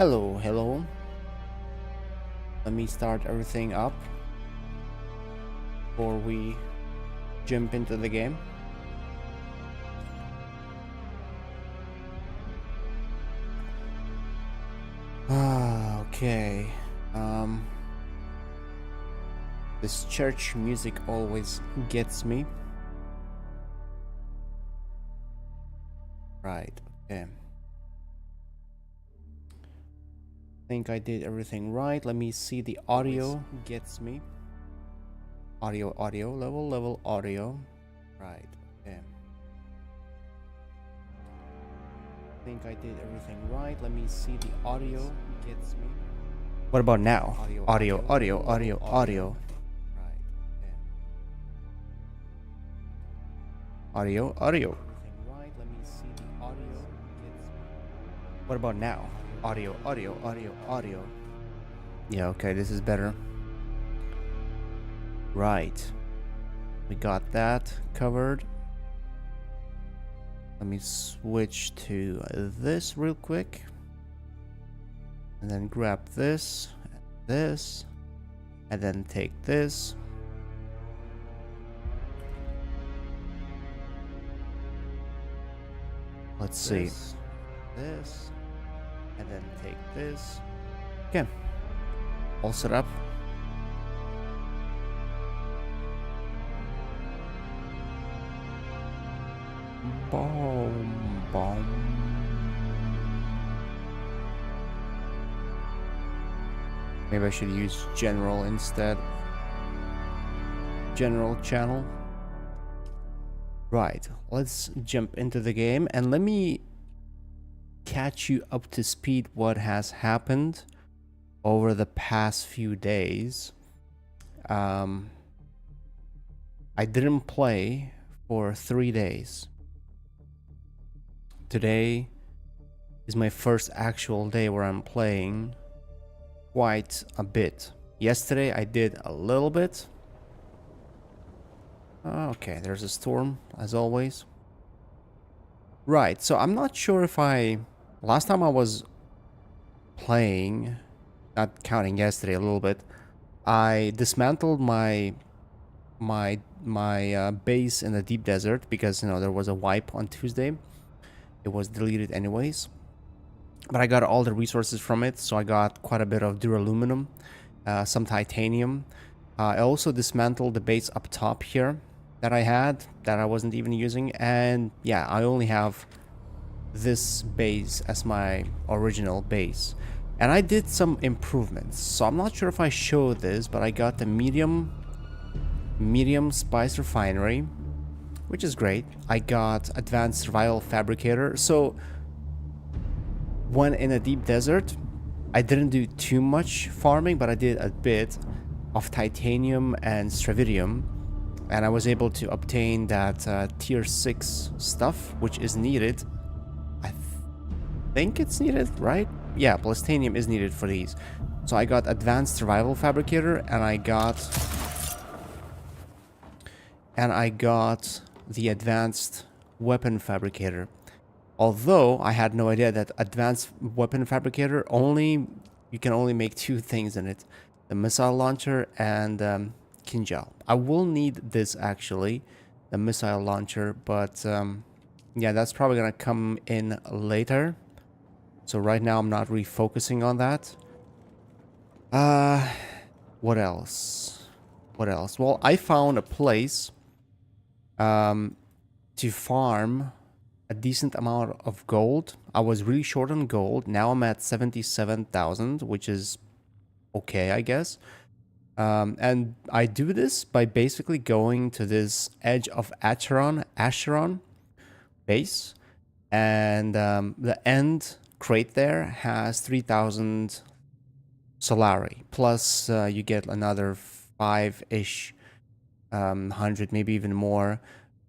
Hello, hello. Let me start everything up before we jump into the game. Okay. This church music always gets me. Right, okay. Think I did everything right. Let me see. The audio gets me. Audio, level, audio. Right, okay. Think I did everything right. Let me see. The audio gets me. What about now? Audio. Right, okay. Audio. Everything right. Let me see. The audio gets me. What about now? Audio. Yeah, okay, this is better. Right. We got that covered. Let me switch to this real quick. And then grab this, and then take this. Let's see. This, and then take this. Okay. All set up. Boom. Maybe I should use general instead. General channel. Right, let's jump into the game and let me catch you up to speed what has happened over the past few days. I didn't play for 3 days. Today is my first actual day where I'm playing quite a bit. Yesterday I did a little bit. Okay, there's a storm as always. Right, so I'm not sure if last time I was playing, not counting yesterday a little bit, I dismantled my base in the deep desert because there was a wipe on Tuesday. It was deleted anyways, but I got all the resources from it, so I got quite a bit of duraluminum, some titanium. I also dismantled the base up top here that I wasn't even using, and yeah, I only have this base as my original base. And I did some improvements, so I'm not sure if I showed this, but I got the medium spice refinery, which is great. I got advanced survival fabricator. So when in a deep desert, I didn't do too much farming, but I did a bit of titanium and stravidium, and I was able to obtain that tier 6 stuff, which is needed. I think it's needed, right? Yeah, plastanium is needed for these. So I got advanced survival fabricator, and I got the advanced weapon fabricator. Although I had no idea that advanced weapon fabricator you can only make 2 things in it: the missile launcher and Kinjal. I will need this actually, the missile launcher, but yeah, that's probably gonna come in later. So right now I'm not refocusing on that. What else? Well, I found a place to farm a decent amount of gold. I was really short on gold. Now I'm at 77,000, which is okay, I guess. And I do this by basically going to this edge of Acheron base, and the end crate there has 3,000 Solari, plus you get another 5-ish, 100, maybe even more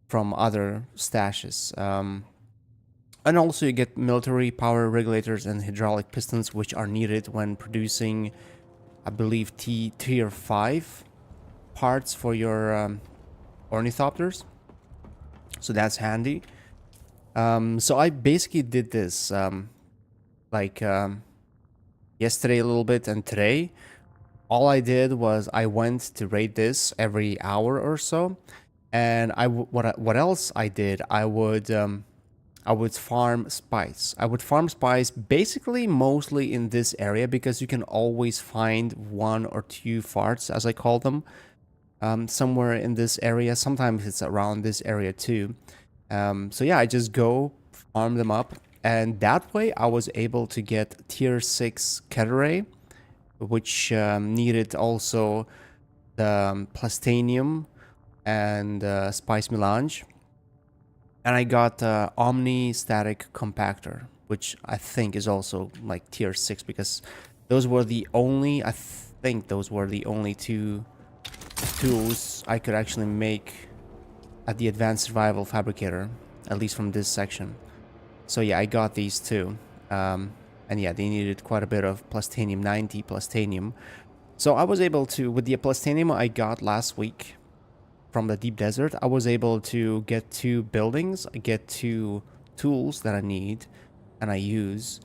from other stashes. And also you get military power regulators and hydraulic pistons, which are needed when producing, I believe, tier 5 parts for your ornithopters. So that's handy. So I basically did this, yesterday a little bit, and today. All I did was I went to raid this every hour or so, and what else I did? I would farm spice. I would farm spice basically mostly in this area because you can always find one or two farts, as I call them, somewhere in this area. Sometimes it's around this area too. So yeah, I just go farm them up, and that way I was able to get tier 6 Keteray, which needed also the Plastanium and Spice Melange. And I got Omni Static Compactor, which I think is also like tier 6 because those were the only, I think those were the only two tools I could actually make at the Advanced Survival Fabricator, at least from this section. So yeah, I got these two. And yeah, they needed quite a bit of Plastanium, 90 Plastanium. So I was able to, with the Plastanium I got last week from the Deep Desert, I was able to get 2 buildings, get 2 tools that I need and I use.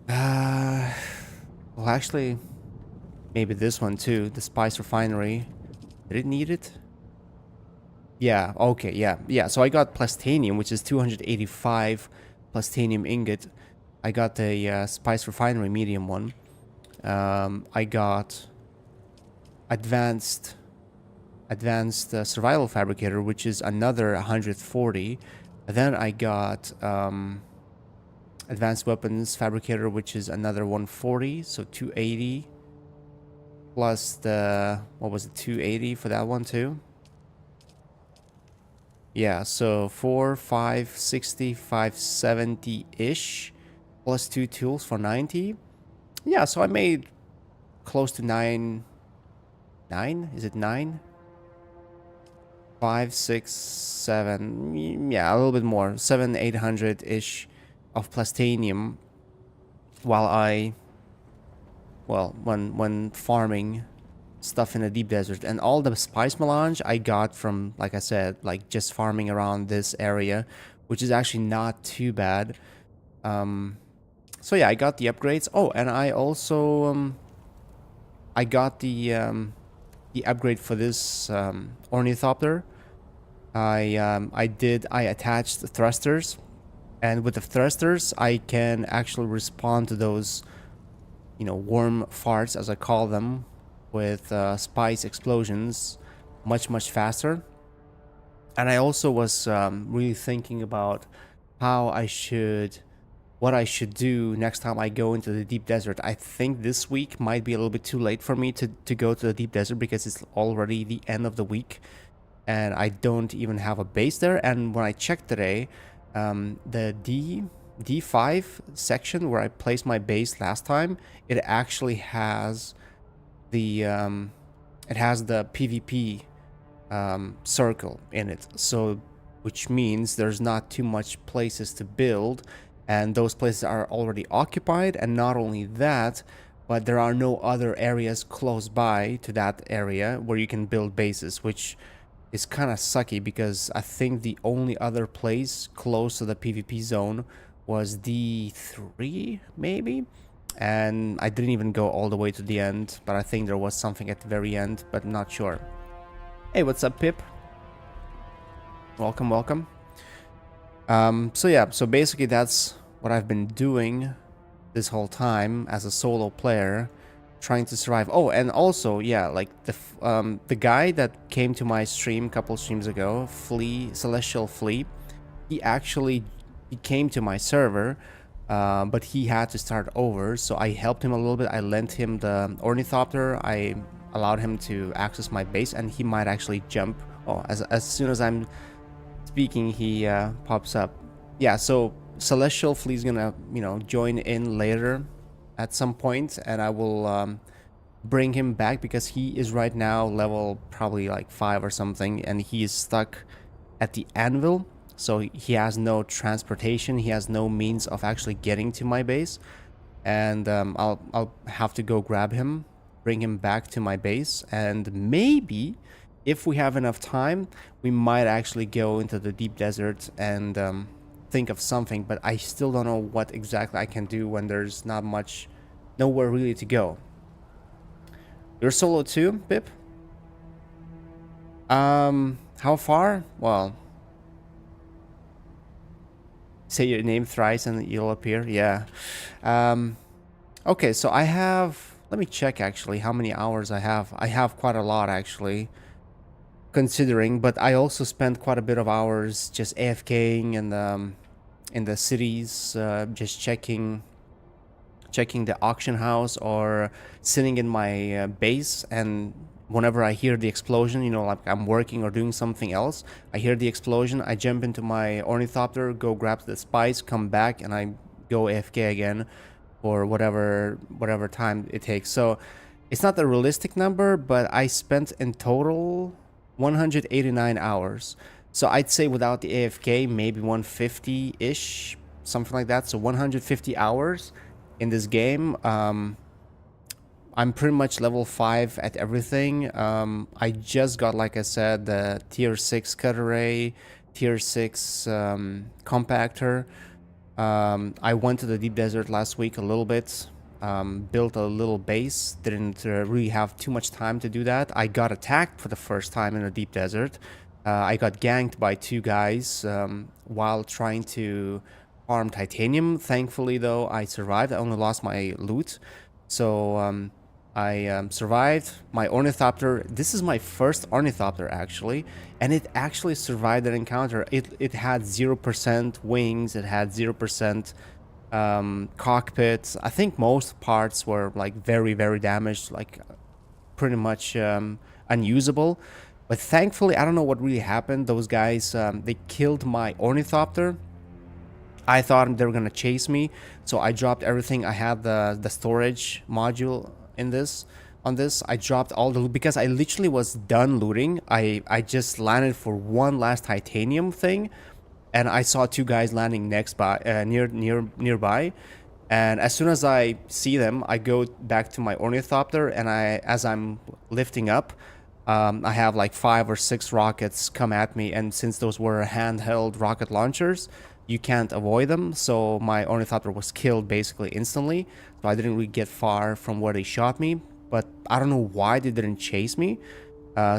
Well, actually, maybe this one too, the Spice Refinery. Did it need it? Yeah, okay, yeah. So I got Plastanium, which is 285 Plastanium ingot. I got the Spice Refinery medium one. I got advanced Survival Fabricator, which is another 140. And then I got Advanced Weapons Fabricator, which is another 140, so 280. Plus the, what was it, 280 for that one too? Yeah, so 4, 5, 60, 570-ish. Plus 2 tools for 90. Yeah, so I made close to 9. Is it 9? 5, 6, 7. Yeah, a little bit more. 7, 800-ish of Plastanium while when farming stuff in the Deep Desert. And all the Spice Melange I got from, like I said, like just farming around this area, which is actually not too bad. So yeah, I got the upgrades. Oh, and I also I got the upgrade for this ornithopter. I attached the thrusters, and with the thrusters I can actually respond to those, you know, worm farts, as I call them, with spice explosions much faster. And I also was really thinking about what I should do next time I go into the Deep Desert. I think this week might be a little bit too late for me to go to the Deep Desert because it's already the end of the week and I don't even have a base there. And when I checked today, the D5 section where I placed my base last time, it actually has the PvP circle in it, so which means there's not too much places to build, and those places are already occupied. And not only that, but there are no other areas close by to that area where you can build bases, which is kind of sucky because I think the only other place close to the PvP zone was D3 maybe, and I didn't even go all the way to the end, but I think there was something at the very end, but not sure. Hey, what's up, Pip? Welcome. So yeah, so basically that's what I've been doing this whole time as a solo player, trying to survive. Oh, and also, yeah, like the guy that came to my stream a couple streams ago, Celestial Flea, he came to my server, but he had to start over, so I helped him a little bit. I lent him the ornithopter. I allowed him to access my base, and he might actually jump. Oh, as soon as I'm speaking, he pops up. Yeah, so Celestial Flea's gonna, you know, join in later at some point, and I will bring him back because he is right now level probably like 5 or something, and he is stuck at the anvil, so he has no transportation. He has no means of actually getting to my base, and I'll have to go grab him, bring him back to my base, and maybe if we have enough time, we might actually go into the Deep Desert and think of something, but I still don't know what exactly I can do when there's not much nowhere really to go. You're solo too, Pip? How far? Well, say your name thrice and you'll appear. Yeah. Um, okay, so I have. Let me check actually how many hours I have. I have quite a lot actually, considering. But I also spent quite a bit of hours just AFKing and in the cities, just checking the auction house or sitting in my base, and whenever I hear the explosion, you know, like I'm working or doing something else, I hear the explosion, I jump into my ornithopter, go grab the spice, come back, and I go AFK again for whatever time it takes. So it's not a realistic number, but I spent in total 189 hours. So I'd say without the AFK, maybe 150-ish, something like that. So 150 hours in this game. I'm pretty much level 5 at everything. I just got, like I said, the tier 6 cut array, tier 6 compactor. I went to the deep desert last week a little bit, built a little base, didn't really have too much time to do that. I got attacked for the first time in the deep desert. I got ganked by 2 guys while trying to farm titanium. Thankfully, though, I survived. I only lost my loot. So I survived. My ornithopter, this is my first ornithopter actually, and it actually survived that encounter. It had 0% wings, it had 0% cockpit. I think most parts were like very, very damaged, like pretty much unusable. But thankfully, I don't know what really happened. Those guys, they killed my ornithopter. I thought they were gonna chase me, so I dropped everything. I had the storage module in this on this. I dropped all the loot because I literally was done looting. I just landed for one last titanium thing, and I saw 2 guys landing nearby. And as soon as I see them, I go back to my ornithopter, and as I'm lifting up, I have like 5 or 6 rockets come at me, and since those were handheld rocket launchers, you can't avoid them. So my ornithopter was killed basically instantly. So I didn't really get far from where they shot me, but I don't know why they didn't chase me.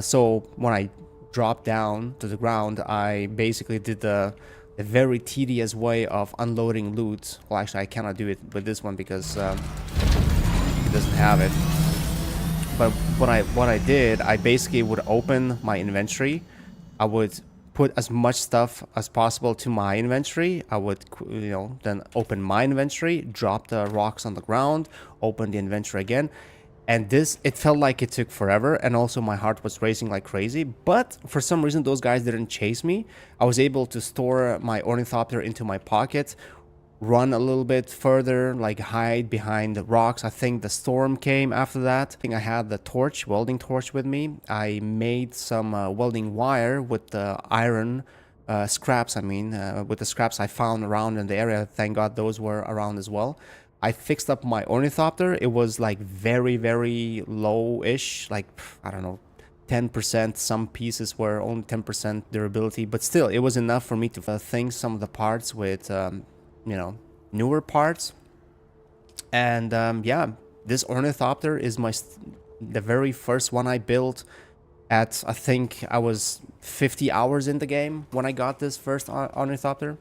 So when I dropped down to the ground, I basically did the very tedious way of unloading loot. Well, actually, I cannot do it with this one because it doesn't have it. But what I did, I basically would open my inventory. I would put as much stuff as possible to my inventory. I would, you know, then open my inventory, drop the rocks on the ground, open the inventory again. And this, it felt like it took forever, and also my heart was racing like crazy. But for some reason, those guys didn't chase me. I was able to store my ornithopter into my pocket, run a little bit further, like hide behind the rocks. I think the storm came after that. I think I had the torch, welding torch with me. I made some welding wire with the iron scraps, with the scraps I found around in the area. Thank God those were around as well. I fixed up my ornithopter. It was like very, very low-ish, like, I don't know, 10%. Some pieces were only 10% durability, but still, it was enough for me to think some of the parts with, you know, newer parts. And yeah, this ornithopter is the very first one I built at, I think I was 50 hours in the game when I got this first ornithopter.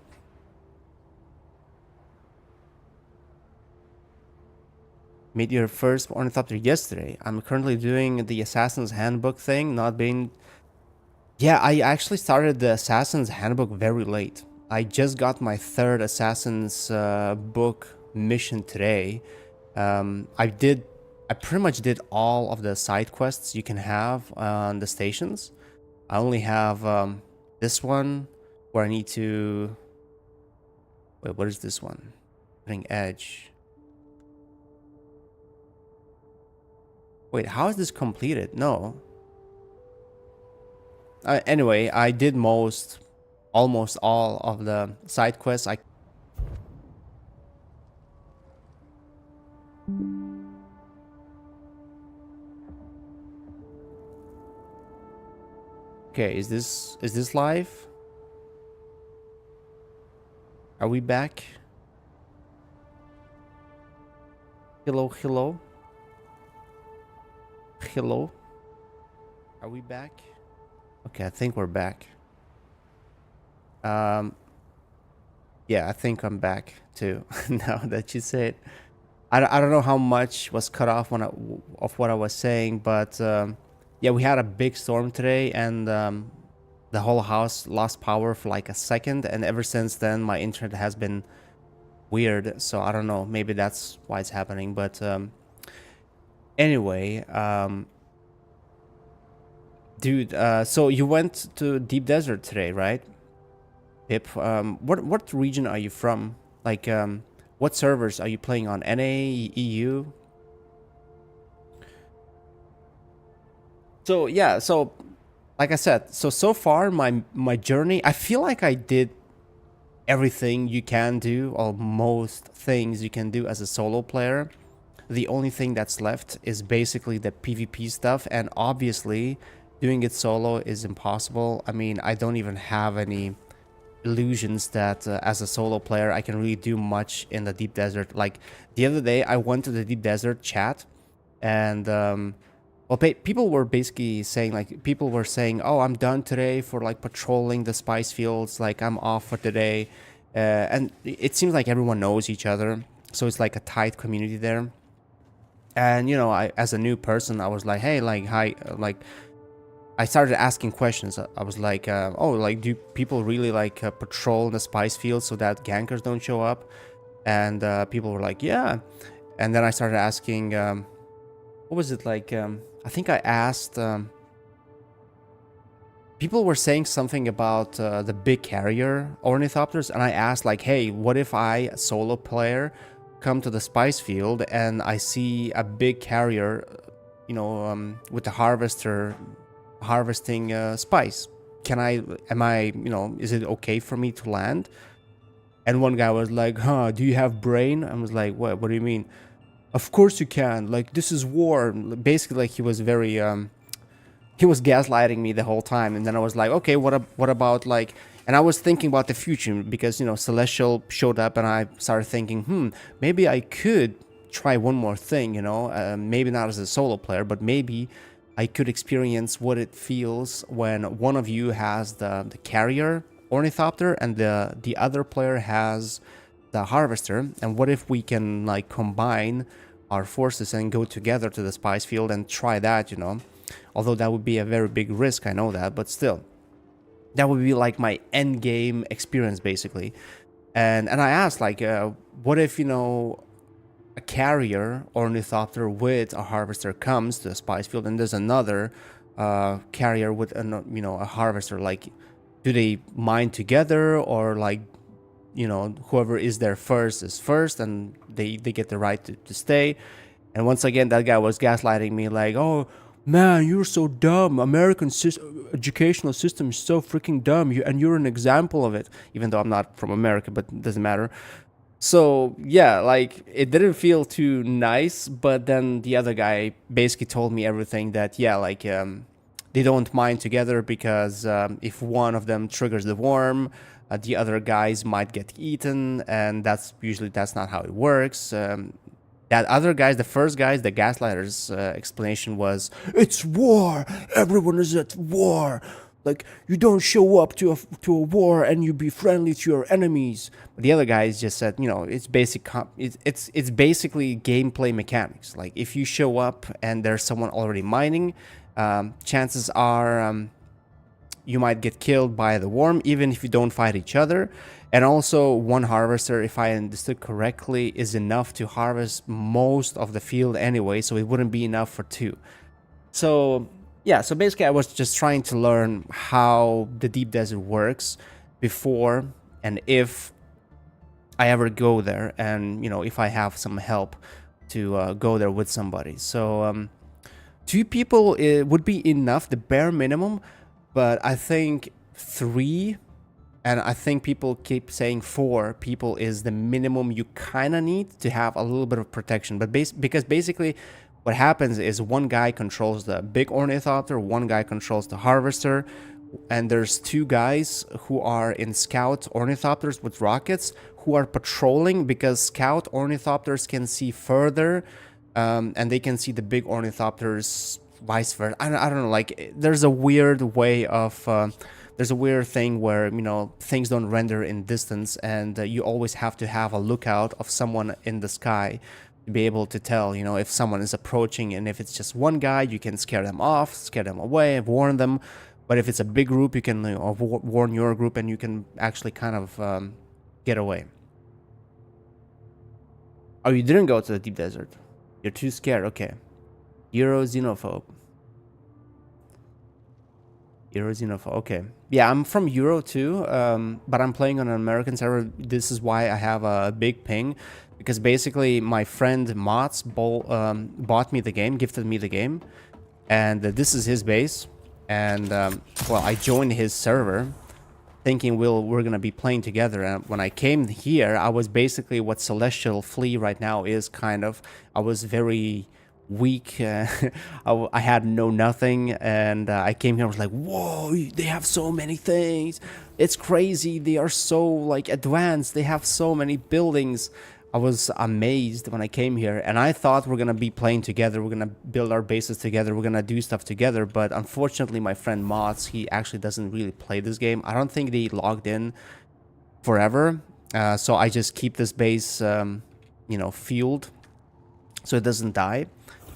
Made your first ornithopter yesterday. I'm currently doing the Assassin's Handbook thing, not being... Yeah, I actually started the Assassin's Handbook very late. I just got my 3rd Assassin's book mission today. I pretty much did all of the side quests you can have on the stations. I only have this one where I need to... Wait, what is this one? Cutting edge. Wait, how is this completed? No. Anyway, I did almost all of the side quests. Okay, is this live? Are we back? Hello, hello, hello. Are we back? Okay, I think we're back. Um, yeah, I think I'm back too. Now that you say it, I don't know how much was cut off of what I was saying, but yeah, we had a big storm today, and the whole house lost power for like a second, and ever since then, my internet has been weird. So I don't know, maybe that's why it's happening. But anyway, dude, so you went to Deep Desert today, right? Pip, what region are you from? Like, what servers are you playing on? NA, EU? So yeah, so like I said, so far my journey, I feel like I did everything you can do, or most things you can do as a solo player. The only thing that's left is basically the PvP stuff, and obviously doing it solo is impossible. I mean, I don't even have any illusions that as a solo player I can really do much in the deep desert. Like the other day I went to the deep desert chat, and well, people were basically saying, like, people were saying, oh, I'm done today for like patrolling the spice fields, like I'm off for today. And it seems like everyone knows each other, so it's like a tight community there. And you know, I, as a new person, I was like, hey, like, hi, like, I started asking questions. I was like, oh, like, do people really like patrol the spice field so that gankers don't show up? And people were like, yeah. And then I started asking, what was it like? I think I asked. People were saying something about the big carrier ornithopters, and I asked, like, hey, what if I, a solo player, come to the spice field and I see a big carrier, you know, with the harvester harvesting spice? Am I, you know, is it okay for me to land? And one guy was like, huh, do you have brain? I was like, what do you mean? Of course you can, like, this is war. Basically, like, he was very he was gaslighting me the whole time. And then I was like, okay, what about, like, and I was thinking about the future, because, you know, Celestial showed up, and I started thinking, maybe I could try one more thing, you know, maybe not as a solo player, but maybe I could experience what it feels when one of you has the carrier ornithopter and the other player has the harvester. And what if we can, like, combine our forces and go together to the spice field and try that, you know? Although that would be a very big risk, I know that, but still, that would be like my end game experience, basically. And I asked, like, what if, you know, a carrier ornithopter with a harvester comes to the spice field, and there's another carrier with you know, a harvester? Like, do they mine together, or, like, you know, whoever is there first is first, and they get the right to stay? And once again, that guy was gaslighting me, like, oh man, you're so dumb. American educational system is so freaking dumb, and you're an example of it. Even though I'm not from America, but it doesn't matter. So yeah, like, it didn't feel too nice. But then the other guy basically told me everything, that yeah, like, they don't mine together because if one of them triggers the worm, the other guys might get eaten, and that's not how it works. That other guys, the first guys, the gaslighters' explanation was, it's war. Everyone is at war. Like, you don't show up to a war and you be friendly to your enemies. But the other guys just said, you know, it's it's basically gameplay mechanics. Like, if you show up and there's someone already mining, chances are you might get killed by the worm, even if you don't fight each other. And also, one harvester, if I understood correctly, is enough to harvest most of the field anyway, so it wouldn't be enough for two. So yeah, so basically I was just trying to learn how the deep desert works before and if I ever go there, and, you know, if I have some help to go there with somebody. So two people would be enough, the bare minimum, but I think three, and I think people keep saying 4 people is the minimum you kind of need to have a little bit of protection. But because basically what happens is one guy controls the big ornithopter, one guy controls the harvester, and there's two guys who are in scout ornithopters with rockets who are patrolling because scout ornithopters can see further, and they can see the big ornithopters vice versa. I don't know, like there's a weird way of there's a weird thing where, you know, things don't render in distance, and you always have to have a lookout of someone in the sky to be able to tell, you know, if someone is approaching. And if it's just one guy, you can scare them off, scare them away, warn them. But if it's a big group, you can, you know, warn your group, and you can actually kind of get away. Oh, you didn't go to the deep desert. You're too scared. Okay. Euro xenophobe. Euro xenophobe. Okay. Yeah, I'm from Euro too, but I'm playing on an American server. This is why I have a big ping, because basically my friend Mots bought me the game, gifted me the game, and this is his base. And well, I joined his server thinking we're gonna be playing together. And when I came here, I was basically what Celestial Flea right now is, kind of. I was very weak. I had nothing, and I came here. I was like, whoa, they have so many things. It's crazy. They are so like advanced. They have so many buildings. I was amazed when I came here, and I thought we're gonna be playing together. We're gonna build our bases together. We're gonna do stuff together. But unfortunately, my friend Mods, he actually doesn't really play this game. I don't think they logged in forever. So I just keep this base, you know, fueled, so it doesn't die.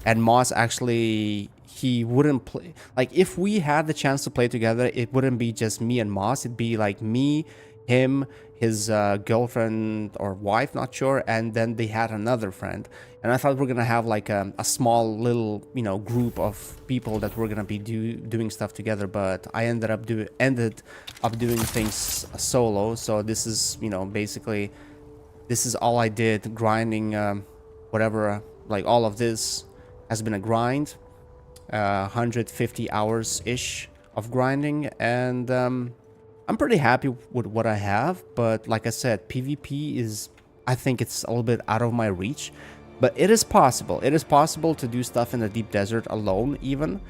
And Moss actually, he wouldn't play. Like, if we had the chance to play together, it wouldn't be just me and Moss. It'd be like me, him, his girlfriend or wife, not sure, and then they had another friend. And I thought we're gonna have like a small little, you know, group of people that we're gonna be doing stuff together. But I ended up doing things solo. So this is, you know, basically, this is all I did, grinding, whatever. Like, all of this has been a grind, 150 hours ish of grinding, and I'm pretty happy with what I have. But like I said, PvP is, I think it's a little bit out of my reach, but it is possible. It is possible to do stuff in the deep desert alone, even.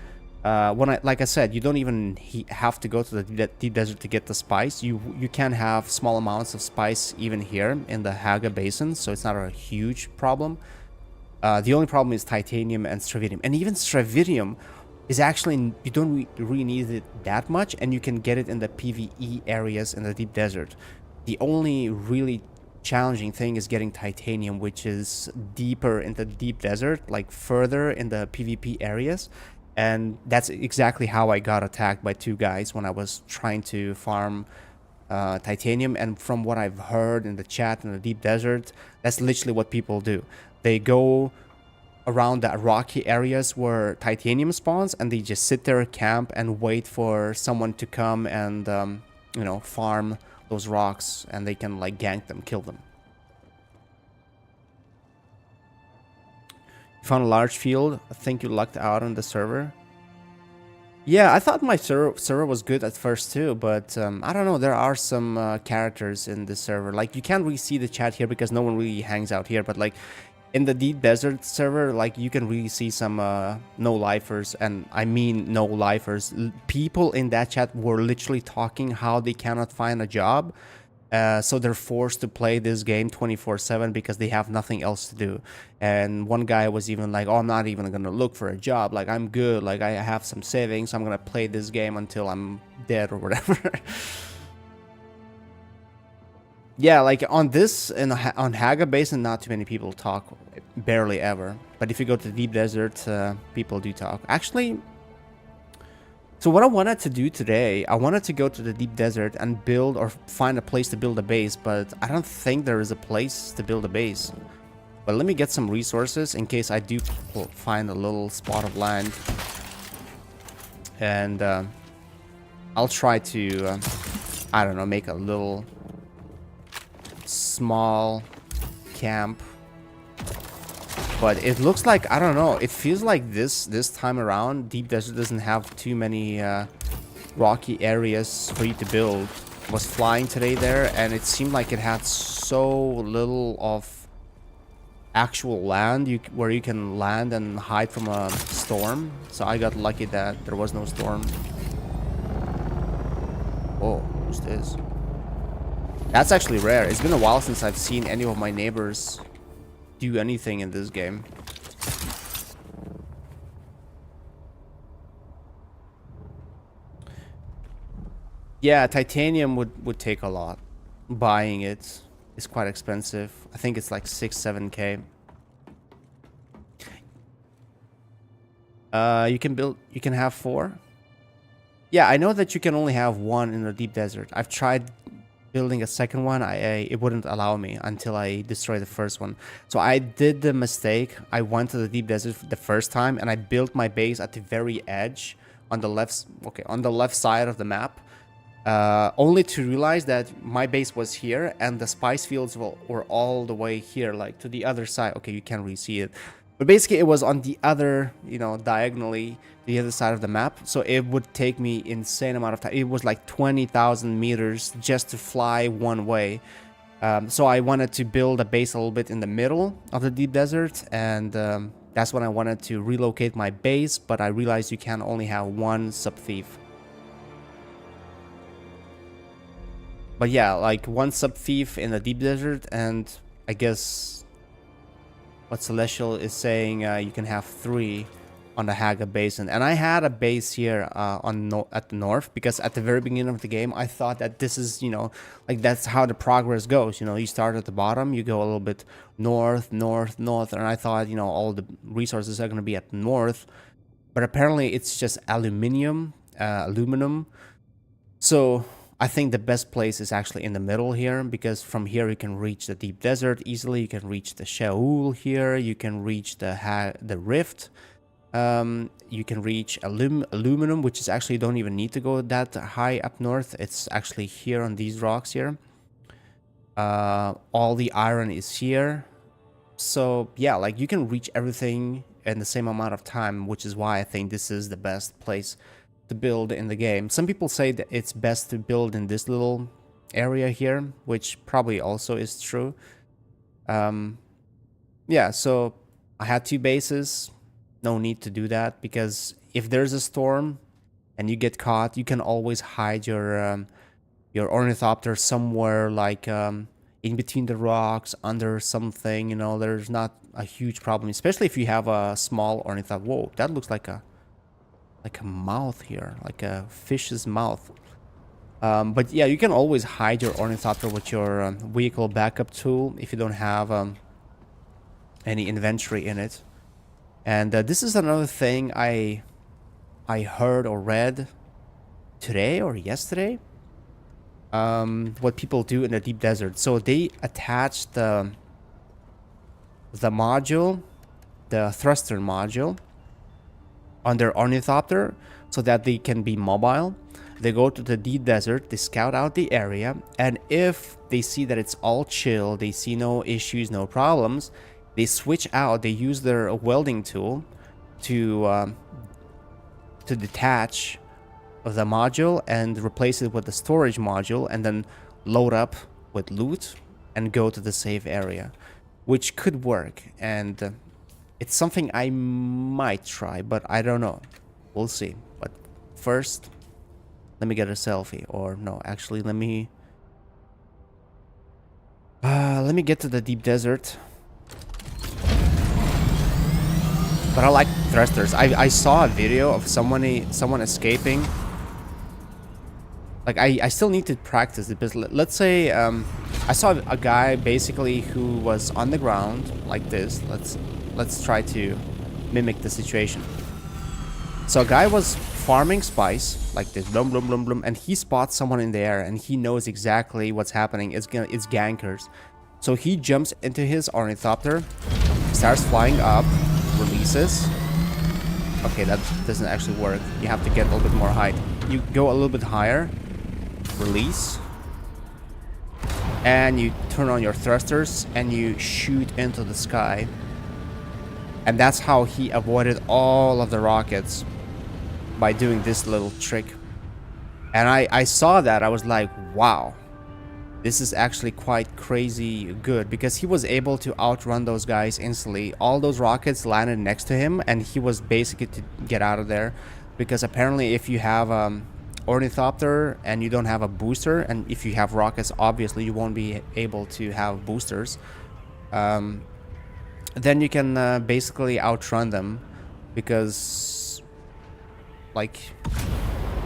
Like I said, you don't even have to go to the deep desert to get the spice. You can have small amounts of spice even here in the Haga Basin, so it's not a huge problem. The only problem is titanium and stravidium, and even stravidium is actually, you don't really need it that much, and you can get it in the PvE areas in the deep desert. The only really challenging thing is getting titanium, which is deeper in the deep desert, like further in the PvP areas. And that's exactly how I got attacked by two guys when I was trying to farm titanium. And from what I've heard in the chat in the deep desert, that's literally what people do. They go around the rocky areas where titanium spawns, and they just sit there, camp, and wait for someone to come and you know, farm those rocks, and they can like gank them, kill them. You found a large field. I think you lucked out on the server. Yeah, I thought my server was good at first too, but I don't know, there are some characters in this server. Like, you can't really see the chat here because no one really hangs out here, but like in the deep desert server, like, you can really see some no-lifers, and I mean no-lifers. People in that chat were literally talking how they cannot find a job, so they're forced to play this game 24/7 because they have nothing else to do. And one guy was even like, oh, I'm not even gonna look for a job, like, I'm good, like, I have some savings, so I'm gonna play this game until I'm dead or whatever. Yeah, like on this, on Haga Basin, not too many people talk, barely ever. But if you go to the deep desert, people do talk. Actually, so what I wanted to do today, I wanted to go to the deep desert and build, or find a place to build a base, but I don't think there is a place to build a base. But let me get some resources in case I do find a little spot of land. And I'll try to, I don't know, make a little small camp. But it looks like, I don't know, it feels like this time around deep desert doesn't have too many rocky areas for you to build. I was flying today there, and it seemed like it had so little of actual land where you can land and hide from a storm. So I got lucky that there was no storm. Whoa, who's this? That's actually rare. It's been a while since I've seen any of my neighbors do anything in this game. Yeah, titanium would take a lot. Buying it is quite expensive. I think it's like 6-7K. You can have 4. Yeah, I know that you can only have 1 in the deep desert. I've tried building a second one. It wouldn't allow me until I destroyed the first one. So I did the mistake. I went to the deep desert the first time and I built my base at the very edge on the left side of the map. Only to realize that my base was here and the spice fields were all the way here, like to the other side. Okay, you can't really see it. But basically it was on the other, diagonally, the other side of the map. So it would take me insane amount of time. It was like 20,000 meters just to fly one way. So I wanted to build a base a little bit in the middle of the deep desert. And that's when I wanted to relocate my base. But I realized you can only have 1 sub-thief. But yeah, like 1 sub-thief in the deep desert, and I guess what Celestial is saying, you can have 3 on the Haga Basin. And I had a base here at the north, because at the very beginning of the game, I thought that this is, like that's how the progress goes. You start at the bottom, you go a little bit north, north, north, and I thought, all the resources are going to be at the north. But apparently it's just aluminum. So I think the best place is actually in the middle here, because from here you can reach the deep desert easily. You can reach the Shaul here. You can reach the Rift. You can reach aluminum, which is actually, you don't even need to go that high up north. It's actually here on these rocks here. All the iron is here. So yeah, like you can reach everything in the same amount of time, which is why I think this is the best place to build in the game. Some people say that it's best to build in this little area here, which probably also is true. Yeah, so I had 2 bases. No need to do that, because if there's a storm and you get caught, you can always hide your ornithopter somewhere, like in between the rocks, under something. There's not a huge problem, especially if you have a small ornithopter. Whoa, that looks like a mouth here, like a fish's mouth. But yeah, you can always hide your ornithopter with your vehicle backup tool if you don't have any inventory in it. And this is another thing I heard or read today or yesterday. What people do in the deep desert. So they attach the module, the thruster module, on their ornithopter so that they can be mobile. They go to the deep desert, they scout out the area, and if they see that it's all chill, they see no issues, no problems, they switch out. They use their welding tool to detach the module and replace it with the storage module, and then load up with loot and go to the safe area, which could work. And it's something I might try, but I don't know. We'll see. But first, let me get a selfie. Or no, actually, let me get to the deep desert. But I like thrusters. I saw a video of someone escaping. Like I still need to practice it, but let's say I saw a guy basically who was on the ground like this. Let's try to mimic the situation. So a guy was farming spice like this, blum blum blum blum, and he spots someone in the air, and he knows exactly what's happening. It's gankers. So he jumps into his ornithopter, starts flying up, releases. Okay, that doesn't actually work. You have to get a little bit more height. You go a little bit higher, release, and you turn on your thrusters and you shoot into the sky. And that's how he avoided all of the rockets, by doing this little trick. And I saw that, I was like, wow, this is actually quite crazy good, because he was able to outrun those guys instantly. All those rockets landed next to him, and he was basically to get out of there, because apparently if you have ornithopter and you don't have a booster, and if you have rockets, obviously you won't be able to have boosters, then you can basically outrun them, because like,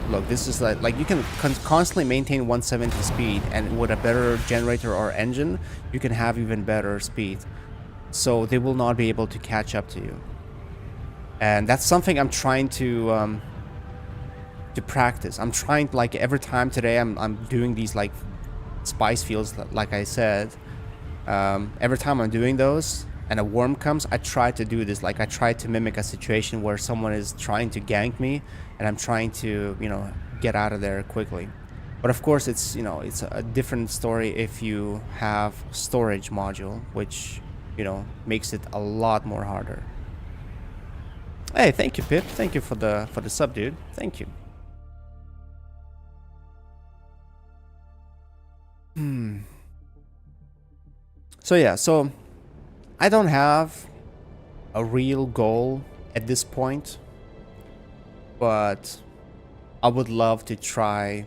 look, this is like you can constantly maintain 170 speed, and with a better generator or engine you can have even better speed, so they will not be able to catch up to you. And that's something I'm trying to practice. I'm trying, like, every time today I'm doing these like spice fields, like I said. Every time I'm doing those and a worm comes, I try to do this. Like, I try to mimic a situation where someone is trying to gank me and I'm trying to, you know, get out of there quickly. But of course, it's, you know, it's a different story if you have storage module, which, you know, makes it a lot more harder. Hey, thank you, Pip. Thank you for the sub, dude. Thank you. So yeah, so I don't have a real goal at this point, but I would love to try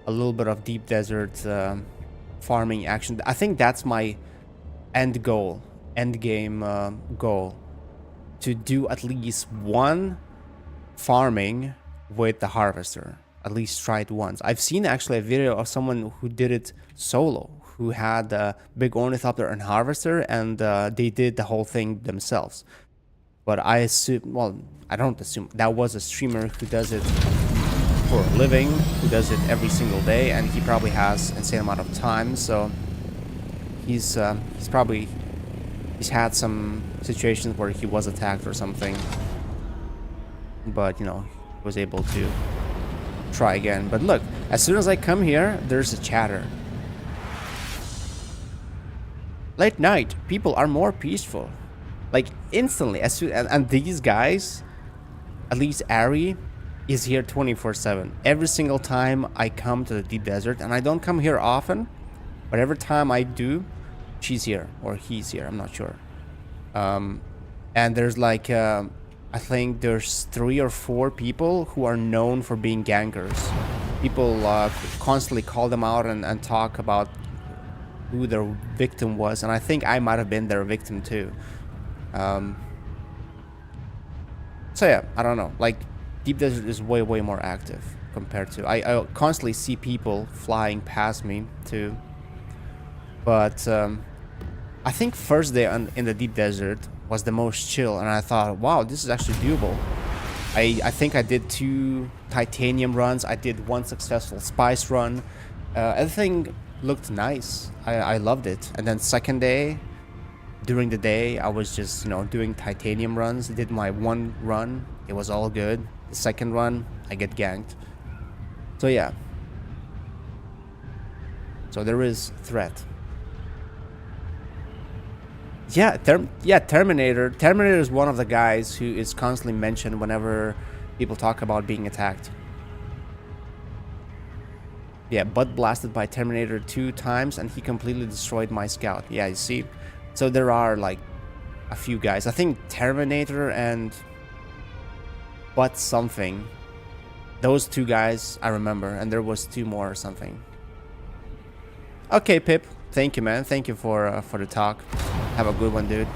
a little bit of deep desert farming action. I think that's my end game goal, to do at least one farming with the harvester. At least try it once. I've seen actually a video of someone who did it solo, who had a big ornithopter and harvester, and they did the whole thing themselves. But I assume, well, I don't assume, that was a streamer who does it for a living, who does it every single day, and he probably has an insane amount of time. So he's had some situations where he was attacked or something, but you know, he was able to try again. But look, as soon as I come here, there's a chatter. Late night, people are more peaceful. Like, instantly, as soon, and these guys, at least Ari, is here 24/7. Every single time I come to the deep desert, and I don't come here often, but every time I do, she's here, or he's here, I'm not sure. And there's like, I think there's 3 or 4 people who are known for being gankers. People constantly call them out and talk about who their victim was, and I think I might have been their victim too. So yeah, I don't know. Like, Deep Desert is way more active compared to... I constantly see people flying past me too. But I think first day in the Deep Desert was the most chill, and I thought, wow, this is actually doable. I think I did 2 titanium runs. I did 1 successful spice run. Everything looked nice. I loved it. And then second day, during the day, I was just, you know, doing titanium runs. I did my 1 run. It was all good. The second run, I get ganked. So yeah. So there is threat. Yeah, Terminator. Terminator is one of the guys who is constantly mentioned whenever people talk about being attacked. Yeah, butt blasted by Terminator 2 times, and he completely destroyed my scout. Yeah, you see? So there are, like, a few guys. I think Terminator and butt something. Those 2 guys I remember, and there was 2 more or something. Okay, Pip. Thank you, man. Thank you for the talk. Have a good one, dude.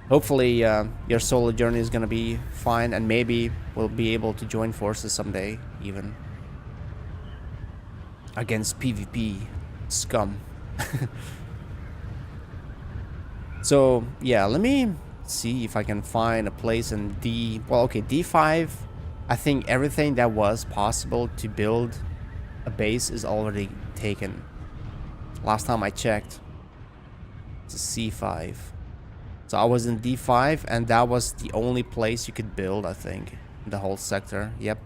Hopefully your solo journey is gonna be fine, and maybe we'll be able to join forces someday, even against PvP scum. So yeah, let me see if I can find a place in D. Well, okay, D5. I think everything that was possible to build a base is already taken. Last time I checked, it's a C5. So I was in D5, and that was the only place you could build, I think, in the whole sector. Yep.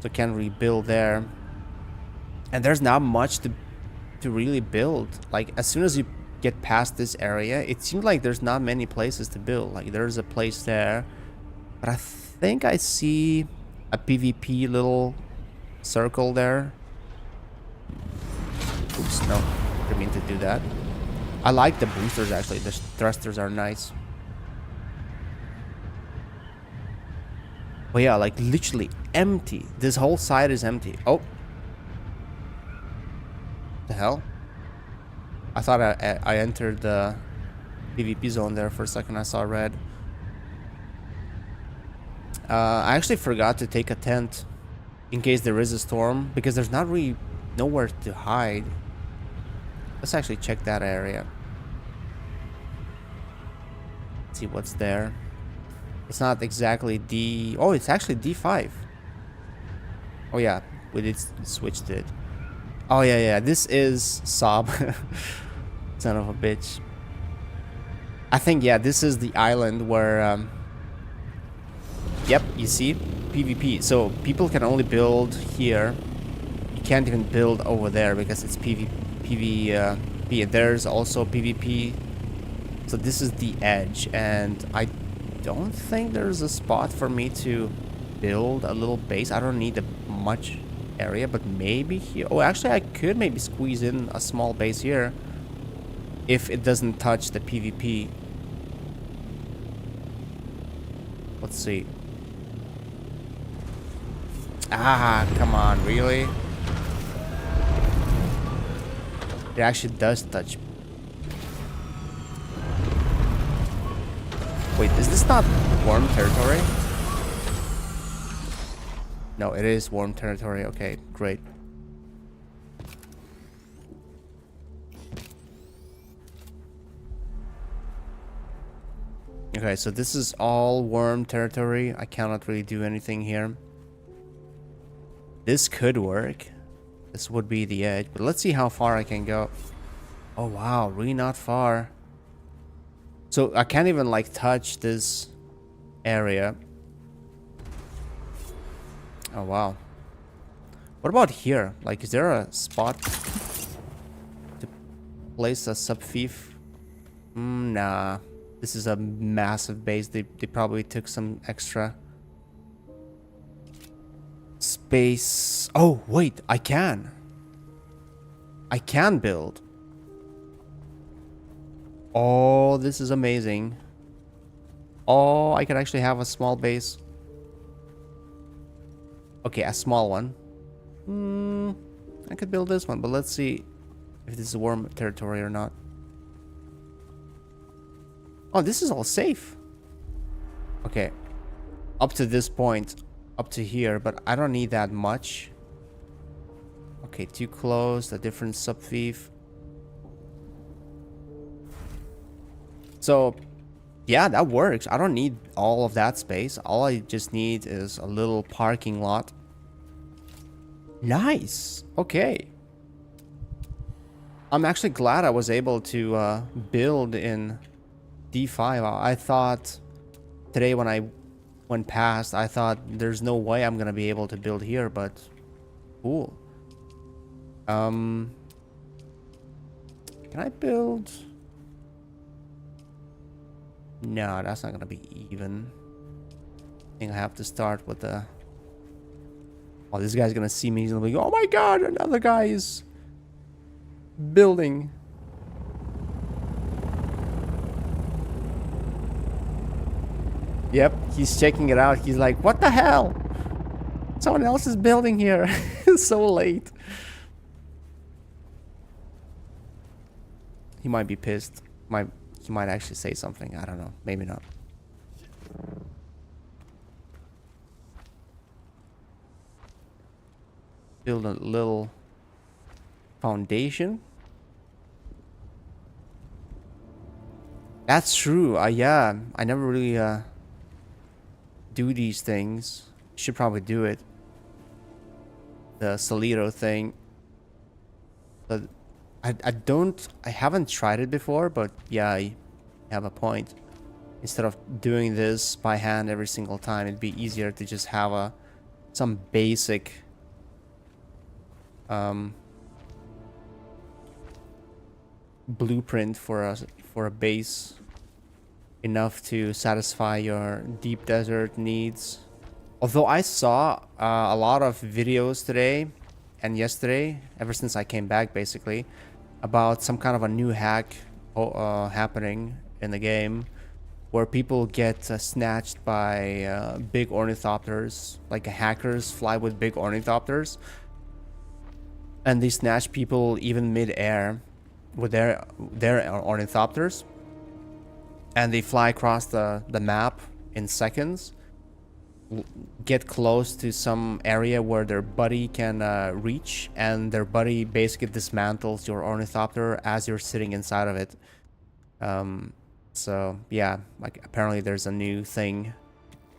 So can rebuild there. And there's not much to really build. Like, as soon as you get past this area, it seems like there's not many places to build. Like, there's a place there, but I think I see a PvP little circle there. Oops, no, didn't mean to do that. I like the boosters, actually. The thrusters are nice. Oh yeah, like literally empty. This whole side is empty. Oh. The hell? I thought I entered the PvP zone there for a second. I saw red. I actually forgot to take a tent in case there is a storm, because there's not really nowhere to hide. Let's actually check that area. Let's see what's there. It's not exactly D... Oh, it's actually D5. Oh yeah, we did switched it. Oh yeah, yeah, this is Sob. Son of a bitch. I think, yeah, this is the island where... Yep, you see? PvP. So people can only build here. You can't even build over there because it's PvP. There's also PvP. So this is the edge, and I don't think there's a spot for me to build a little base. I don't need much area, but maybe here. Oh, actually, I could maybe squeeze in a small base here if it doesn't touch the PvP. Let's see. Ah, come on, really? It actually does touch. Wait, is this not warm territory? No, it is warm territory. Okay, great. Okay, so this is all warm territory. I cannot really do anything here. This could work. This would be the edge, but let's see how far I can go. Oh wow, really not far. So I can't even like touch this area. Oh wow. What about here? Like, is there a spot to place a sub-fief? Nah. This is a massive base. They probably took some extra space. Oh, wait, I can build. Oh, this is amazing. Oh, I can actually have a small base. Okay, a small one. I could build this one, but let's see if this is warm territory or not. Oh, this is all safe. Okay, up to this point, up to here, but I don't need that much. Okay, too close, a different sub-fief. So, yeah, that works. I don't need all of that space. All I just need is a little parking lot. Nice. Okay. I'm actually glad I was able to build in D5. I thought today when I went past, I thought there's no way I'm gonna be able to build here, but cool. Can I build? No, that's not gonna be even. I think I have to start with the... Oh, this guy's gonna see me. He's gonna be like, oh my god, another guy is building. Yep, he's checking it out. He's like, what the hell? Someone else is building here. It's so late. He might be pissed. He might actually say something. I don't know. Maybe not. Build a little foundation. That's true. Yeah, I never really do these things. Should probably do it. The Solito thing. But I haven't tried it before, but yeah, you have a point. Instead of doing this by hand every single time, it'd be easier to just have some basic blueprint for a base, enough to satisfy your deep desert needs. Although I saw a lot of videos today and yesterday, ever since I came back basically, about some kind of a new hack happening in the game where people get snatched by big ornithopters, like hackers fly with big ornithopters, and they snatch people even mid-air with their ornithopters, and they fly across the map in seconds, get close to some area where their buddy can reach, and their buddy basically dismantles your ornithopter as you're sitting inside of it. So yeah, like apparently there's a new thing,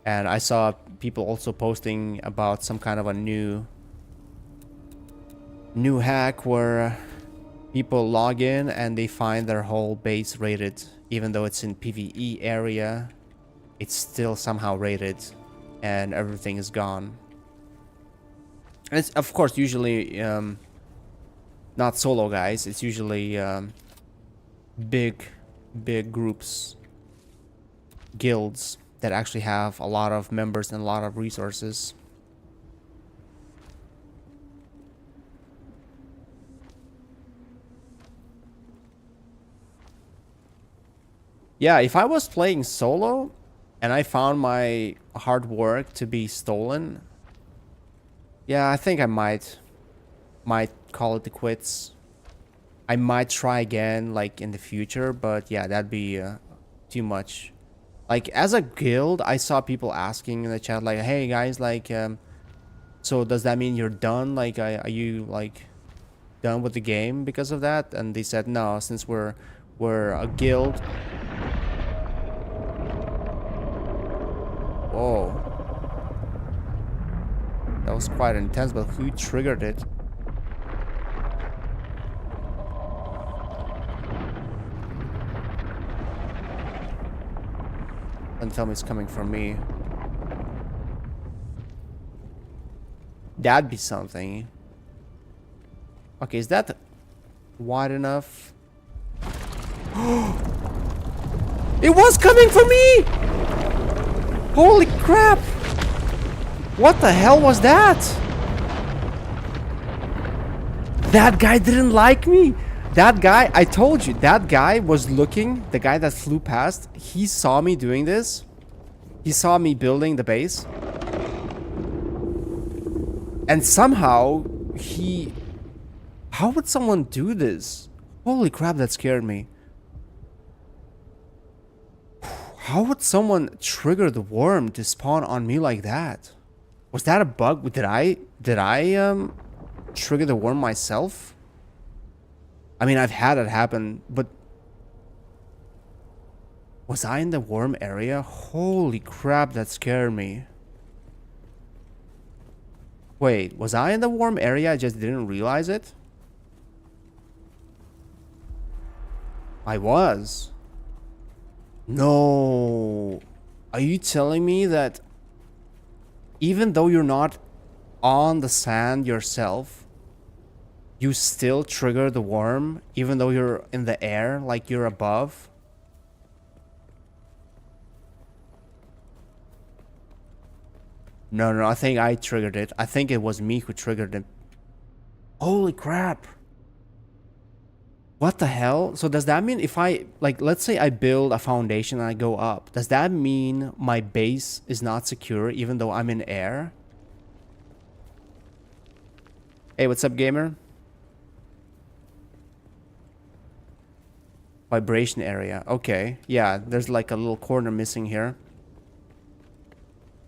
and I saw people also posting about some kind of a new hack where people log in and they find their whole base raided, even though it's in PvE area, it's still somehow raided and everything is gone. And it's of course usually not solo guys, it's usually big groups, guilds that actually have a lot of members and a lot of resources. Yeah, if I was playing solo and I found my hard work to be stolen, yeah, I think I might call it quits. I might try again like in the future, but yeah, that'd be too much. Like as a guild, I saw people asking in the chat like, "Hey guys, like so does that mean you're done? Like are you like done with the game because of that?" And they said, "No, since we're a guild." Whoa. That was quite intense, but who triggered it? Don't tell me it's coming from me. That'd be something. Okay, is that wide enough? It was coming for me! Holy crap! What the hell was that? That guy didn't like me. That guy, I told you, that guy was looking, the guy that flew past, he saw me doing this. He saw me building the base. And somehow, how would someone do this? Holy crap, that scared me. How would someone trigger the worm to spawn on me like that? Was that a bug? Did I trigger the worm myself? I mean, I've had it happen, but was I in the worm area? Holy crap, that scared me. Wait, was I in the worm area? I just didn't realize it? I was. No. Are you telling me that even though you're not on the sand yourself, you still trigger the worm even though you're in the air, like you're above? No, I think I triggered it. I think it was me who triggered it. Holy crap. What the hell? So does that mean if I, like, let's say I build a foundation and I go up, does that mean my base is not secure even though I'm in air? Hey, what's up, gamer? Vibration area. Okay. Yeah, there's like a little corner missing here.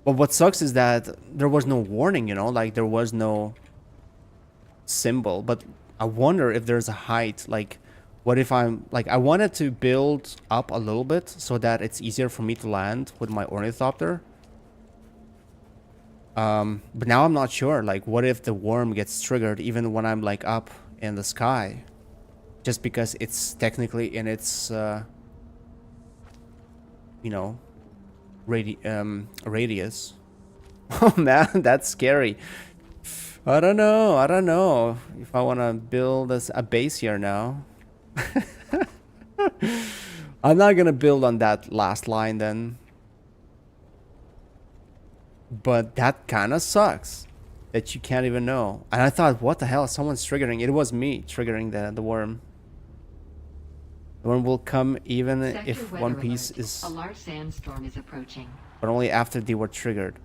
But what sucks is that there was no warning, you know? Like, there was no symbol. But I wonder if there's a height. Like, what if I'm... Like, I wanted to build up a little bit so that it's easier for me to land with my ornithopter. But now I'm not sure. Like, what if the worm gets triggered even when I'm, like, up in the sky? Just because it's technically in its, you know, radius. Oh, man, that's scary. I don't know if I want to build a base here now. I'm not gonna build on that last line then. But that kind of sucks that you can't even know. And I thought, what the hell? Someone's triggering. It was me triggering the worm. The worm will come even Sector if weather One Piece alert. A is, large sandstorm is approaching. but only after they were triggered.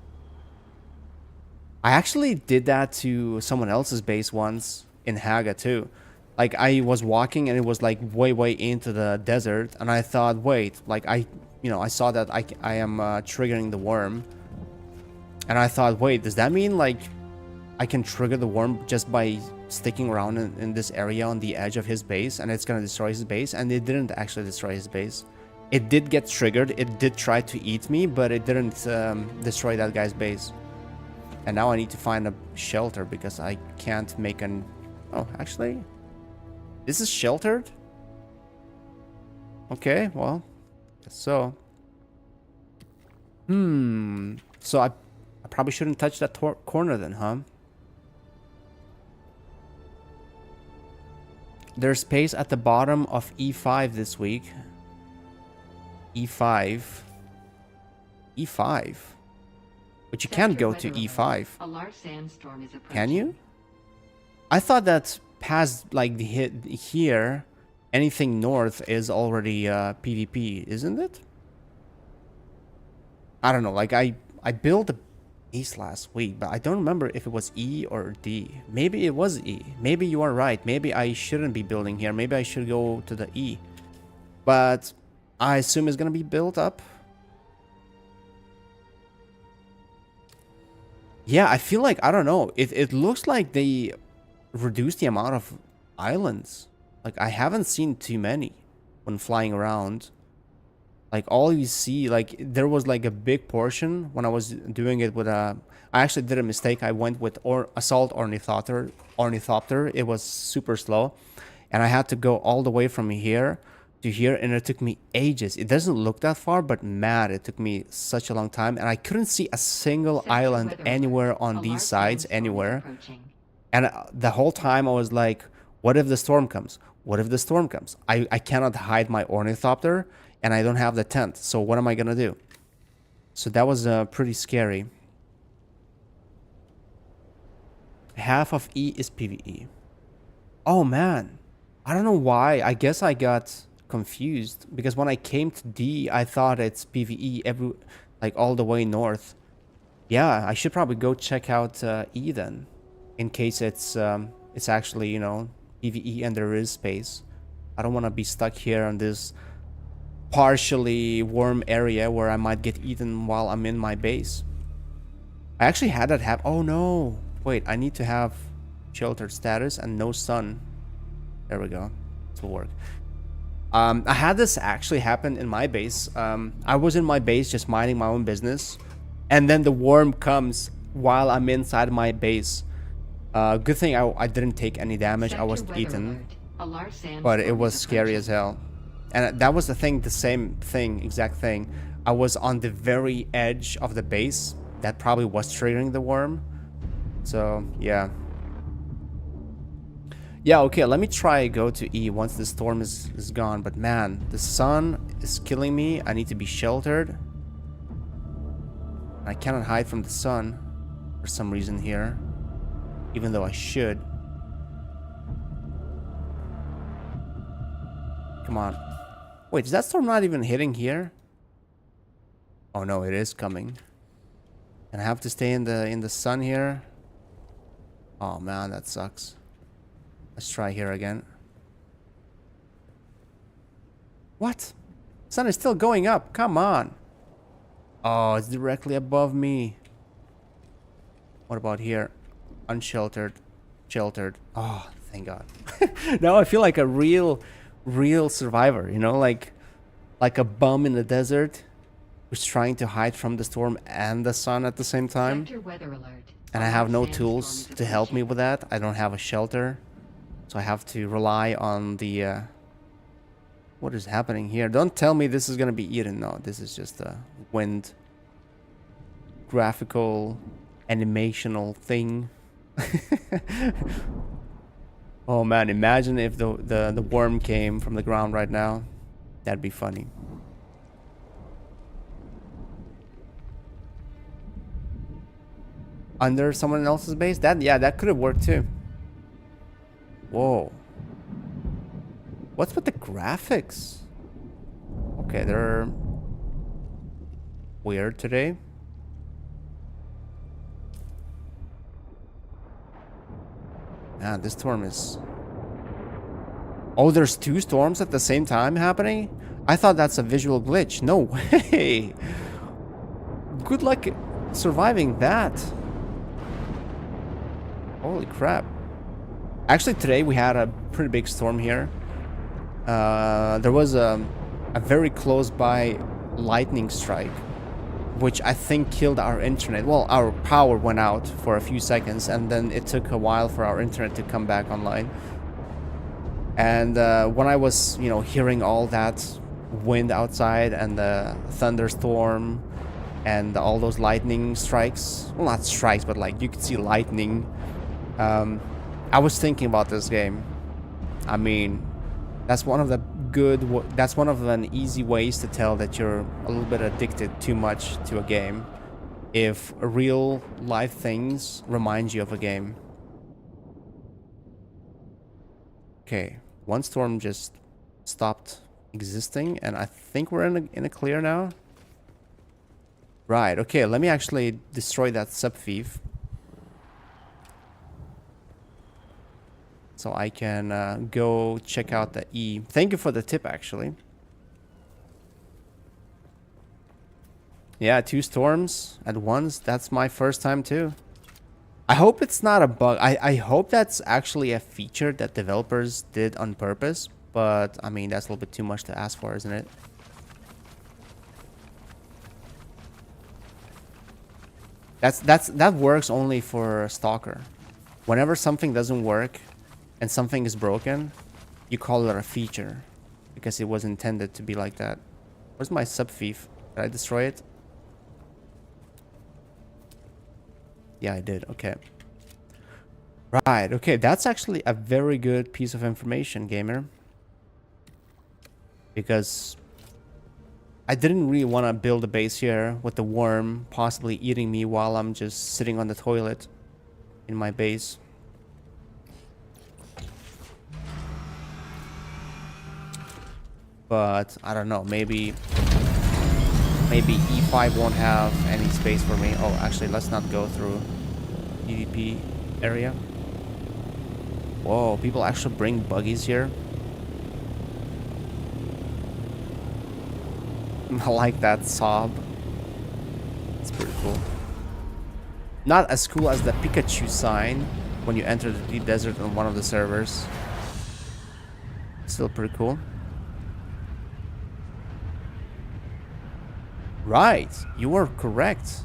I actually did that to someone else's base once in Haga too. Like I was walking and it was like way into the desert, and I thought, wait, like I saw that I am triggering the worm, and I thought, wait, does that mean like I can trigger the worm just by sticking around in this area on the edge of his base, and it's gonna destroy his base? And it didn't actually destroy his base. It did get triggered. It did try to eat me, but it didn't destroy that guy's base. And now I need to find a shelter because I can't make an... Oh, actually, this is sheltered? Okay, well, guess so. So I probably shouldn't touch that corner then, huh? There's space at the bottom of E5 this week. E5. E5. But you can't go to E5. A large sandstorm is approaching. Can you? I thought that past like the hit here, anything north is already PvP, isn't it? I don't know. Like I built a base last week, but I don't remember if it was E or D. Maybe it was E. Maybe you are right. Maybe I shouldn't be building here. Maybe I should go to the E. But I assume it's gonna be built up. Yeah, I feel like, I don't know. It looks like they reduced the amount of islands. Like, I haven't seen too many when flying around. Like, all you see, like, there was, like, a big portion when I was doing it with a... I actually did a mistake. I went with Assault Ornithopter. It was super slow. And I had to go all the way from here to here, and it took me ages. It doesn't look that far, but man, it took me such a long time, and I couldn't see a single island anywhere on these sides, anywhere. And the whole time I was like, what if the storm comes? What if the storm comes? I cannot hide my ornithopter, and I don't have the tent, so what am I gonna do? So that was pretty scary. Half of E is PvE. Oh man, I don't know why. I guess I got confused because when I came to D, I thought it's PvE like all the way north. Yeah, I should probably go check out E then, in case it's actually, you know, PvE and there is space. I don't want to be stuck here on this partially warm area where I might get eaten while I'm in my base. I actually had that happen. Oh no, wait, I need to have sheltered status and no sun. There we go. This will work. I had this actually happen in my base. I was in my base just minding my own business, and then the worm comes while I'm inside my base. Good thing I didn't take any damage. I wasn't eaten, but it was scary as hell. And that was the thing, the same thing, exact thing. I was on the very edge of the base. That probably was triggering the worm. So, yeah. Yeah, okay, let me try go to E once the storm is gone. But man, the sun is killing me. I need to be sheltered. I cannot hide from the sun for some reason here, even though I should. Come on. Wait, is that storm not even hitting here? Oh no, it is coming. And I have to stay in the sun here. Oh man, that sucks. Let's try here again. What? Sun is still going up. Come on. Oh, it's directly above me. What about here? Unsheltered. Sheltered. Oh, thank God. Now I feel like a real survivor, you know, like a bum in the desert who's trying to hide from the storm and the sun at the same time. And I have no tools to help me with that. I don't have a shelter. So I have to rely on the... what is happening here? Don't tell me this is going to be eaten. No, this is just a wind. Graphical, animational thing. Oh man, imagine if the worm came from the ground right now. That'd be funny. Under someone else's base? Yeah, that could have worked too. Whoa. What's with the graphics? Okay, they're weird today. Man, this storm is... Oh, there's two storms at the same time happening? I thought that's a visual glitch. No way! Good luck surviving that. Holy crap. Actually, today we had a pretty big storm here. There was a very close by lightning strike, which I think killed our internet. Well, our power went out for a few seconds, and then it took a while for our internet to come back online. And when I was, you know, hearing all that wind outside and the thunderstorm and all those lightning strikes, well, not strikes, but like you could see lightning, I was thinking about this game. I mean, that's one of the that's one of an easy ways to tell that you're a little bit addicted too much to a game, if real life things remind you of a game. Okay, one storm just stopped existing, and I think we're in a clear now. Right, okay, let me actually destroy that sub-thief. So I can go check out the E. Thank you for the tip, actually. Yeah, 2 storms at once. That's my first time too. I hope it's not a bug. I hope that's actually a feature that developers did on purpose. But, I mean, that's a little bit too much to ask for, isn't it? That works only for Stalker. Whenever something doesn't work and something is broken, you call it a feature, because it was intended to be like that. Where's my sub-thief? Did I destroy it? Yeah, I did. Okay. Right. Okay, that's actually a very good piece of information, gamer. Because I didn't really want to build a base here with the worm possibly eating me while I'm just sitting on the toilet in my base. But I don't know, maybe E5 won't have any space for me. Oh, actually, let's not go through PvP area. Whoa, people actually bring buggies here. I like that sob. It's pretty cool. Not as cool as the Pikachu sign when you enter the deep desert on one of the servers. Still pretty cool. Right, you are correct.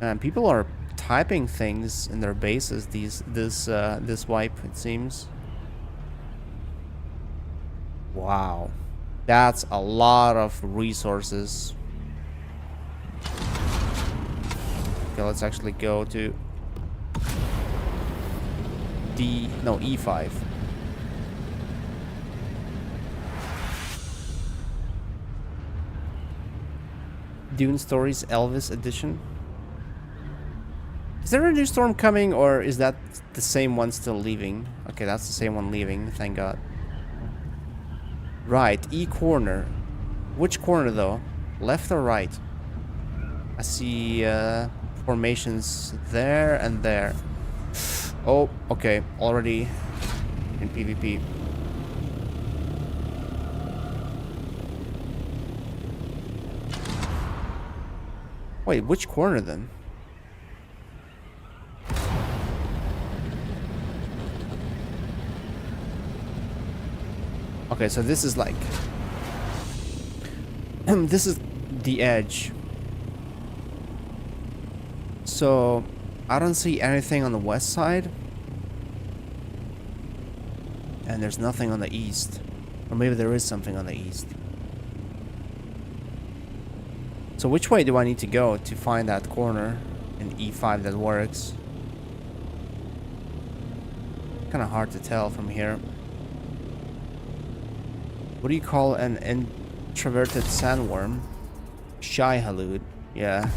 And people are typing things in their bases this wipe, it seems. Wow, that's a lot of resources. Okay, let's actually go to E5. Dune Stories Elvis edition. Is there a new storm coming, or is that the same one still leaving? Okay, that's the same one leaving, thank God. Right, E corner. Which corner though? Left or right? I see formations there and there. Oh, okay, already in PvP. Wait, which corner then? Okay, so this is like... this is the edge. So, I don't see anything on the west side. And there's nothing on the east. Or maybe there is something on the east. So which way do I need to go to find that corner in E5 that works? Kind of hard to tell from here. What do you call an introverted sandworm? Shy halud, yeah.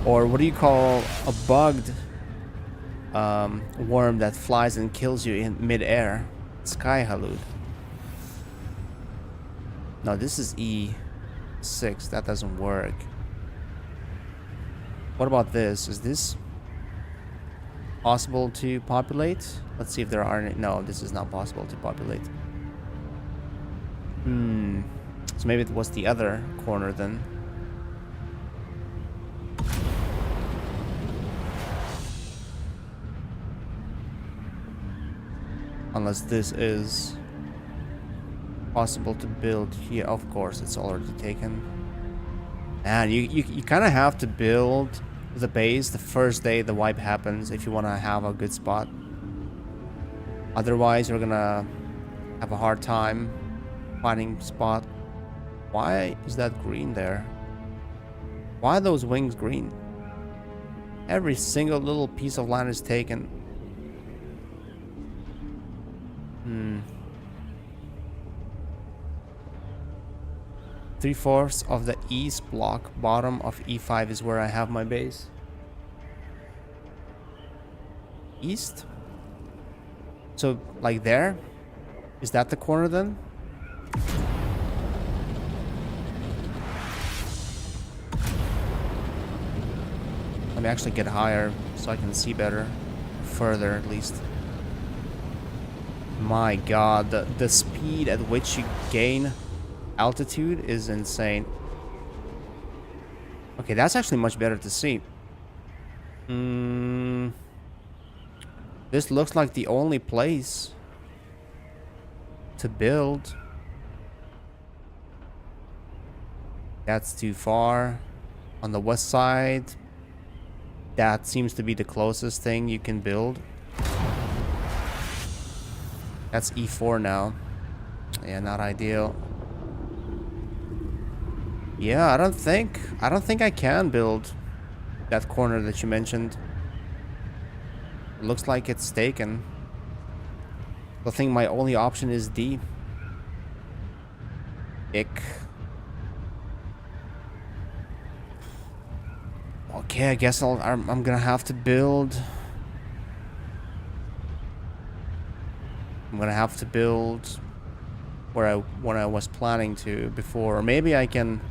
Or what do you call a bugged worm that flies and kills you in mid-air. Sky Halud. No, this is E6. That doesn't work. What about this? Is this possible to populate? Let's see if there are any. No, this is not possible to populate. So maybe it was the other corner then. Unless this is possible to build here. Of course, it's already taken. And you kind of have to build the base the first day the wipe happens if you want to have a good spot. Otherwise, you're gonna have a hard time finding spot. Why is that green there? Why are those wings green? Every single little piece of land is taken. 3/4 of the east block, bottom of E5 is where I have my base. East? So, like there? Is that the corner then? Let me actually get higher so I can see better. Further, at least. My god, the speed at which you gain altitude is insane. Okay, that's actually much better to see. This looks like the only place to build. That's too far. On the west side, that seems to be the closest thing you can build. That's E4 now. Yeah, not ideal. Yeah, I don't think I can build that corner that you mentioned. It looks like it's taken. I think my only option is D. Ick. Okay, I guess I'm gonna have to build. I'm gonna have to build where I was planning to before, or maybe I can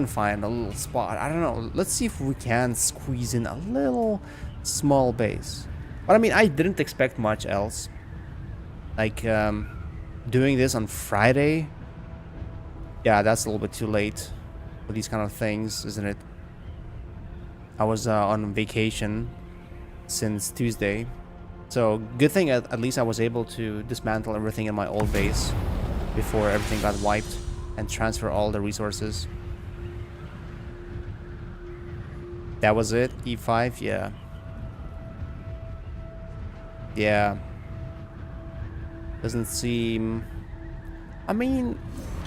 find a little spot. I don't know. Let's see if we can squeeze in a little small base. But I mean, I didn't expect much else. Like doing this on Friday. Yeah, that's a little bit too late for these kind of things, isn't it? I was on vacation since Tuesday. So good thing at least I was able to dismantle everything in my old base before everything got wiped and transfer all the resources. That was it? E5? Yeah. Yeah. Doesn't seem... I mean,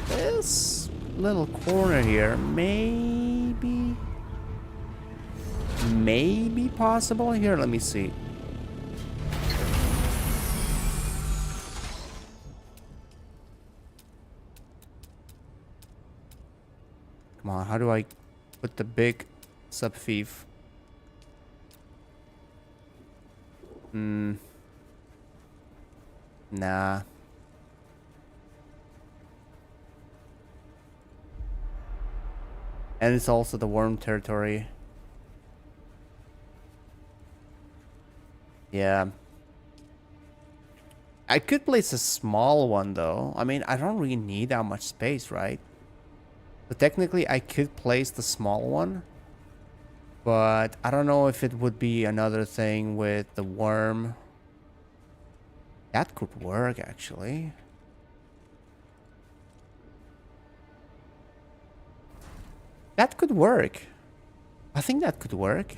this little corner here maybe possible. Here, let me see. Come on, how do I put the big sub-thief? Nah. And it's also the worm territory. Yeah. I could place a small one though. I mean, I don't really need that much space, right? So technically I could place the small one. But I don't know if it would be another thing with the worm. That could work actually. That could work. I think that could work.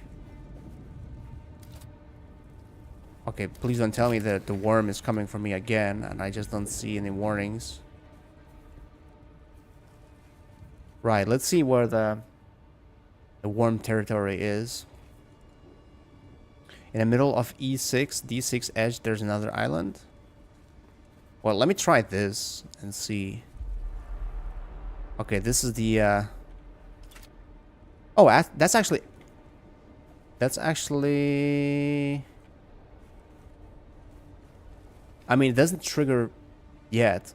Okay, please don't tell me that the worm is coming for me again and I just don't see any warnings. Right, let's see where the worm territory is. In the middle of E6, D6 edge, there's another island. Well, let me try this and see. Okay, this is the... Oh, that's actually... That's actually... I mean, it doesn't trigger yet.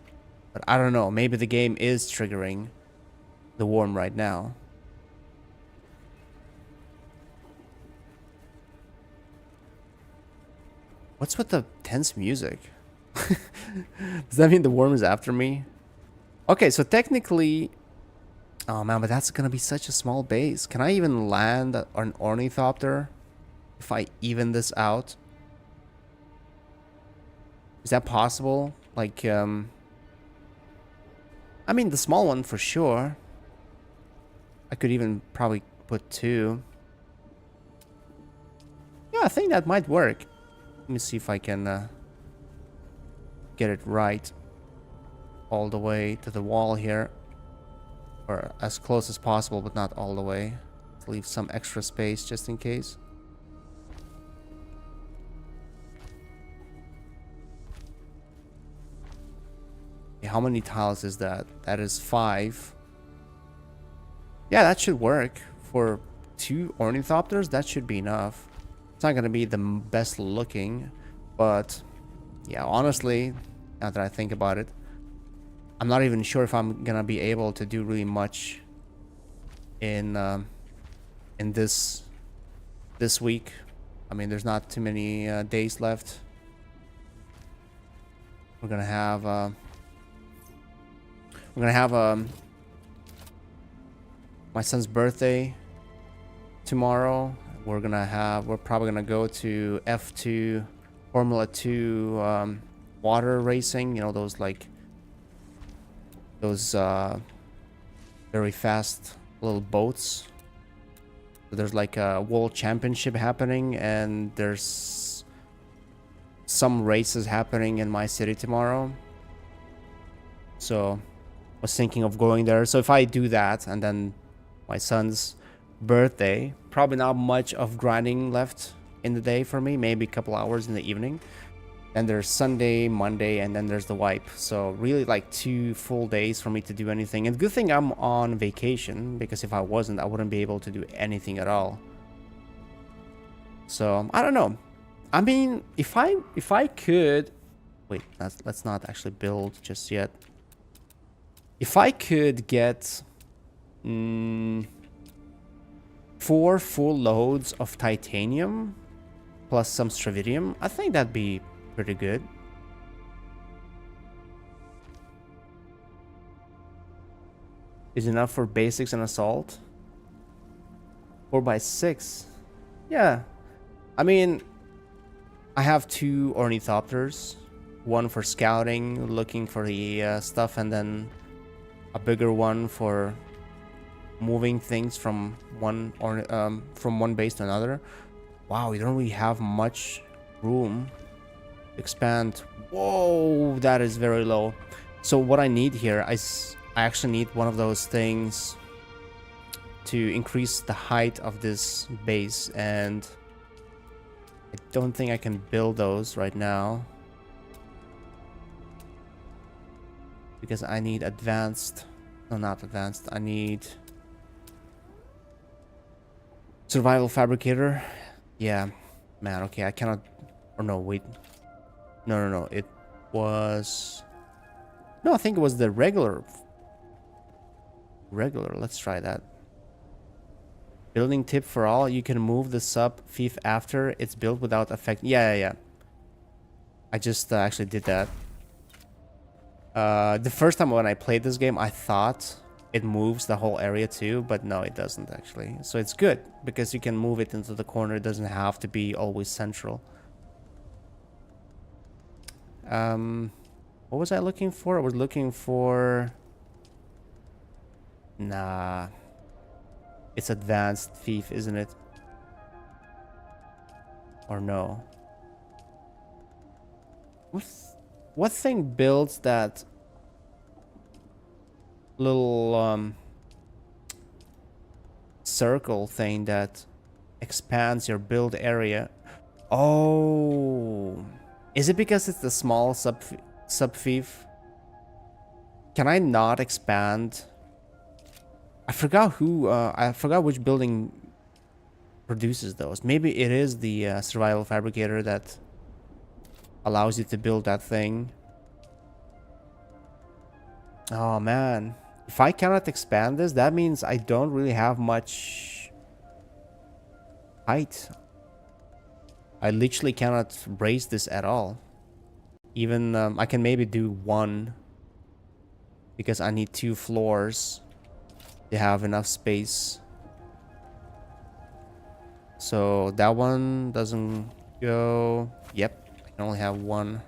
But I don't know. Maybe the game is triggering the worm right now. What's with the tense music? Does that mean the worm is after me? Okay, so technically... Oh man, but that's gonna be such a small base. Can I even land an ornithopter if I even this out? Is that possible? Like, I mean, the small one for sure. I could even probably put 2. Yeah, I think that might work. Let me see if I can get it right all the way to the wall here. Or as close as possible, but not all the way. Let's leave some extra space just in case. Okay, how many tiles is that? That is 5. Yeah, that should work. For 2 ornithopters, that should be enough. It's not going to be the best looking, but yeah, honestly, now that I think about it, I'm not even sure if I'm going to be able to do really much in this week. I mean, there's not too many days left. We're going to have my son's birthday tomorrow. We're probably gonna go to F2 Formula 2 water racing, you know, those very fast little boats. So there's like a world championship happening, and there's some races happening in my city tomorrow. So I was thinking of going there. So if I do that, and then my son's birthday, probably not much of grinding left in the day for me, maybe a couple hours in the evening. Then there's Sunday, Monday, and then there's the wipe. So really like 2 full days for me to do anything. And good thing I'm on vacation, because if I wasn't, I wouldn't be able to do anything at all. So I don't know. I mean, if I could wait, let's not actually build just yet. If I could get 4 full loads of titanium plus some stravidium, I think that'd be pretty good. Is enough for basics and assault. 4x6. Yeah. I mean, I have 2 ornithopters. One for scouting, looking for the stuff, and then a bigger one for moving things from one base to another. Wow, we don't really have much room to expand. Whoa, that is very low. So what I need here is I actually need one of those things to increase the height of this base, and I don't think I can build those right now because I need advanced. No, not advanced. I need survival fabricator. Yeah, man. Okay, I cannot. Or no, wait. No. It was. No, I think it was the regular. Let's try that. Building tip for all: you can move the sub fief after it's built without effect. Yeah. I just actually did that. The first time when I played this game, I thought it moves the whole area too, but no, it doesn't actually. So it's good because you can move it into the corner. It doesn't have to be always central. What was I looking for? I was looking for... Nah. It's advanced thief, isn't it? Or no? What thing builds that little circle thing that expands your build area? Oh, is it because it's the small sub thief? Can I not expand? I forgot who. I forgot which building produces those. Maybe it is the survival fabricator that allows you to build that thing. Oh man, if I cannot expand this, that means I don't really have much height. I literally cannot raise this at all. Even I can maybe do one because I need 2 floors to have enough space. So that one doesn't go. Yep, I can only have one.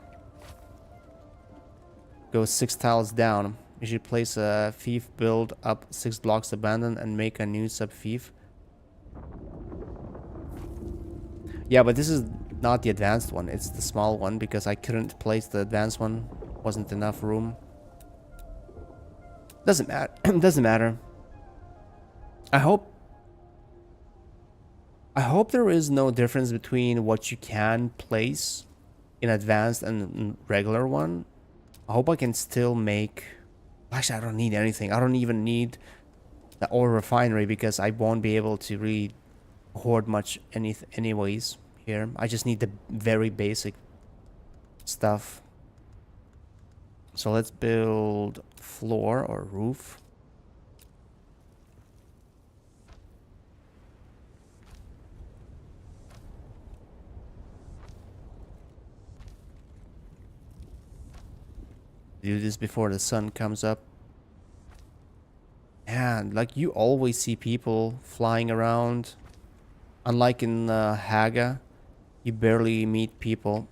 Go 6 tiles down. You should place a fief, build up 6 blocks abandoned, and make a new sub fief. Yeah, but this is not the advanced one. It's the small one because I couldn't place the advanced one. Wasn't enough room. Doesn't matter. Doesn't matter. I hope there is no difference between what you can place in advanced and regular one. I hope I can still make... Actually, I don't need anything. I don't even need the ore refinery because I won't be able to really hoard much anyways here. I just need the very basic stuff. So let's build floor or roof. Do this before the sun comes up. And like you always see people flying around. Unlike in Haga, you barely meet people.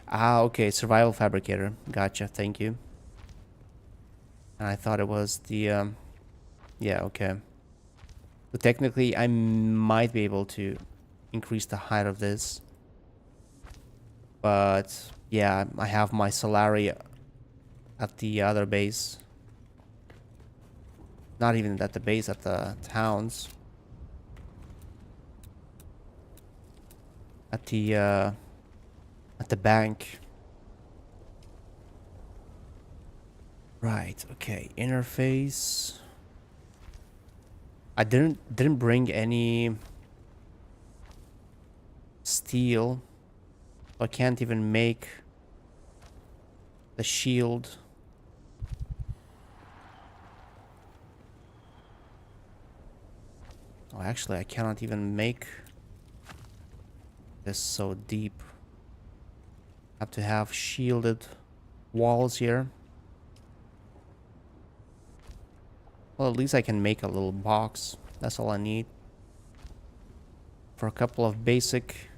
Ah, okay, survival fabricator. Gotcha, thank you. And I thought it was the yeah, okay. So technically I might be able to increase the height of this. But yeah, I have my salary at the other base. Not even at the base, at the towns. At the bank. Right, okay. Interface. I didn't bring any steel. I can't even make the shield. Oh, actually, I cannot even make this so deep. I have to have shielded walls here. Well, at least I can make a little box. That's all I need. For a couple of basic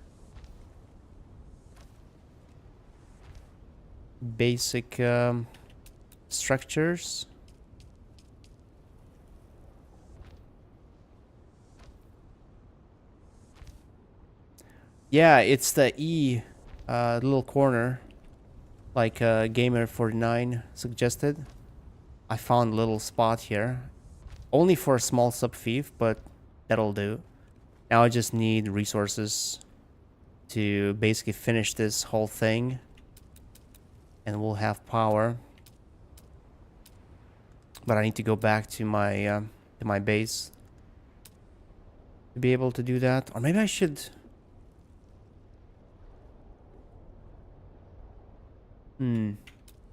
structures. Yeah, it's the E little corner, like Gamer49 suggested. I found a little spot here, only for a small sub fief, but that'll do. Now I just need resources to basically finish this whole thing. And we'll have power. But I need to go back to my base to be able to do that. Or maybe I should...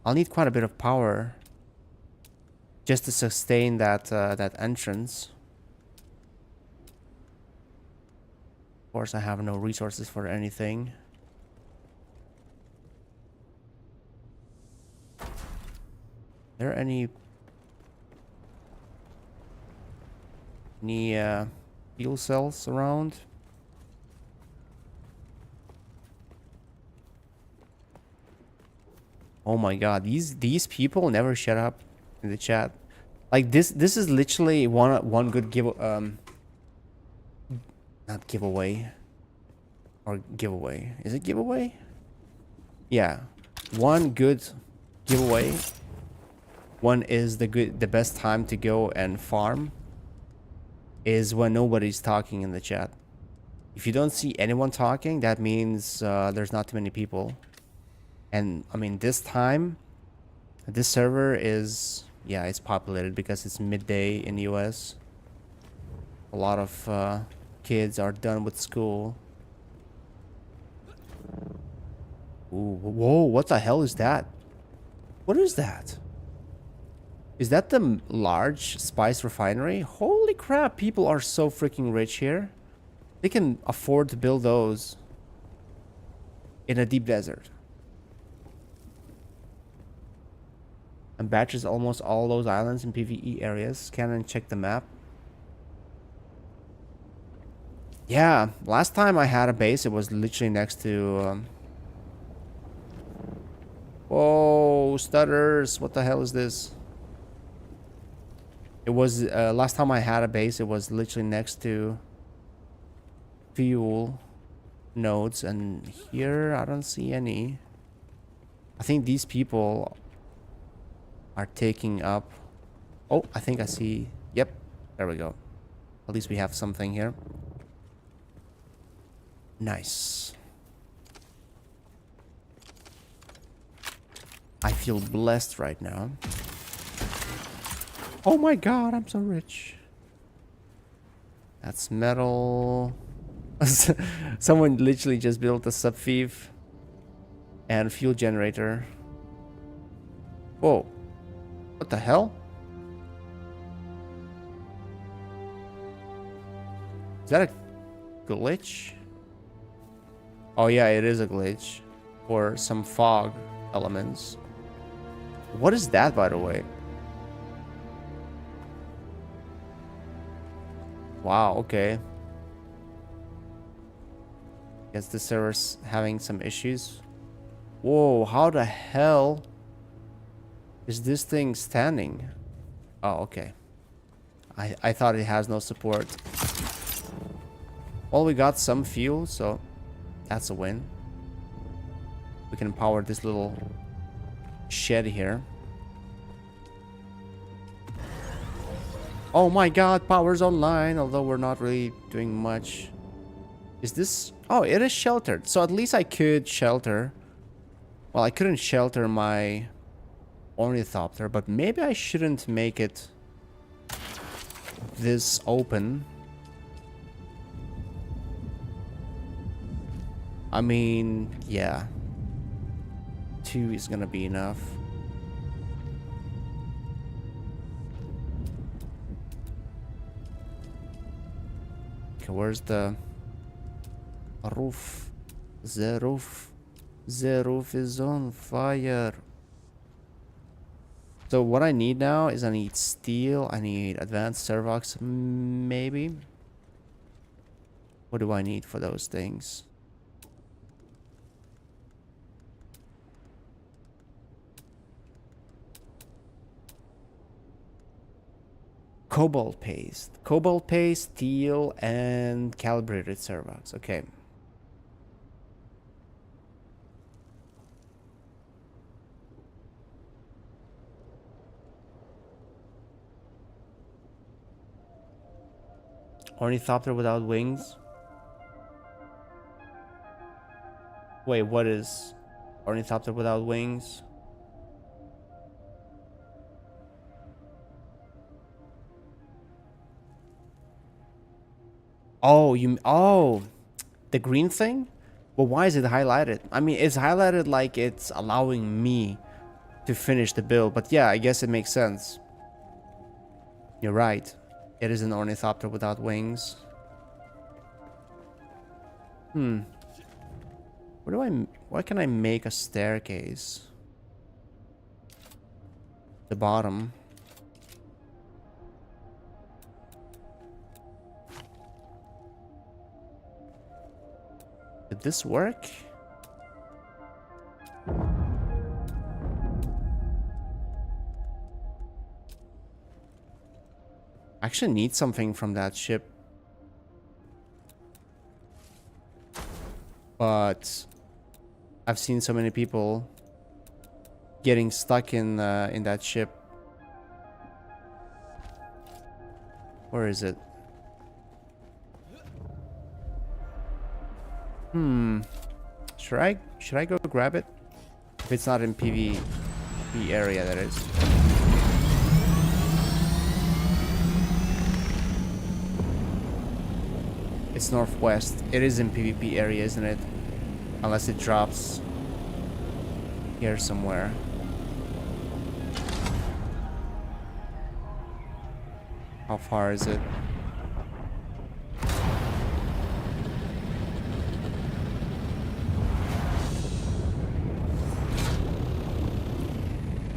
I'll need quite a bit of power just to sustain that that entrance. Of course, I have no resources for anything. There any fuel cells around? Oh my god, these people never shut up in the chat. Like this is literally one good not giveaway or giveaway. Is it giveaway? Yeah. One good giveaway. One is the best time to go and farm is when nobody's talking in the chat. If you don't see anyone talking, that means there's not too many people. And I mean, this time, this server is yeah, it's populated because it's midday in the US. A lot of kids are done with school. Ooh, whoa, what the hell is that? What is that? Is that the large spice refinery? Holy crap, people are so freaking rich here. They can afford to build those in a deep desert. And batches almost all those islands in PvE areas. Scan and check the map. Yeah, last time I had a base, it was literally next to... Whoa, stutters. What the hell is this? It was... last time I had a base, it was literally next to... fuel nodes. And here, I don't see any. I think these people are taking up... Oh, I think I see... Yep, there we go. At least we have something here. Nice. I feel blessed right now. Oh my god, I'm so rich. That's metal. Someone literally just built a sub-thief and fuel generator. Whoa. What the hell? Is that a glitch? Oh yeah, it is a glitch. Or some fog elements. What is that, by the way? Wow, okay. Guess the server's having some issues. Whoa, how the hell is this thing standing? Oh, okay. I thought it has no support. Well, we got some fuel, so that's a win. We can power this little shed here. Oh my god, power's online, although we're not really doing much. Is this... Oh, it is sheltered. So at least I could shelter. Well, I couldn't shelter my ornithopter, but maybe I shouldn't make it this open. I mean, yeah. 2 is gonna be enough. Okay, where's the roof? The roof. The roof is on fire. So what I need now is I need steel. I need advanced servox, maybe. What do I need for those things? Cobalt paste, steel, and calibrated servox. Okay. Ornithopter without wings. Wait, what is ornithopter without wings? Oh, the green thing? Well, why is it highlighted? I mean, it's highlighted like it's allowing me to finish the build, but yeah, I guess it makes sense. You're right. It is an ornithopter without wings. Why can I make a staircase? The bottom. Did this work? I actually need something from that ship. But I've seen so many people getting stuck in that ship. Where is it? Should I go grab it? If it's not in PvP area, that is. It's northwest. It is in PvP area, isn't it? Unless it drops here somewhere. How far is it?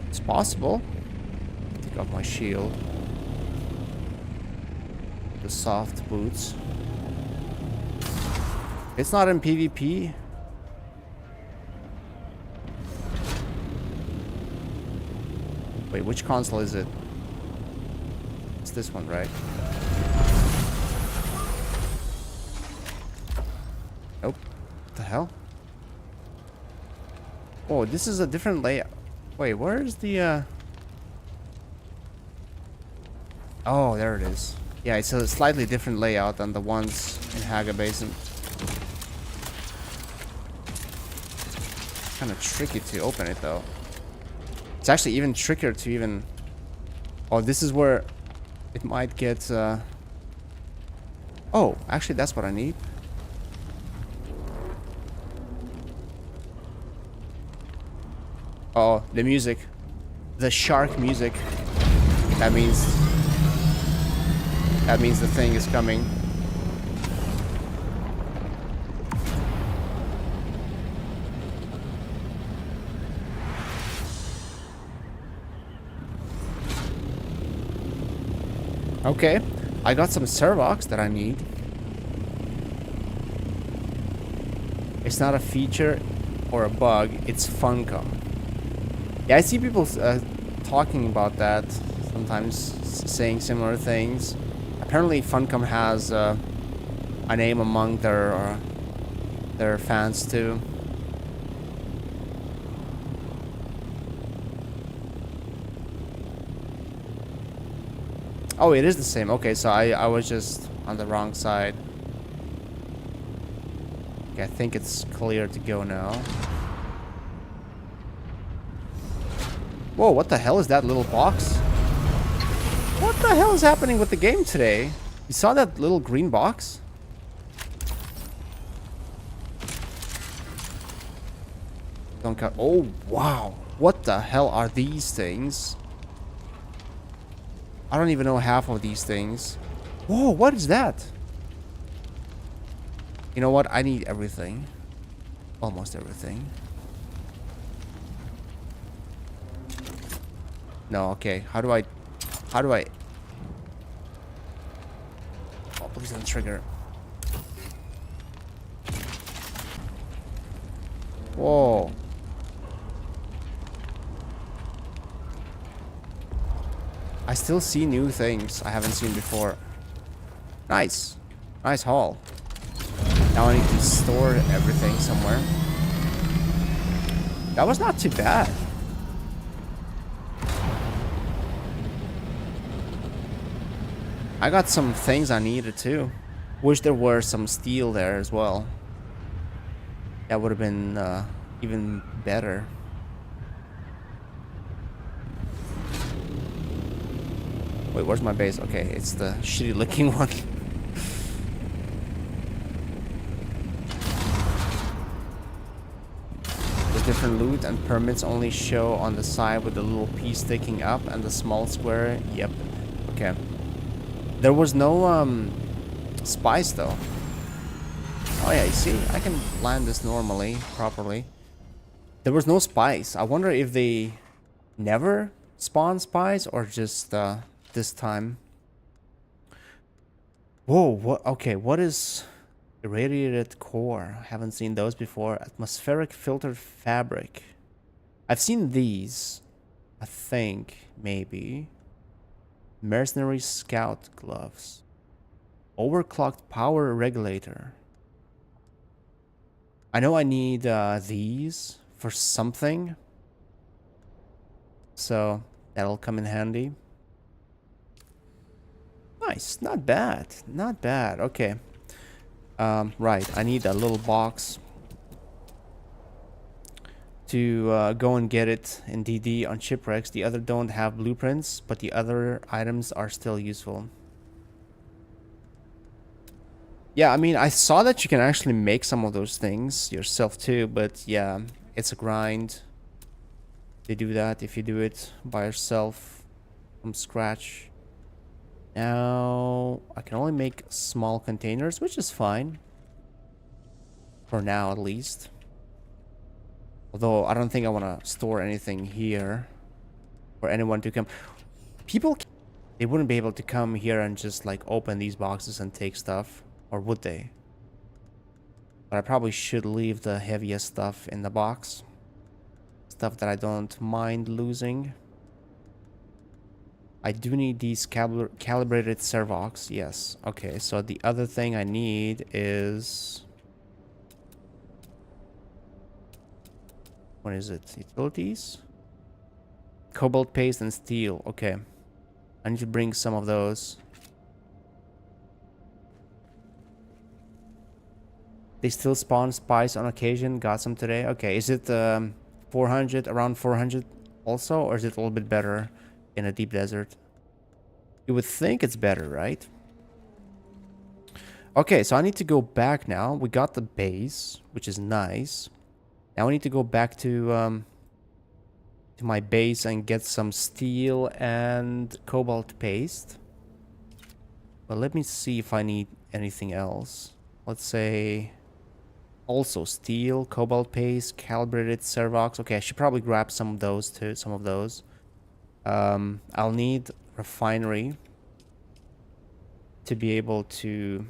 It's possible. Take off my shield. The soft boots. It's not in PvP. Wait, which console is it? It's this one, right? Nope. What the hell? Oh, this is a different layout. Wait, where is the Oh, there it is. Yeah, it's a slightly different layout than the ones in Haga Basin. Kind of tricky to open it though. It's actually even trickier to even... Oh, this is where it might get... Oh, actually that's what I need. Oh, the music. The shark music. That means the thing is coming. Okay, I got some Servox that I need. It's not a feature or a bug, it's Funcom. Yeah, I see people talking about that, sometimes saying similar things. Apparently Funcom has a name among their fans too. Oh, it is the same. Okay, so I was just on the wrong side. Okay, I think it's clear to go now. Whoa, what the hell is that little box? What the hell is happening with the game today? You saw that little green box? Don't cut. Oh, wow. What the hell are these things? I don't even know half of these things. Whoa, what is that? You know what? I need everything. Almost everything. No, okay. How do I... Oh, please don't trigger. Whoa. I still see new things I haven't seen before. Nice. Nice haul. Now I need to store everything somewhere. That was not too bad. I got some things I needed too. Wish there were some steel there as well. That would have been even better. Wait, where's my base? Okay, it's the shitty looking one. The different loot and permits only show on the side with the little piece sticking up and the small square. Yep. Okay. There was no spice though. Oh yeah, you see, I can land this normally, properly. There was no spice. I wonder if they never spawn spice or just this time. Whoa, what? Okay, what is irradiated core? I haven't seen those before. Atmospheric filtered fabric. I've seen these. I think, maybe. Mercenary scout gloves. Overclocked power regulator. I know I need these for something. So that'll come in handy. Nice, not bad, not bad. Okay, right. I need a little box to go and get it in DD on shipwrecks. The other don't have blueprints, but the other items are still useful. Yeah, I mean, I saw that you can actually make some of those things yourself too, but yeah, it's a grind to do that if you do it by yourself from scratch. Now, I can only make small containers, which is fine. For now, at least. Although, I don't think I want to store anything here for anyone to come. People, they wouldn't be able to come here and just, like, open these boxes and take stuff. Or would they? But I probably should leave the heaviest stuff in the box. Stuff that I don't mind losing. I do need these calibrated servox. Yes. Okay, so the other thing I need is... What is it? Utilities? Cobalt paste and steel. Okay. I need to bring some of those. They still spawn spies on occasion. Got some today. Okay, is it 400, around 400 also? Or is it a little bit better in a deep desert? You would think it's better, right? Okay, so I need to go back now. We got the base, which is nice. Now I need to go back to my base and get some steel and cobalt paste. But let me see if I need anything else. Let's say also steel, cobalt paste, calibrated servox. Okay, I should probably grab some of those too. Some of those. I'll need refinery to be able to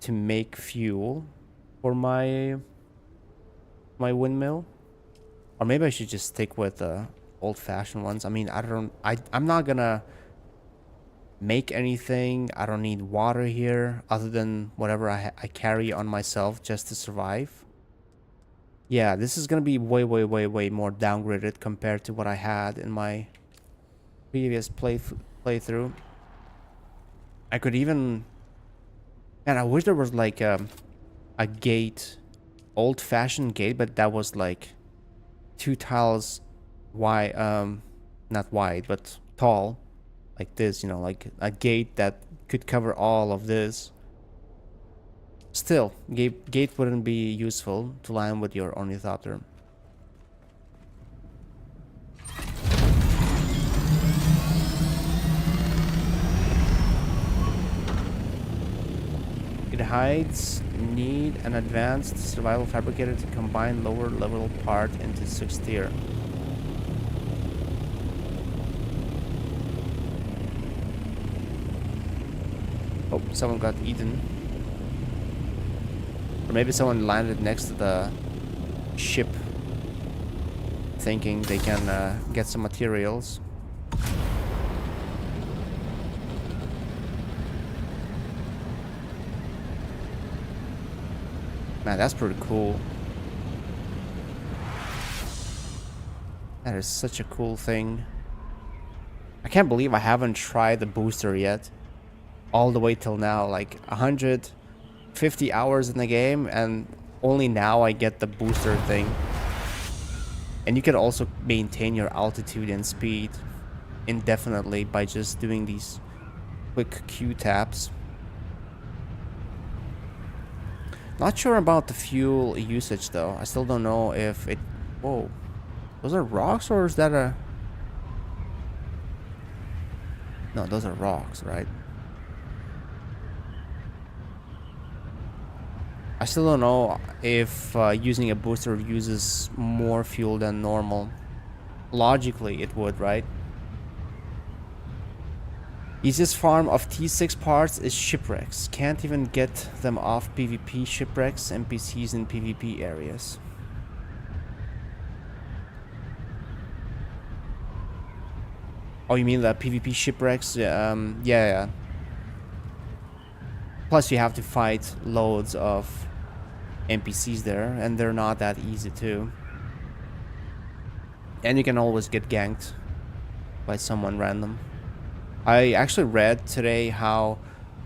make fuel for my windmill. Or maybe I should just stick with the old-fashioned ones. I mean, I'm not gonna make anything. I don't need water here other than whatever I carry on myself just to survive. Yeah, this is gonna be way more downgraded compared to what I had in my previous playthrough. I could even... Man, I wish there was like a gate, old-fashioned gate, but that was like 2 tiles wide, not wide, but tall, like this, you know, like a gate that could cover all of this. Still, gate wouldn't be useful to land with your ornithopter. It hides need an advanced survival fabricator to combine lower level part into 6th tier. Oh, someone got eaten. Or maybe someone landed next to the ship thinking they can get some materials. Man, that's pretty cool. That is such a cool thing. I can't believe I haven't tried the booster yet. All the way till now, like 150 hours in the game, and only now I get the booster thing. And you can also maintain your altitude and speed indefinitely by just doing these quick Q taps. Not sure about the fuel usage though. I still don't know if it... Whoa. Those are rocks, or is that a... No, those are rocks, right? I still don't know if using a booster uses more fuel than normal. Logically, it would, right? Easiest farm of T6 parts is shipwrecks. Can't even get them off PvP shipwrecks, NPCs in PvP areas. Oh, you mean the PvP shipwrecks? Yeah. Plus, you have to fight loads of NPCs there, and they're not that easy too. And you can always get ganked by someone random. I actually read today how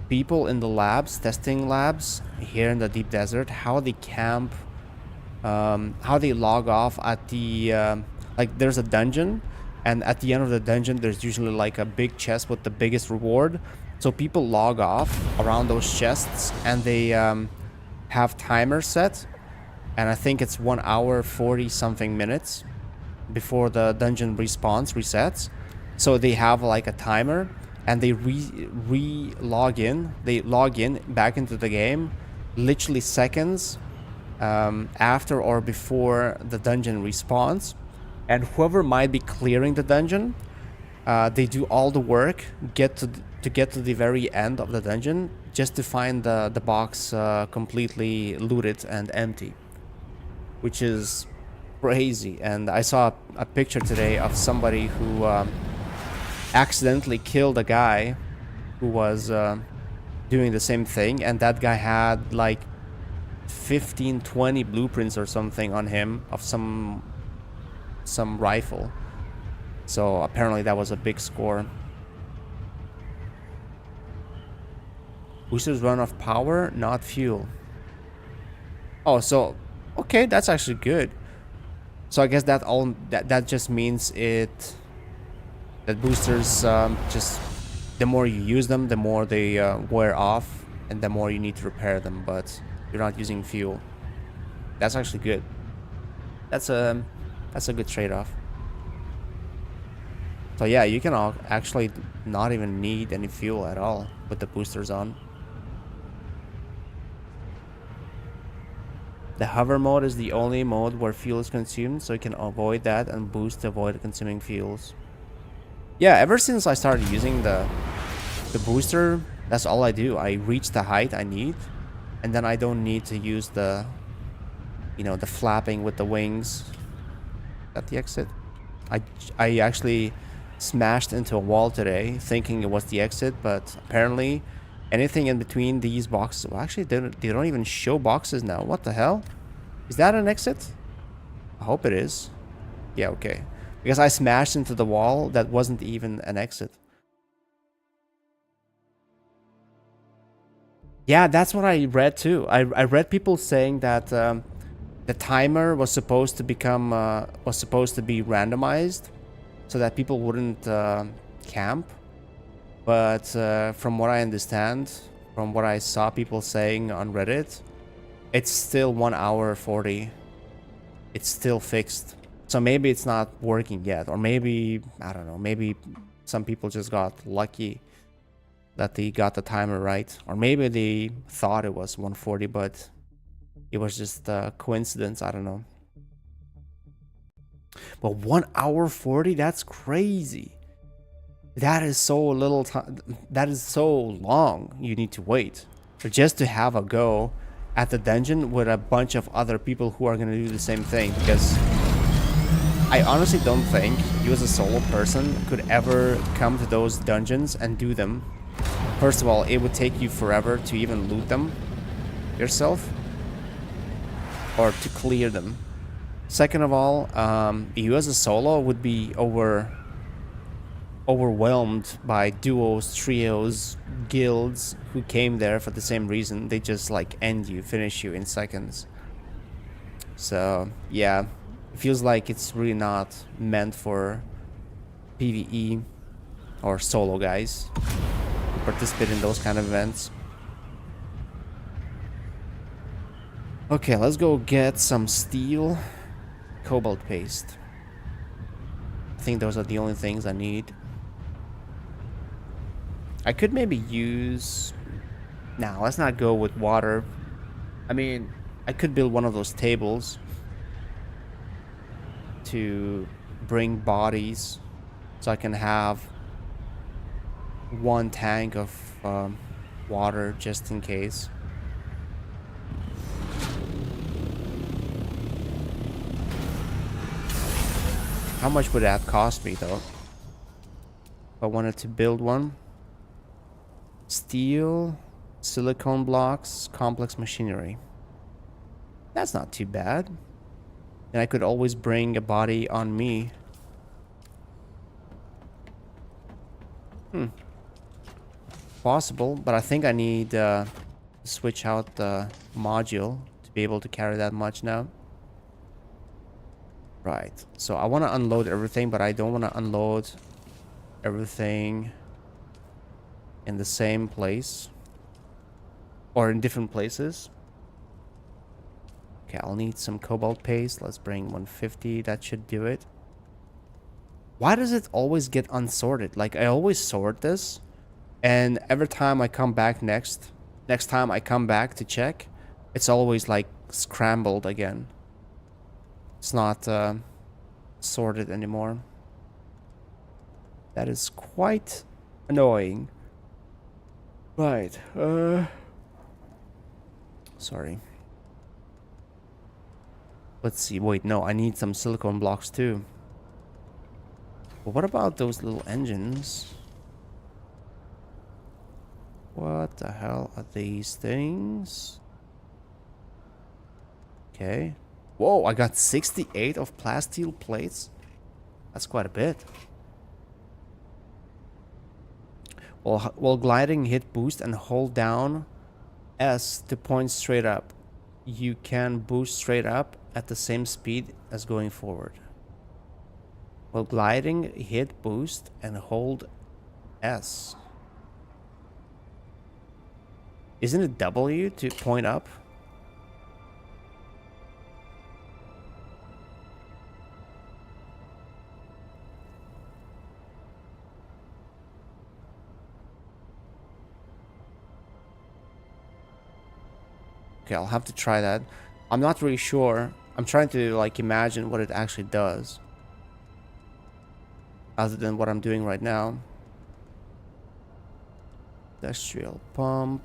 people in the labs, testing labs here in the deep desert, how they camp, how they log off at the, like there's a dungeon, and at the end of the dungeon there's usually like a big chest with the biggest reward, So people log off around those chests, and they have timers set, and I think it's 1 hour 40 something minutes before the dungeon resets. So they have like a timer, and they log in. They log in back into the game, literally seconds after or before the dungeon respawns, and whoever might be clearing the dungeon, they do all the work, to get to the very end of the dungeon, just to find the box completely looted and empty, which is crazy. And I saw a picture today of somebody who accidentally killed a guy who was doing the same thing, and that guy had like 15-20 blueprints or something on him of some rifle. So apparently that was a big score. Boosters run off power, not fuel. Oh, so okay, that's actually good. So I guess that just means that boosters just, the more you use them, the more they wear off, and the more you need to repair them. But you're not using fuel. That's actually good. That's a good trade-off. So yeah, you can actually not even need any fuel at all with the boosters on. The hover mode is the only mode where fuel is consumed, so you can avoid that and boost to avoid consuming fuels. Yeah, ever since I started using the booster, that's all I do. I reach the height I need, and then I don't need to use the, the flapping with the wings. Is that the exit? I actually smashed into a wall today thinking it was the exit, but apparently anything in between these boxes, well, actually they don't even show boxes now. What the hell? Is that an exit? I hope it is. Yeah, okay. Because I smashed into the wall that wasn't even an exit. Yeah, that's what I read too. I read people saying that the timer was supposed to be randomized, so that people wouldn't camp. But from what I understand, from what I saw people saying on Reddit, it's still 1 hour 40. It's still fixed. So maybe it's not working yet, or maybe, I don't know, maybe some people just got lucky that they got the timer right, or maybe they thought it was 140, but it was just a coincidence. I don't know. But 1 hour 40, that's crazy. That is so little time. That is so long you need to wait for just to have a go at the dungeon with a bunch of other people who are going to do the same thing. Because I honestly don't think you as a solo person could ever come to those dungeons and do them. First of all, it would take you forever to even loot them yourself, or to clear them. Second of all, you as a solo would be overwhelmed by duos, trios, guilds who came there for the same reason. They just like end you, finish you in seconds. So yeah, it feels like it's really not meant for PvE or solo guys who participate in those kind of events. Okay, let's go get some steel, cobalt paste. I think those are the only things I need. I could maybe use... Nah, let's not go with water. I mean, I could build one of those tables to bring bodies, so I can have one tank of water just in case. How much would that cost me though, if I wanted to build one? Steel, silicone blocks, complex machinery. That's not too bad. And I could always bring a body on me. Possible, but I think I need to switch out the module to be able to carry that much now. Right, so I want to unload everything, but I don't want to unload everything in the same place or in different places. Okay, I'll need some cobalt paste. Let's bring 150. That should do it. Why does it always get unsorted? Like, I always sort this, and every time I come back next time I come back to check, it's always like scrambled again. It's not sorted anymore. That is quite annoying. Right. Sorry. Let's see. Wait, no, I need some silicone blocks too. But what about those little engines? What the hell are these things? Okay. Whoa, I got 68 of plasteel plates. That's quite a bit. While gliding, hit boost and hold down S to point straight up. You can boost straight up at the same speed as going forward. While gliding, hit boost and hold S. Isn't it W to point up? Okay, I'll have to try that. I'm not really sure. I'm trying to like imagine what it actually does, other than what I'm doing right now. Industrial pump.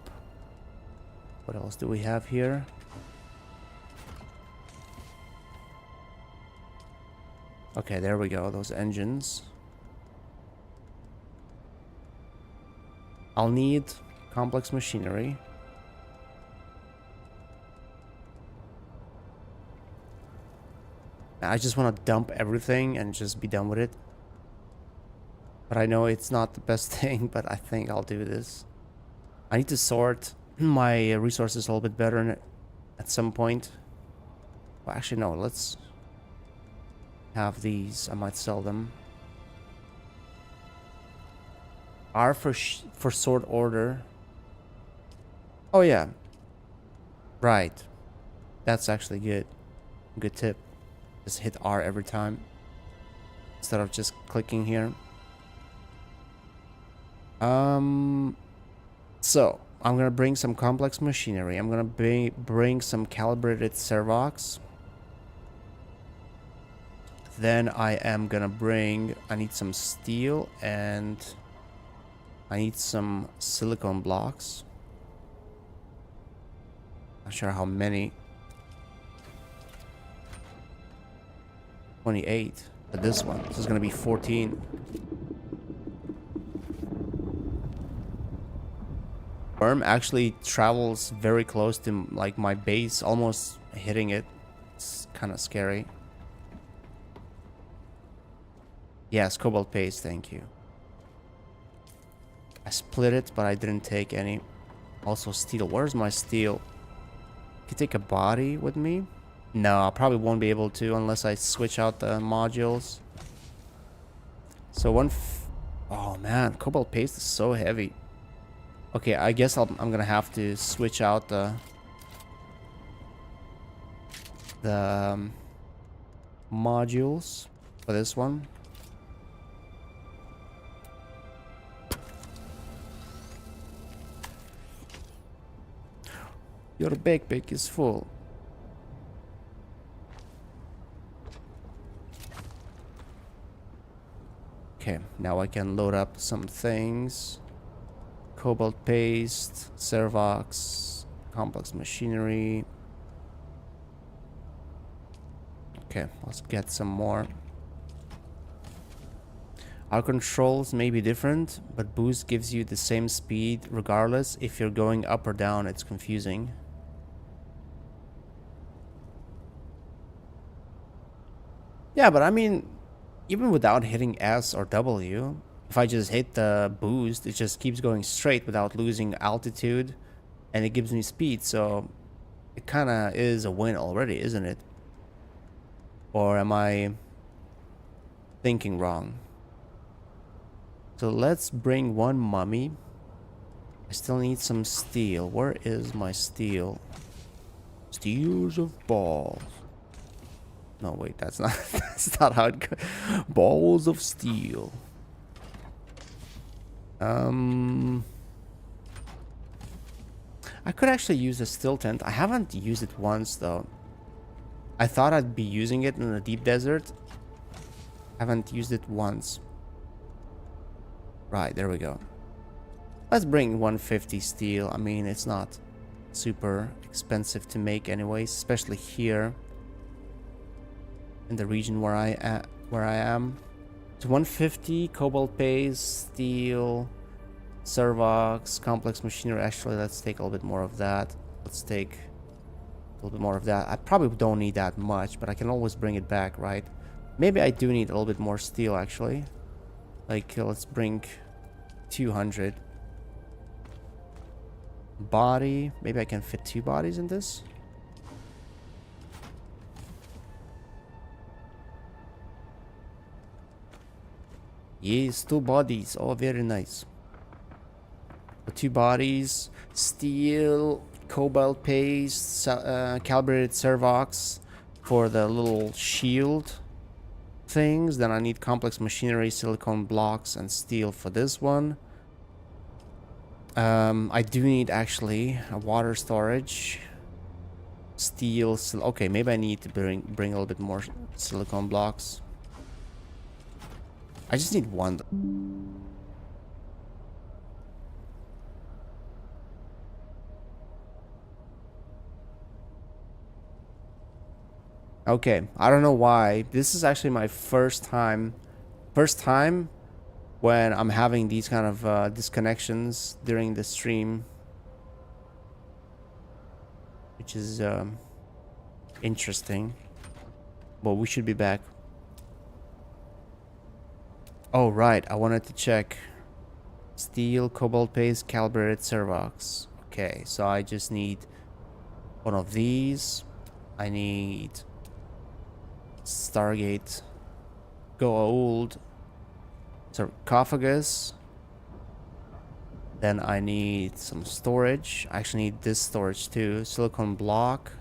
What else do we have here? Okay, there we go. Those engines. I'll need complex machinery. I just want to dump everything and just be done with it. But I know it's not the best thing, but I think I'll do this. I need to sort my resources a little bit better at some point. Well, actually, no. Let's have these. I might sell them. R for sort order. Oh, yeah. Right. That's actually good. Good tip. Just hit R every time instead of just clicking here. So I'm gonna bring some complex machinery. I'm gonna bring some calibrated servox. Then I am gonna bring. I need some steel and I need some silicone blocks. Not sure how many. 28. But this one. This is gonna be 14. Worm actually travels very close to like my base, almost hitting it. It's kind of scary. Yes, cobalt paste, thank you. I split it, but I didn't take any. Also steel. Where's my steel? Can you take a body with me? No, I probably won't be able to unless I switch out the modules. So oh man, cobalt paste is so heavy. Okay, I guess I'm gonna have to switch out the modules for this one. Your backpack is full. Okay, now I can load up some things. Cobalt paste, servox, complex machinery. Okay, let's get some more. Our controls may be different, but boost gives you the same speed regardless. If you're going up or down, it's confusing. Yeah, but I mean, even without hitting S or W, if I just hit the boost, it just keeps going straight without losing altitude, and it gives me speed, so it kind of is a win already, isn't it? Or am I thinking wrong? So let's bring one mummy. I still need some steel. Where is my steel? Steels of balls. No, wait, that's not that's not how it goes. Balls of steel. I could actually use a steel tent. I haven't used it once though. I thought I'd be using it in the deep desert. Haven't used it once. Right, there we go. Let's bring 150 steel. I mean, it's not super expensive to make anyways, especially here in the region where I am. It's 150 cobalt paste, steel, servox, complex machinery. Actually, let's take a little bit more of that. Let's take a little bit more of that. I probably don't need that much, but I can always bring it back, right? Maybe I do need a little bit more steel, actually. Like, let's bring 200. Body. Maybe I can fit 2 bodies in this. Yes, 2 bodies. Oh, very nice. 2 bodies, steel, cobalt paste, calibrated servox for the little shield things. Then I need complex machinery, silicone blocks, and steel for this one. I do need actually a water storage, steel. Okay, maybe I need to bring a little bit more silicone blocks. I just need one. Okay, I don't know why. This is actually my first time when I'm having these kind of disconnections during the stream, which is interesting. But we should be back. Oh, right, I wanted to check. Steel, cobalt paste, calibrated servox. Okay, so I just need one of these. I need Stargate, go old, sarcophagus. Then I need some storage. I actually need this storage too. Silicone block.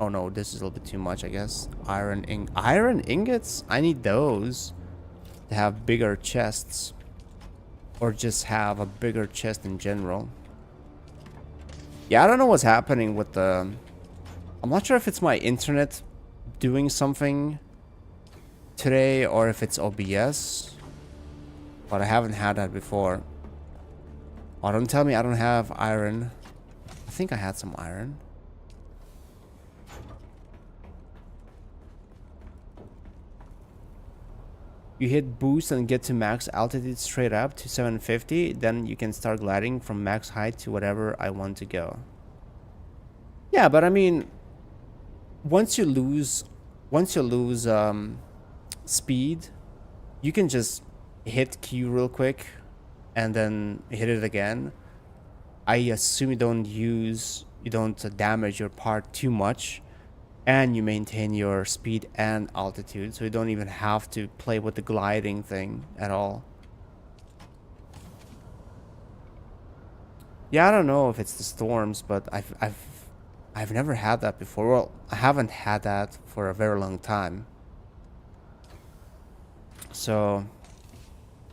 Oh no, this is a little bit too much, I guess. Iron ingots? I need those to have bigger chests. Or just have a bigger chest in general. Yeah, I don't know what's happening with the... I'm not sure if it's my internet doing something today or if it's OBS, but I haven't had that before. Oh, don't tell me I don't have iron. I think I had some iron. You hit boost and get to max altitude straight up to 750, then you can start gliding from max height to whatever I want to go. Yeah, but I mean, once you lose speed, you can just hit Q real quick and then hit it again. I assume you don't damage your part too much, and you maintain your speed and altitude, so you don't even have to play with the gliding thing at all. Yeah, I don't know if it's the storms, but I've never had that before. Well, I haven't had that for a very long time. So,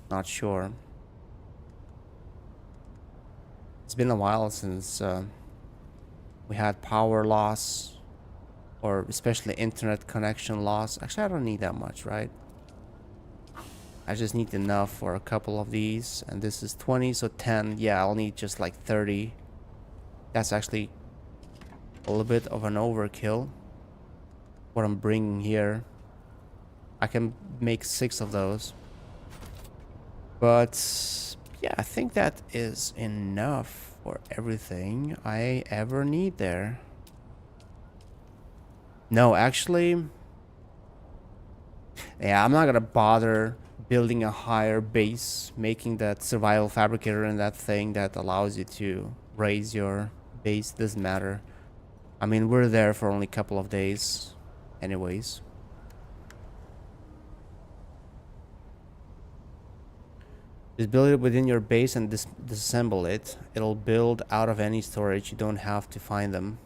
not sure. It's been a while since we had power loss, or especially internet connection loss. Actually, I don't need that much, right? I just need enough for a couple of these, and this is 20, so 10. Yeah, I'll need just like 30. That's actually a little bit of an overkill. What I'm bringing here, I can make 6 of those. But yeah, I think that is enough for everything I ever need there. No, actually, yeah, I'm not gonna bother building a higher base, making that survival fabricator and that thing that allows you to raise your base. Doesn't matter. I mean, we're there for only a couple of days anyways. Just build it within your base and disassemble it. It'll build out of any storage. You don't have to find them.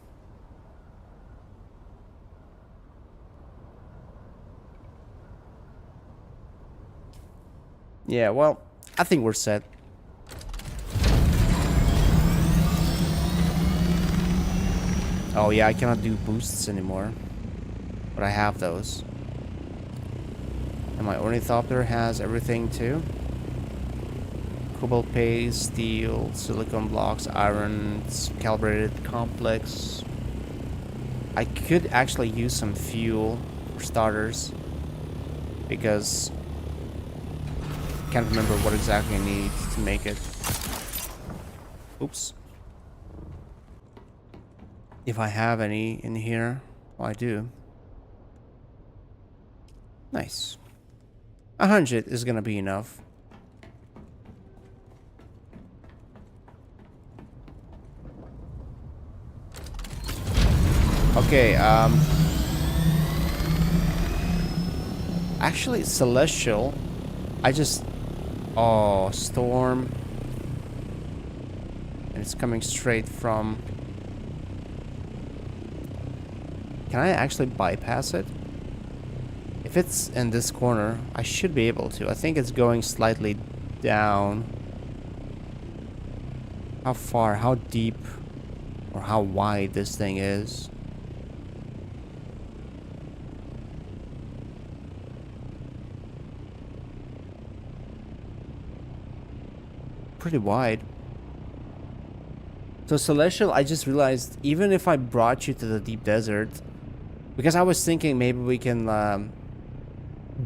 Yeah, well, I think we're set. Oh yeah, I cannot do boosts anymore. But I have those. And my ornithopter has everything too. Cobalt paste, steel, silicon blocks, iron, calibrated complex. I could actually use some fuel for starters. Because I can't remember what exactly I need to make it. Oops. If I have any in here, well, I do. Nice. 100 is gonna be enough. Okay, actually, Celestial, I just... Oh, Storm. And it's coming straight from... Can I actually bypass it? If it's in this corner, I should be able to. I think it's going slightly down. How far, how deep, or how wide this thing is. Pretty wide. So Celestial, I just realized, even if I brought you to the deep desert, because I was thinking maybe we can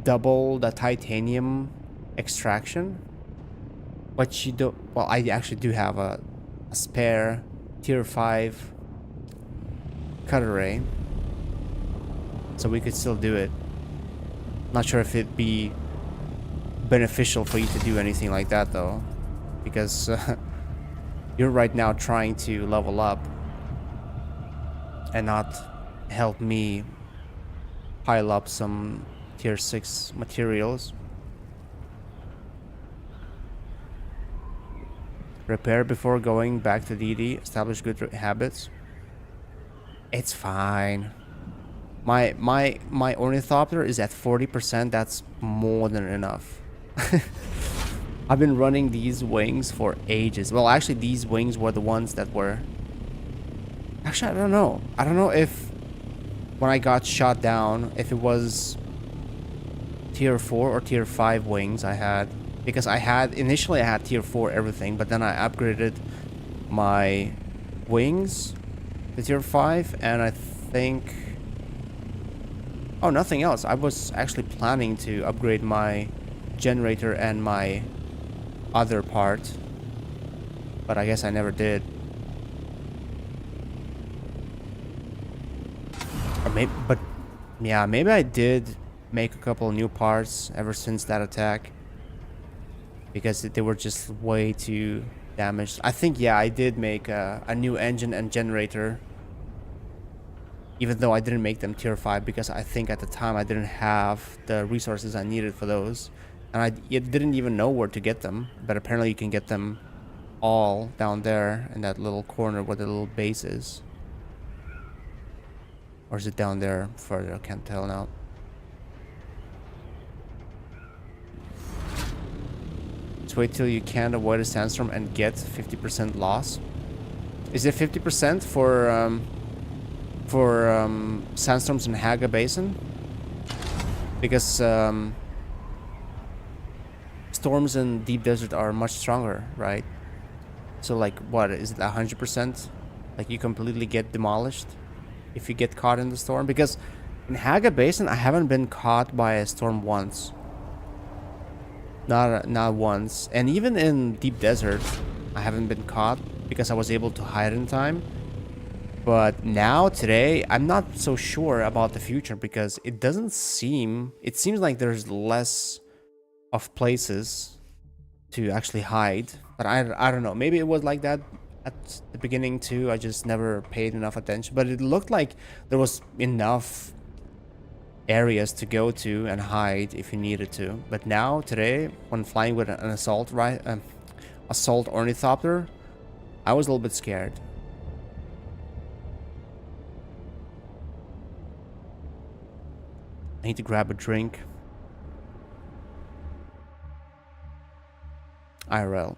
double the titanium extraction, but you don't. Well, I actually do have a spare tier 5 cutter ray, so we could still do it. Not sure if it'd be beneficial for you to do anything like that though, because you're right now trying to level up and not help me pile up some tier 6 materials. Repair before going back to DD. Establish good habits. It's fine. My ornithopter is at 40%. That's more than enough. I've been running these wings for ages. Well, actually, these wings were the ones that were... Actually, I don't know. I don't know if when I got shot down, if it was tier 4 or tier 5 wings I had. Because initially I had tier 4 everything, but then I upgraded my wings to tier 5, and I think... Oh, nothing else. I was actually planning to upgrade my generator and my other part, but I guess I never did. Or maybe, but yeah, maybe I did make a couple new parts ever since that attack, because they were just way too damaged. I think, yeah, I did make a new engine and generator, even though I didn't make them tier 5, because I think at the time I didn't have the resources I needed for those. And I didn't even know where to get them, but apparently you can get them all down there in that little corner where the little base is. Or is it down there further? I can't tell now. Just wait till you can't avoid a sandstorm and get 50% loss. Is it 50% for sandstorms in Haga Basin? Because storms in deep desert are much stronger, right? So like, what is it, 100%? Like, you completely get demolished if you get caught in the storm? Because in Haga Basin, I haven't been caught by a storm once. Not once. And even in deep desert, I haven't been caught because I was able to hide in time. But now, today, I'm not so sure about the future, because it seems like there's less of places to actually hide. But I don't know, maybe it was like that at the beginning too. I just never paid enough attention, but it looked like there was enough areas to go to and hide if you needed to. But now, today, when flying with an assault ornithopter, I was a little bit scared. I need to grab a drink. IRL.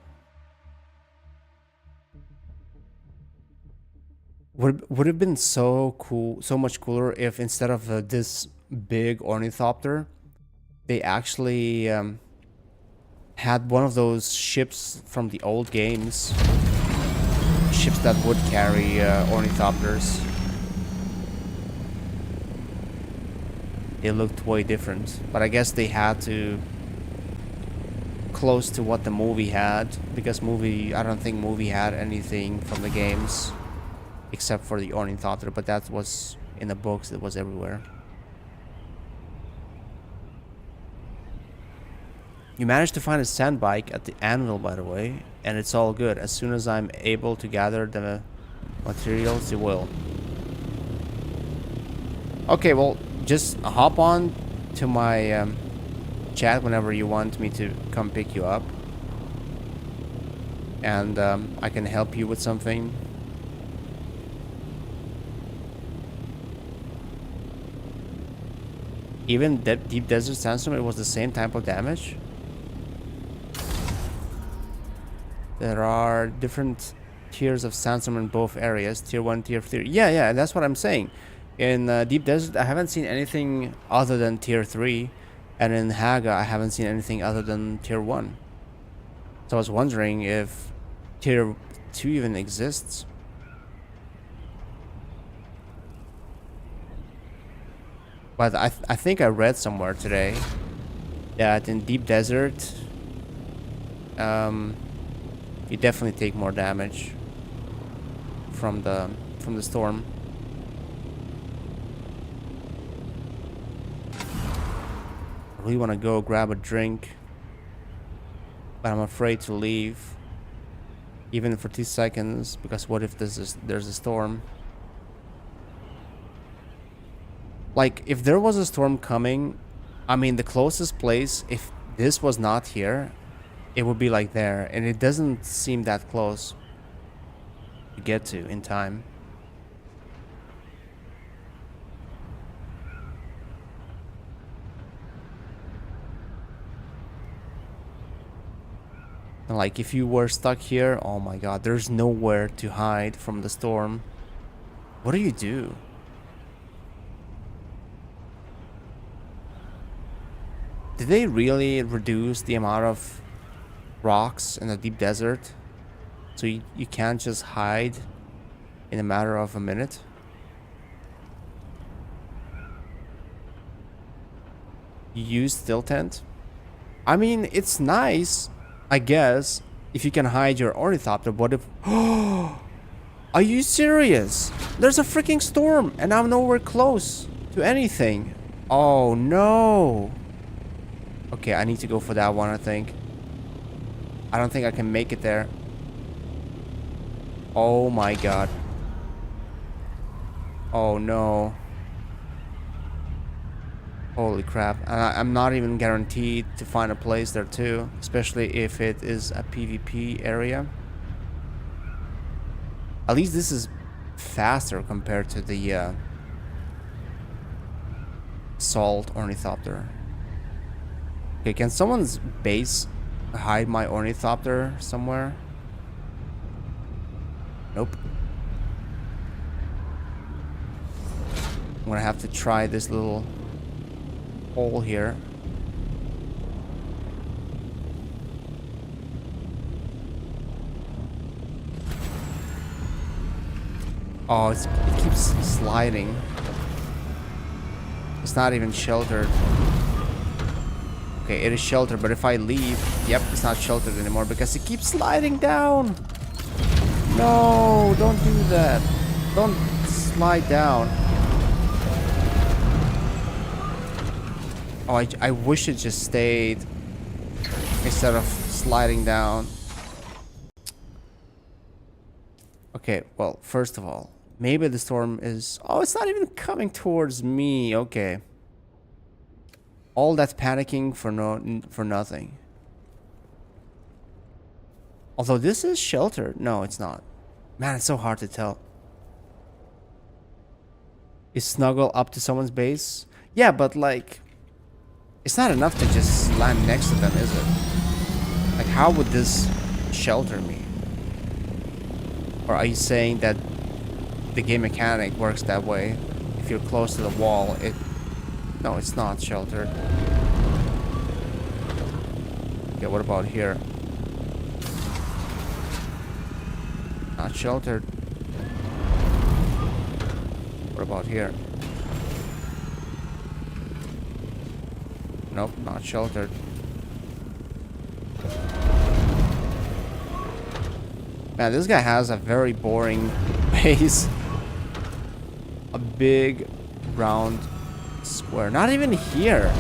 Would have been so cool, so much cooler if instead of this big ornithopter, they actually had one of those ships from the old games. Ships that would carry ornithopters. It looked way different, but I guess they had to close to what the movie had, because I don't think movie had anything from the games except for the ornithopter, but that was in the books. It was everywhere. You managed to find a sand bike at the anvil, by the way, and it's all good. As soon as I'm able to gather the materials, you will. Okay, well, just hop on to my chat whenever you want me to come pick you up. And I can help you with something. Even Deep Desert Sandstorm, it was the same type of damage. There are different tiers of sandstorm in both areas. Tier 1, Tier 3. Yeah, that's what I'm saying. In Deep Desert, I haven't seen anything other than Tier 3. And in Haga, I haven't seen anything other than Tier 1. So I was wondering if Tier 2 even exists. But I think I read somewhere today that in Deep Desert, you definitely take more damage from the storm. I really want to go grab a drink, but I'm afraid to leave, even for 2 seconds, because what if there's a storm? Like, if there was a storm coming, I mean, the closest place, if this was not here, it would be like there, and it doesn't seem that close to get to in time. And like, if you were stuck here, oh my god, there's nowhere to hide from the storm. What do you do? Did they really reduce the amount of rocks in the deep desert? So you can't just hide in a matter of a minute? You use still tent? I mean, it's nice, I guess, if you can hide your ornithopter, but if... Are you serious? There's a freaking storm and I'm nowhere close to anything. Oh no. Okay, I need to go for that one, I think. I don't think I can make it there. Oh my god. Oh no. Holy crap. And I'm not even guaranteed to find a place there too. Especially if it is a PvP area. At least this is faster compared to the Salt Ornithopter. Okay, can someone's base hide my ornithopter somewhere? Nope. I'm gonna have to try this little hole here. Oh, it keeps sliding. It's not even sheltered. Okay, it is sheltered, but if I leave, yep, it's not sheltered anymore because it keeps sliding down. No, don't do that. Don't slide down. Oh, I wish it just stayed instead of sliding down. Okay, well, first of all, maybe the storm is... Oh, it's not even coming towards me. Okay. All that panicking for for nothing. Although this is sheltered. No, it's not. Man, it's so hard to tell. Is snuggle up to someone's base? Yeah, but like, it's not enough to just land next to them, is it? Like, how would this shelter me? Or are you saying that the game mechanic works that way? If you're close to the wall, it... No, it's not sheltered. Okay, what about here? Not sheltered. What about here? Nope, not sheltered. Man, this guy has a very boring base. A big, round square. Not even here.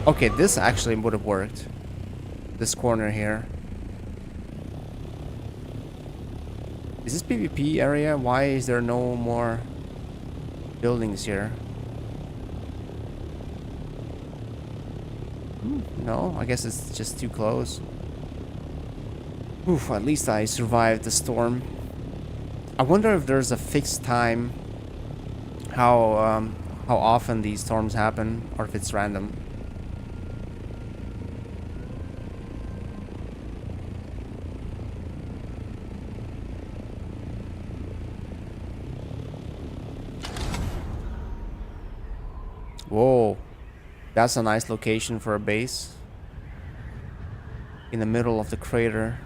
Okay, this actually would have worked. This corner here. Is this PvP area? Why is there no more buildings here? No, I guess it's just too close. Oof, at least I survived the storm. I wonder if there's a fixed time how often these storms happen, or if it's random. Whoa, that's a nice location for a base. In the middle of the crater.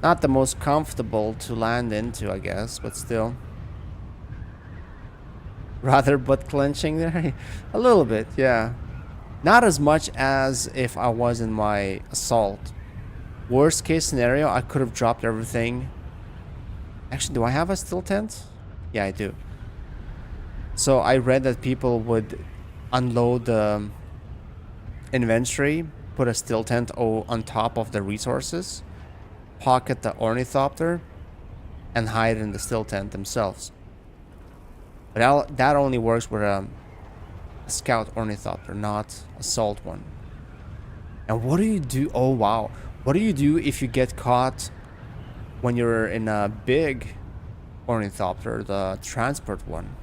Not the most comfortable to land into, I guess, but still. Rather butt clenching there? A little bit, yeah. Not as much as if I was in my assault. Worst case scenario, I could have dropped everything. Actually, do I have a steel tent? Yeah, I do. So I read that people would unload the inventory, put a steel tent on top of the resources, pocket the ornithopter, and hide in the steel tent themselves. But that only works with a scout ornithopter, not assault one. And what do you do? Oh wow, what do you do if you get caught when you're in a big ornithopter, the transport one?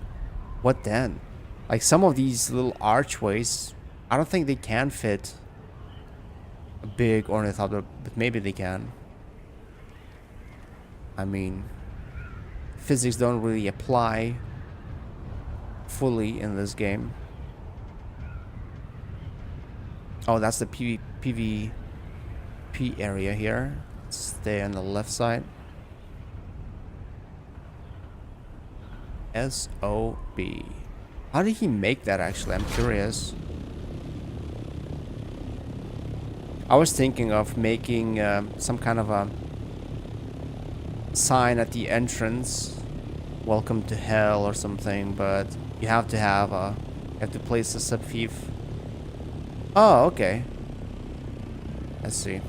What then? Like, some of these little archways, I don't think they can fit a big ornithopter, but maybe they can. I mean, physics don't really apply fully in this game. Oh, that's the PvP area here. Stay on the left side. SOB. How did he make that, actually? I'm curious. I was thinking of making some kind of a sign at the entrance. Welcome to hell or something, but you have to have you have to place a sub-thief. Oh, okay. Let's see.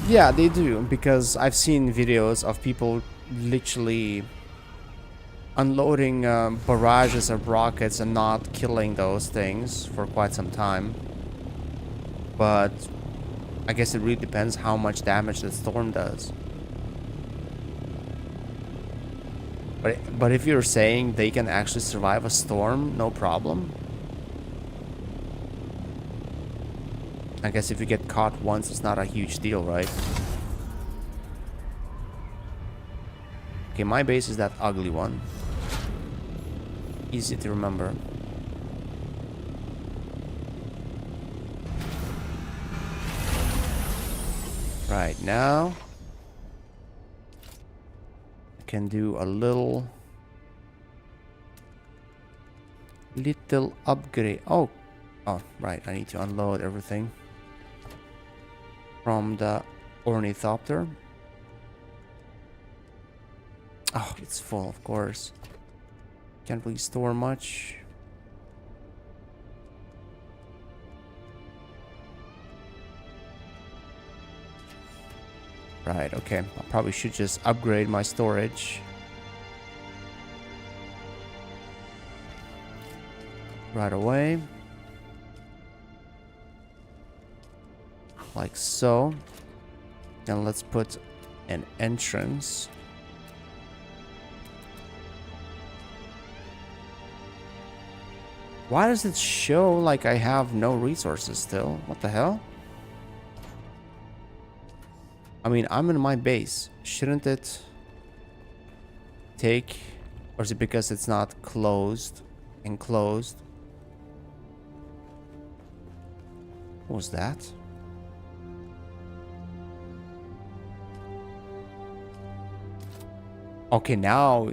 Yeah, they do, because I've seen videos of people literally unloading barrages of rockets and not killing those things for quite some time. But I guess it really depends how much damage the storm does. But if you're saying they can actually survive a storm, no problem. I guess if you get caught once, it's not a huge deal, right? Okay, my base is that ugly one. Easy to remember. Right, now I can do a little upgrade. Oh, right, I need to unload everything from the ornithopter. Oh, it's full, of course. Can't really store much. Right, okay. I probably should just upgrade my storage. Right away. Like so. Then let's put an entrance. Why does it show like I have no resources still? What the hell? I mean, I'm in my base. Shouldn't it take... Or is it because it's not closed? Enclosed? What was that? Okay, now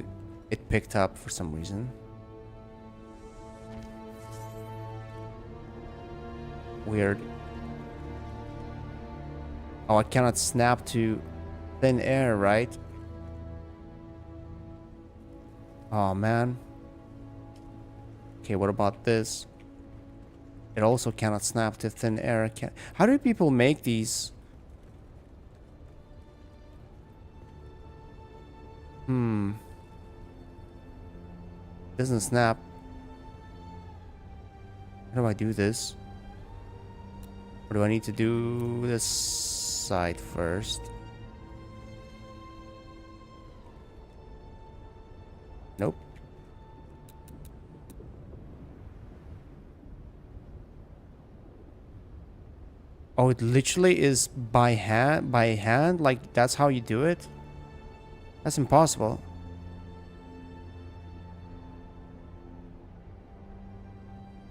it picked up for some reason. Weird. Oh, I cannot snap to thin air, right? Oh, man. Okay, what about this? It also cannot snap to thin air. How do people make these? Doesn't snap. How do I do this? Or do I need to do this side first? Nope. Oh, it literally is by hand? By hand? Like, that's how you do it? That's impossible.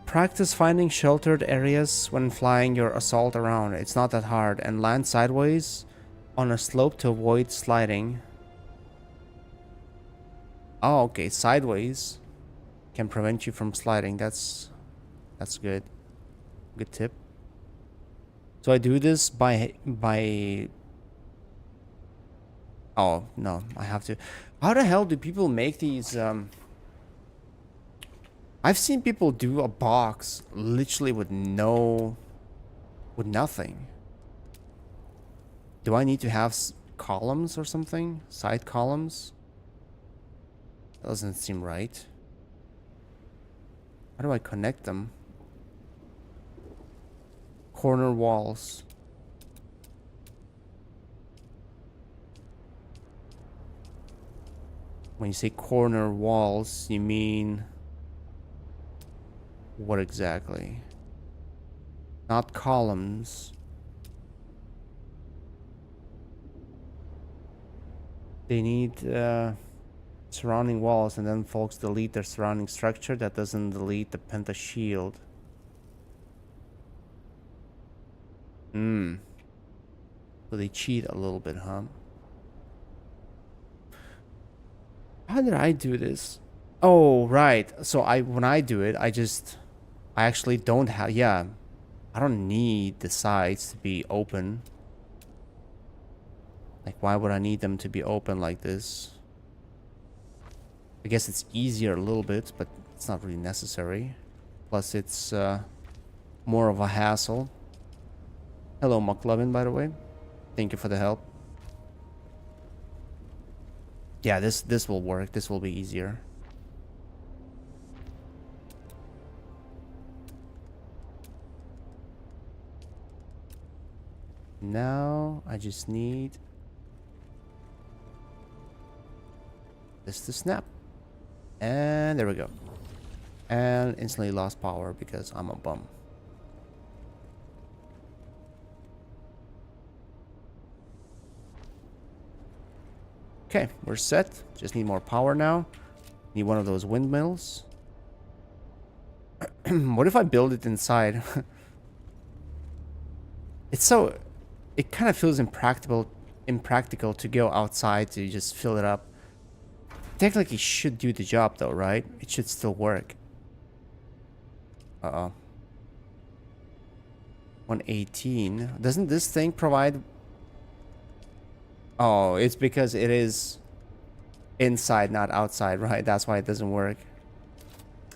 Practice finding sheltered areas when flying your assault around. It's not that hard. And land sideways on a slope to avoid sliding. Oh, okay. Sideways can prevent you from sliding. That's good. Good tip. So I do this by... Oh, no. I have to... How the hell do people make these... I've seen people do a box literally with nothing. Do I need to have columns or something? Side columns? That doesn't seem right. How do I connect them? Corner walls. When you say corner walls, you mean... What exactly? Not columns. They need surrounding walls, and then folks delete their surrounding structure. That doesn't delete the penta shield. So they cheat a little bit, huh? How did I do this? Oh, right. So when I do it, I actually don't have... Yeah. I don't need the sides to be open. Like, why would I need them to be open like this? I guess it's easier a little bit, but it's not really necessary. Plus, it's more of a hassle. Hello, McLovin, by the way. Thank you for the help. Yeah, this will work. This will be easier. Now, I just need this to snap. And there we go. And instantly lost power because I'm a bum. Okay, we're set. Just need more power now. Need one of those windmills. What if I build it inside? It's so... It kind of feels impractical to go outside to just fill it up. Technically should do the job though, right? It should still work. Uh-oh. 118. Doesn't this thing provide... Oh, it's because it is inside, not outside, right? That's why it doesn't work.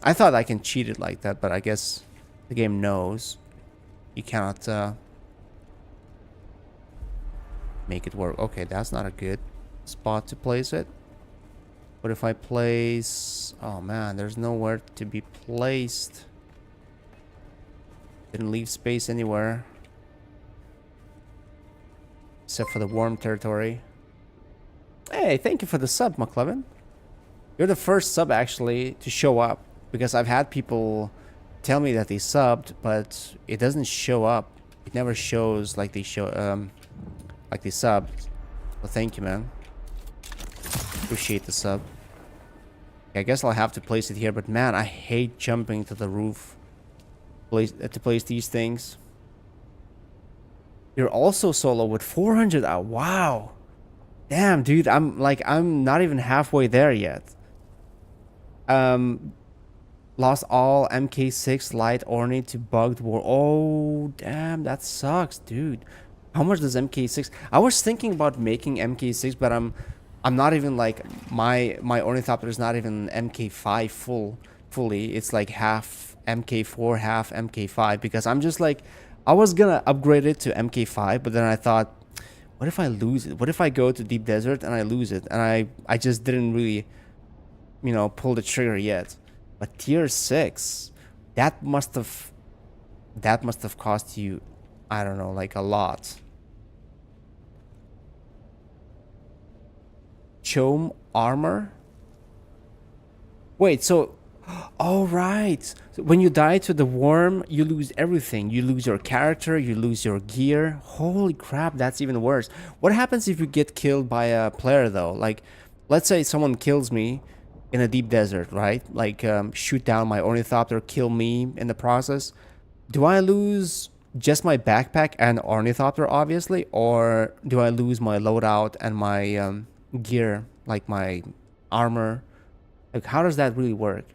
I thought I can cheat it like that, but I guess the game knows you cannot... make it work. Okay, that's not a good spot to place it. But if I place... Oh man, there's nowhere to be placed. Didn't leave space anywhere. Except for the warm territory. Hey, thank you for the sub, McLevin. You're the first sub, actually, to show up. Because I've had people tell me that they subbed, but it doesn't show up. It never shows like they like they subbed. Well, thank you, man. Appreciate the sub. I guess I'll have to place it here, but man, I hate jumping to the roof to place these things. You're also solo with 400. Oh, wow. Damn, dude, I'm not even halfway there yet. Lost all MK6 light Ornate to bugged war. Oh, damn, that sucks, dude. How much does MK6? I was thinking about making MK6, but I'm not even like my Ornithopter is not even MK5 fully. It's like half MK4, half MK5 because I'm just like I was gonna upgrade it to MK5, but then I thought, what if I lose it? What if I go to Deep Desert and I lose it? And I just didn't really, you know, pull the trigger yet. But tier 6, that must have cost you, I don't know, like a lot. Chome armor? Wait, so... Oh, right. So when you die to the worm, you lose everything. You lose your character, you lose your gear. Holy crap, that's even worse. What happens if you get killed by a player, though? Like, let's say someone kills me in a deep desert, right? Like, shoot down my Ornithopter, kill me in the process. Do I lose just my backpack and Ornithopter, obviously? Or do I lose my loadout and my gear, like my armor? Like, how does that really work?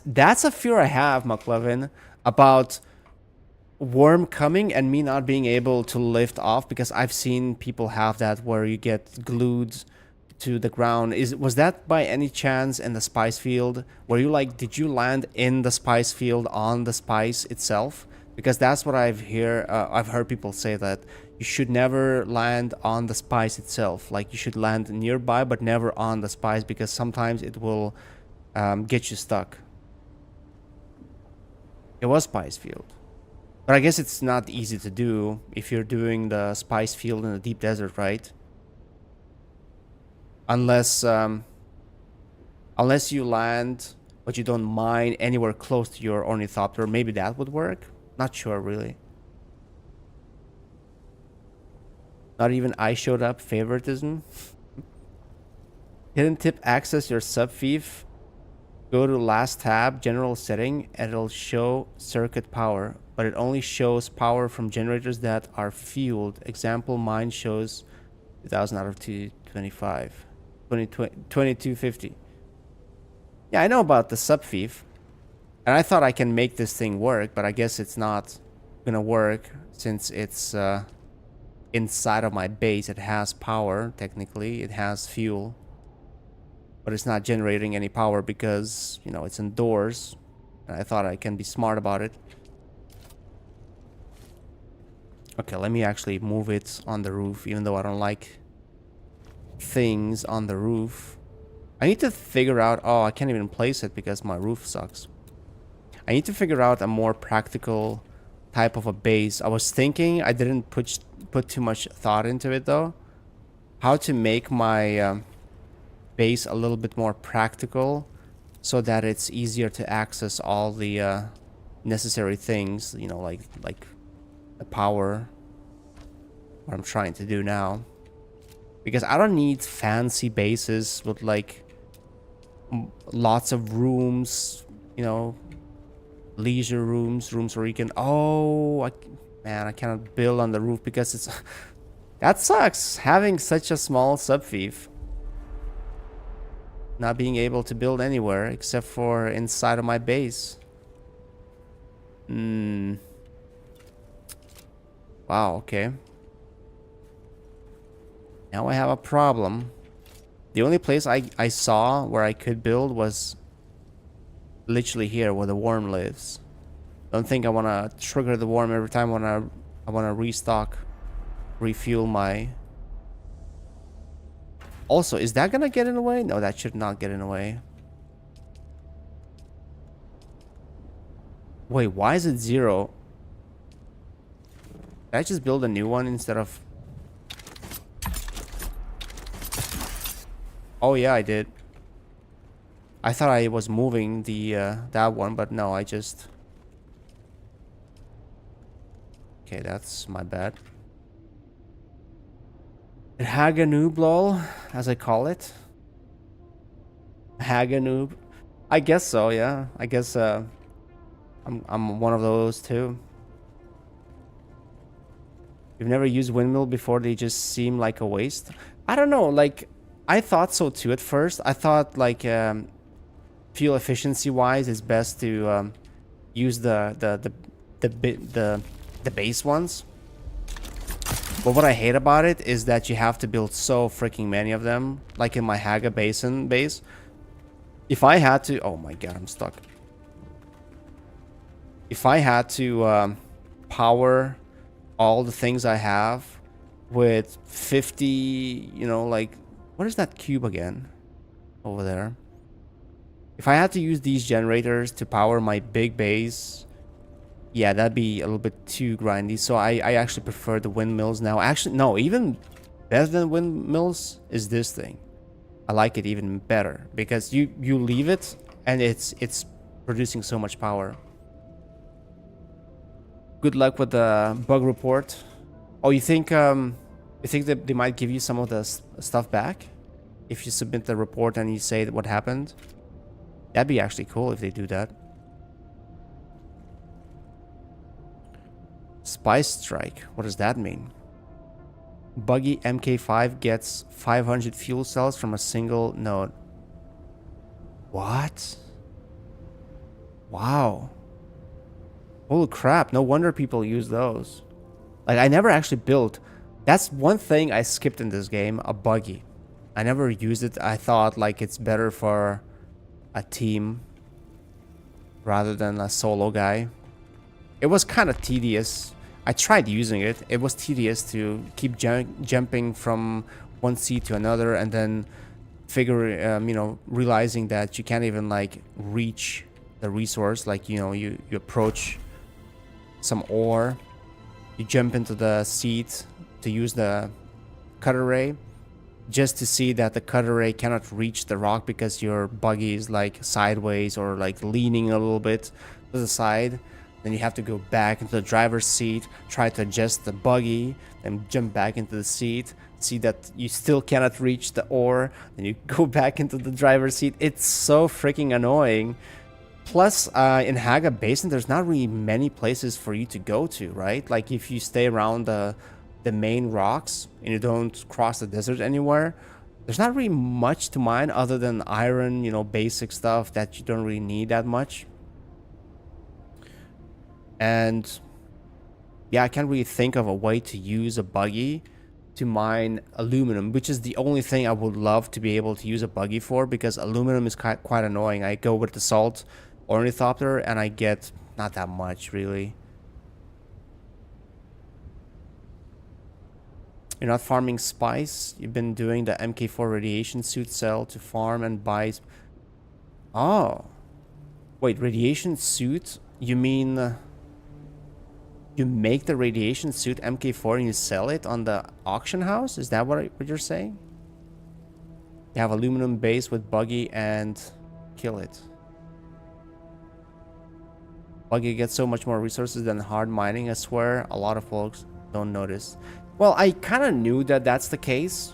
That's a fear I have, McLevin, about worm coming and me not being able to lift off, because I've seen people have that where you get glued to the ground. Was that by any chance in the spice field? Were you like, did you land in the spice field on the spice itself? Because that's what I've heard people say, that you should never land on the spice itself. Like you should land nearby, but never on the spice, because sometimes it will get you stuck. It was spice field. But I guess it's not easy to do if you're doing the spice field in the deep desert, right? Unless unless you land, but you don't mine anywhere close to your Ornithopter. Maybe that would work. Not sure, really. Not even I showed up. Favoritism. Hidden tip, access your subfief. Go to last tab, general setting, and it'll show circuit power. But it only shows power from generators that are fueled. Example, mine shows 2000 out of 225. 2250. Yeah, I know about the subfief. And I thought I can make this thing work, but I guess it's not gonna work since it's inside of my base. It has power, technically. It has fuel. But it's not generating any power because, you know, it's indoors. And I thought I can be smart about it. Okay, let me actually move it on the roof, even though I don't like things on the roof. I need to figure out... Oh, I can't even place it because my roof sucks. I need to figure out a more practical type of a base. I was thinking, I didn't put too much thought into it, though. How to make my... base a little bit more practical so that it's easier to access all the necessary things, you know, like the power, what I'm trying to do now, because I don't need fancy bases with like lots of rooms, you know, leisure rooms where you can... Oh, man, I cannot build on the roof because it's that sucks, having such a small subfief. Not being able to build anywhere except for inside of my base. Wow, okay. Now I have a problem. The only place I saw where I could build was literally here where the worm lives. Don't think I want to trigger the worm every time I want to restock, refuel my... Also, is that gonna get in the way? No, that should not get in the way. Wait, why is it 0? Did I just build a new one instead of... Oh yeah, I did. I thought I was moving the that one, but no, I just... Okay, that's my bad. Haganoob lol, as I call it. Haganoob. I guess so, yeah. I guess I'm one of those too. You've never used windmill before, they just seem like a waste. I don't know, like I thought so too at first. I thought like fuel efficiency wise it's best to use the base ones. But what I hate about it is that you have to build so freaking many of them, like in my Haga Basin base. If I had to... Oh my god, I'm stuck. If I had to power all the things I have with 50, you know, like... What is that cube again? Over there. If I had to use these generators to power my big base... Yeah, that'd be a little bit too grindy. So I actually prefer the windmills now. Actually, no, even better than windmills is this thing. I like it even better because you leave it and it's producing so much power. Good luck with the bug report. Oh, you think that they might give you some of the stuff back if you submit the report and you say what happened? That'd be actually cool if they do that. Spice strike. What does that mean? Buggy MK5 gets 500 fuel cells from a single node. What? Wow. Holy crap. No wonder people use those. Like, I never actually built... That's one thing I skipped in this game, a buggy. I never used it. I thought, like, it's better for a team rather than a solo guy. It was kind of tedious. I tried using it. It was tedious to keep jumping from one seat to another and then you know, realizing that you can't even like reach the resource. Like, you know, you approach some ore, you jump into the seat to use the cutter ray just to see that the cutter ray cannot reach the rock because your buggy is like sideways or like leaning a little bit to the side. Then you have to go back into the driver's seat, try to adjust the buggy, then jump back into the seat, see that you still cannot reach the ore, then you go back into the driver's seat. It's so freaking annoying. Plus, in Haga Basin, there's not really many places for you to go to, right? Like, if you stay around the main rocks and you don't cross the desert anywhere, there's not really much to mine other than iron, you know, basic stuff that you don't really need that much. And yeah, I can't really think of a way to use a buggy to mine aluminum, which is the only thing I would love to be able to use a buggy for, because aluminum is quite annoying. I go with the salt ornithopter and I get not that much really. You're not farming spice. You've been doing the MK4 radiation suit cell to farm and buy. Oh, wait, radiation suit? You mean you make the radiation suit MK4 and you sell it on the auction house? Is that what you're saying? You have aluminum base with buggy and kill it. Buggy gets so much more resources than hard mining. I swear a lot of folks don't notice. Well, I kind of knew that that's the case,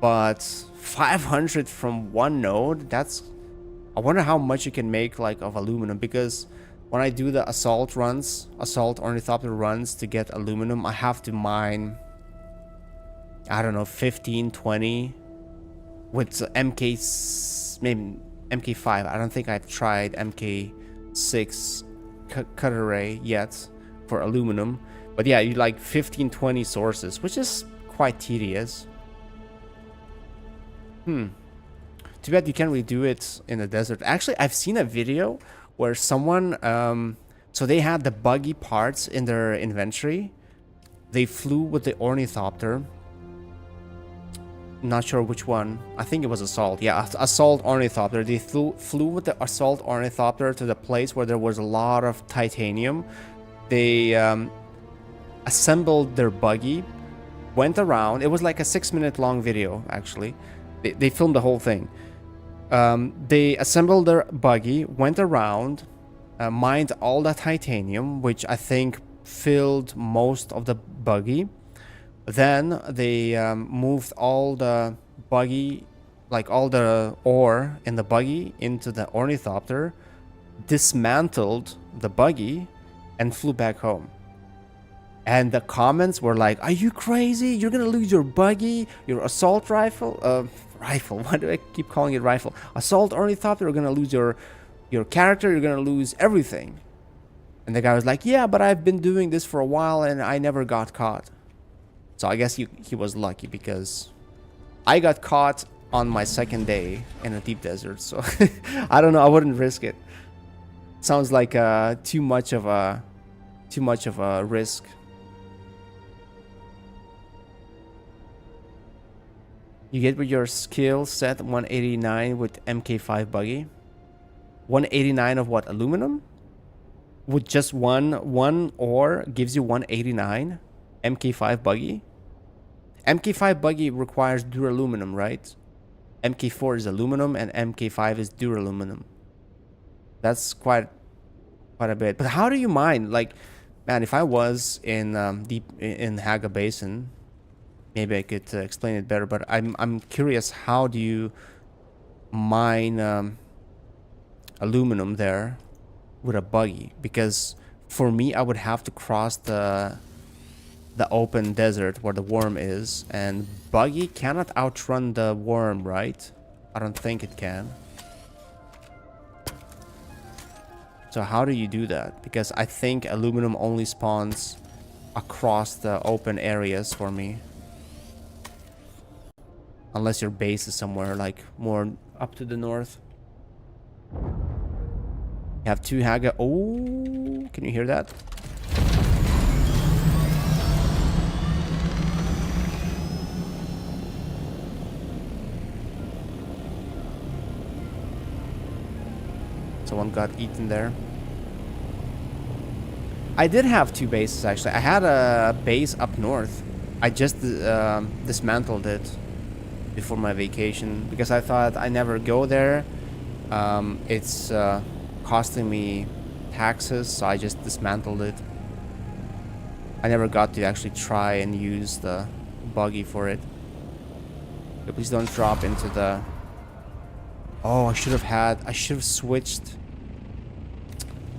but 500 from one node, that's... I wonder how much you can make like of aluminum, because when I do the assault ornithopter runs to get aluminum, I have to mine, I don't know, 15, 20 with maybe MK5. I don't think I've tried MK6 cutter ray yet for aluminum. But yeah, you like 15, 20 sources, which is quite tedious. Hmm. Too bad you can't really do it in the desert. Actually, I've seen a video where someone, so they had the buggy parts in their inventory. They flew with the ornithopter. Not sure which one. I think it was Assault. Yeah, Assault ornithopter. They flew with the Assault ornithopter to the place where there was a lot of titanium. They assembled their buggy, went around. It was like a 6-minute long video, actually. They filmed the whole thing. They assembled their buggy, went around, mined all the titanium, which I think filled most of the buggy. Then they moved all the buggy, like all the ore in the buggy, into the ornithopter, dismantled the buggy, and flew back home. And the comments were like, "Are you crazy? You're gonna lose your buggy, your assault rifle, rifle. Why do I keep calling it rifle? Assault ornithopter. You're gonna lose your character. You're gonna lose everything." And the guy was like, "Yeah, but I've been doing this for a while and I never got caught." So I guess he was lucky, because I got caught on my second day in a deep desert. So I don't know. I wouldn't risk it. Sounds like too much of a risk. You get with your skill set 189 with MK5 buggy. 189 of what? Aluminum? With just one ore gives you 189 MK5 buggy. MK5 buggy requires duraluminum, right? MK4 is aluminum and MK5 is duraluminum. That's quite a bit. But how do you mine? Like, man, if I was in deep in Haga Basin, maybe I could explain it better. But I'm curious, how do you mine aluminum there with a buggy? Because for me, I would have to cross the open desert where the worm is, and buggy cannot outrun the worm, right? I don't think it can. So how do you do that? Because I think aluminum only spawns across the open areas for me. Unless your base is somewhere like more up to the north. You have 2 Haga. Oh, can you hear that? Someone got eaten there. I did have 2 bases, actually. I had a base up north. I just dismantled it before my vacation, because I thought I never go there. It's costing me taxes, so I just dismantled it. I never got to actually try and use the buggy for it. But please don't drop into the... Oh, I should have switched.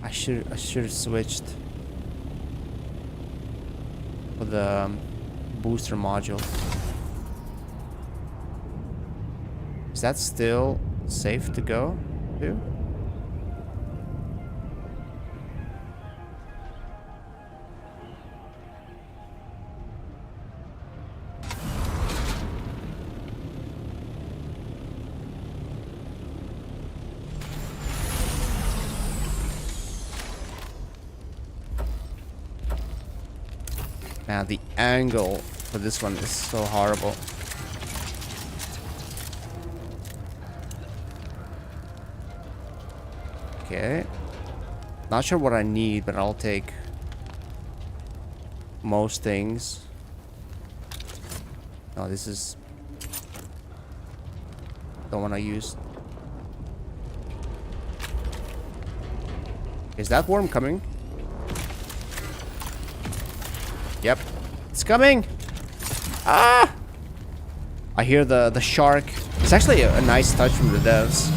I should have switched for the booster module. Is that still safe to go to? Man, the angle for this one is so horrible. Okay. Not sure what I need, but I'll take most things. No, this is... Don't want to use... Is that worm coming? Yep. It's coming! Ah! I hear the shark. It's actually a nice touch from the devs.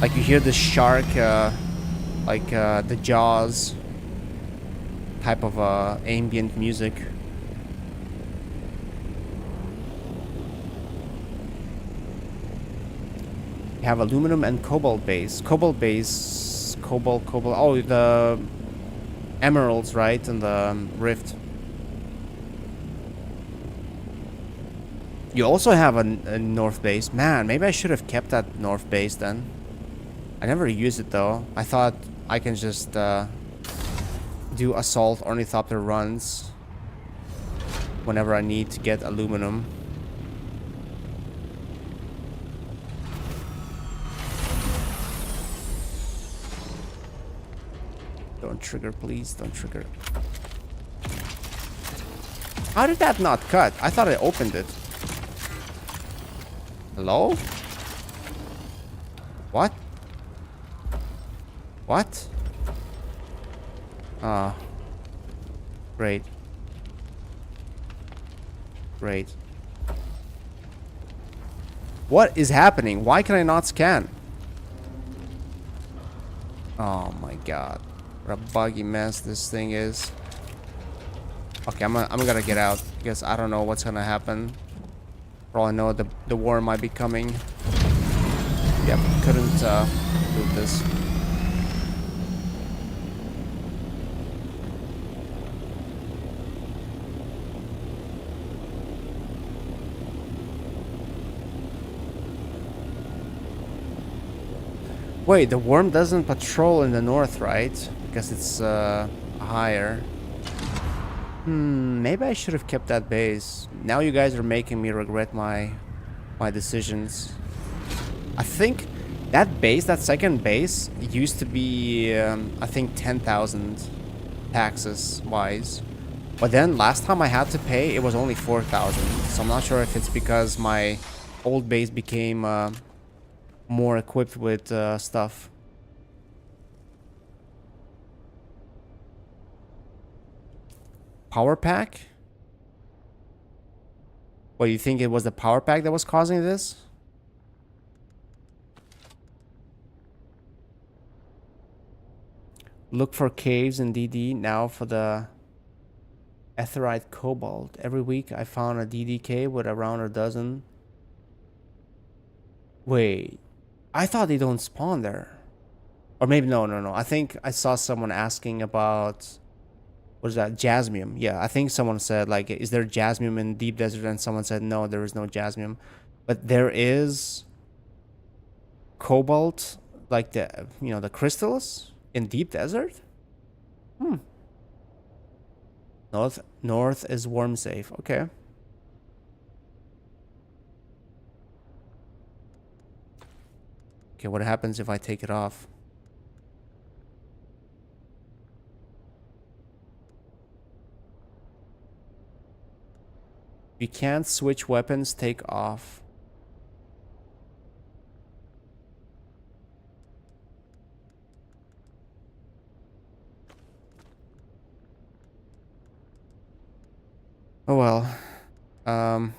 Like, you hear the shark, the Jaws type of ambient music. You have aluminum and cobalt base. Cobalt base, cobalt. Oh, the emeralds, right? And the rift. You also have a north base. Man, maybe I should have kept that north base then. I never use it though. I thought I can just do assault ornithopter runs whenever I need to get aluminum. Don't trigger, please. Don't trigger. How did that not cut? I thought I opened it. Hello? What? What? Ah. Great. Great. What is happening? Why can I not scan? Oh my god. What a buggy mess this thing is. Okay, I'm gonna get out because I don't know what's gonna happen. For all I know, the war might be coming. Yep, couldn't do this. Wait, the worm doesn't patrol in the north, right? Because it's higher. Maybe I should have kept that base. Now you guys are making me regret my decisions. I think that base, that second base, used to be, I think 10,000 taxes wise. But then last time I had to pay, it was only 4,000. So I'm not sure if it's because my old base became more equipped with stuff. Power pack? What, you think it was the power pack that was causing this? Look for caves in DD. Now for the Etherite Cobalt. Every week I found a DD cave with around a dozen. Wait, I thought they don't spawn there. Or maybe no. I think I saw someone asking about, what is that? Jasmium. Yeah, I think someone said, like, is there jasmium in deep desert? And someone said, no, there is no jasmium. But there is cobalt, like the, you know, the crystals in deep desert? North is worm safe. Okay. Okay, what happens if I take it off? You can't switch weapons, take off. Oh well. I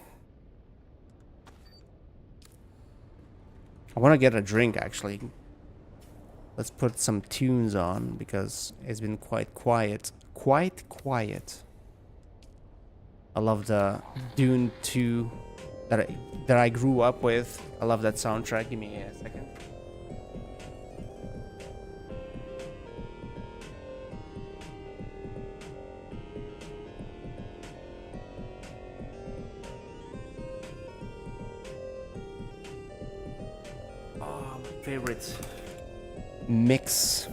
want to get a drink actually. Let's put some tunes on because it's been quite quiet. Quite quiet. I love the Dune 2 that I grew up with. I love that soundtrack. Give me a second. Oh, my favorite mix.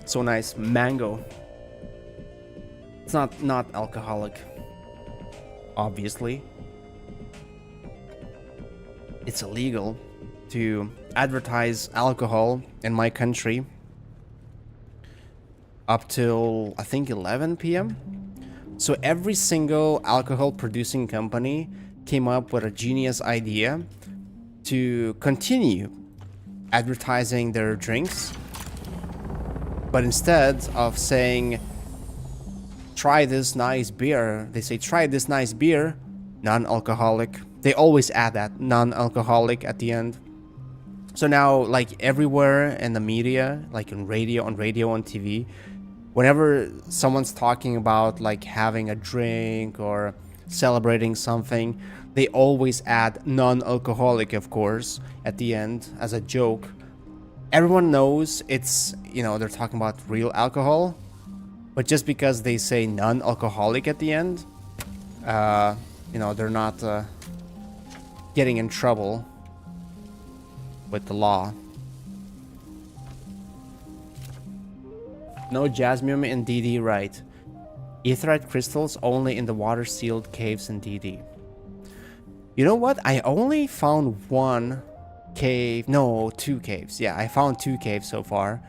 So nice. Mango. It's not alcoholic. Obviously. It's illegal to advertise alcohol in my country up till I think 11 p.m. So every single alcohol producing company came up with a genius idea to continue advertising their drinks. But instead of saying, try this nice beer, they say, try this nice beer, non-alcoholic. They always add that, non-alcoholic at the end. So now, like everywhere in the media, like on radio, on TV, whenever someone's talking about like having a drink or celebrating something, they always add non-alcoholic, of course, at the end as a joke. Everyone knows it's, you know, they're talking about real alcohol, But just because they say non-alcoholic at the end, you know, they're not getting in trouble with the law. No jasmium in DD, right? Aetheryte crystals only in the water-sealed caves in DD. You know what? I only found one cave. No, two caves. Yeah, I found two caves so far.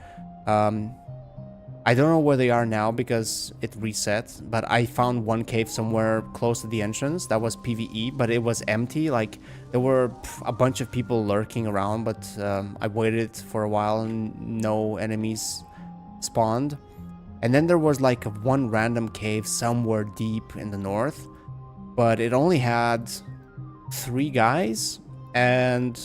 I don't know where they are now because it reset, but I found one cave somewhere close to the entrance that was PvE, but it was empty. Like, there were a bunch of people lurking around, but I waited for a while and no enemies spawned. And then there was like one random cave somewhere deep in the north, but it only had 3 guys and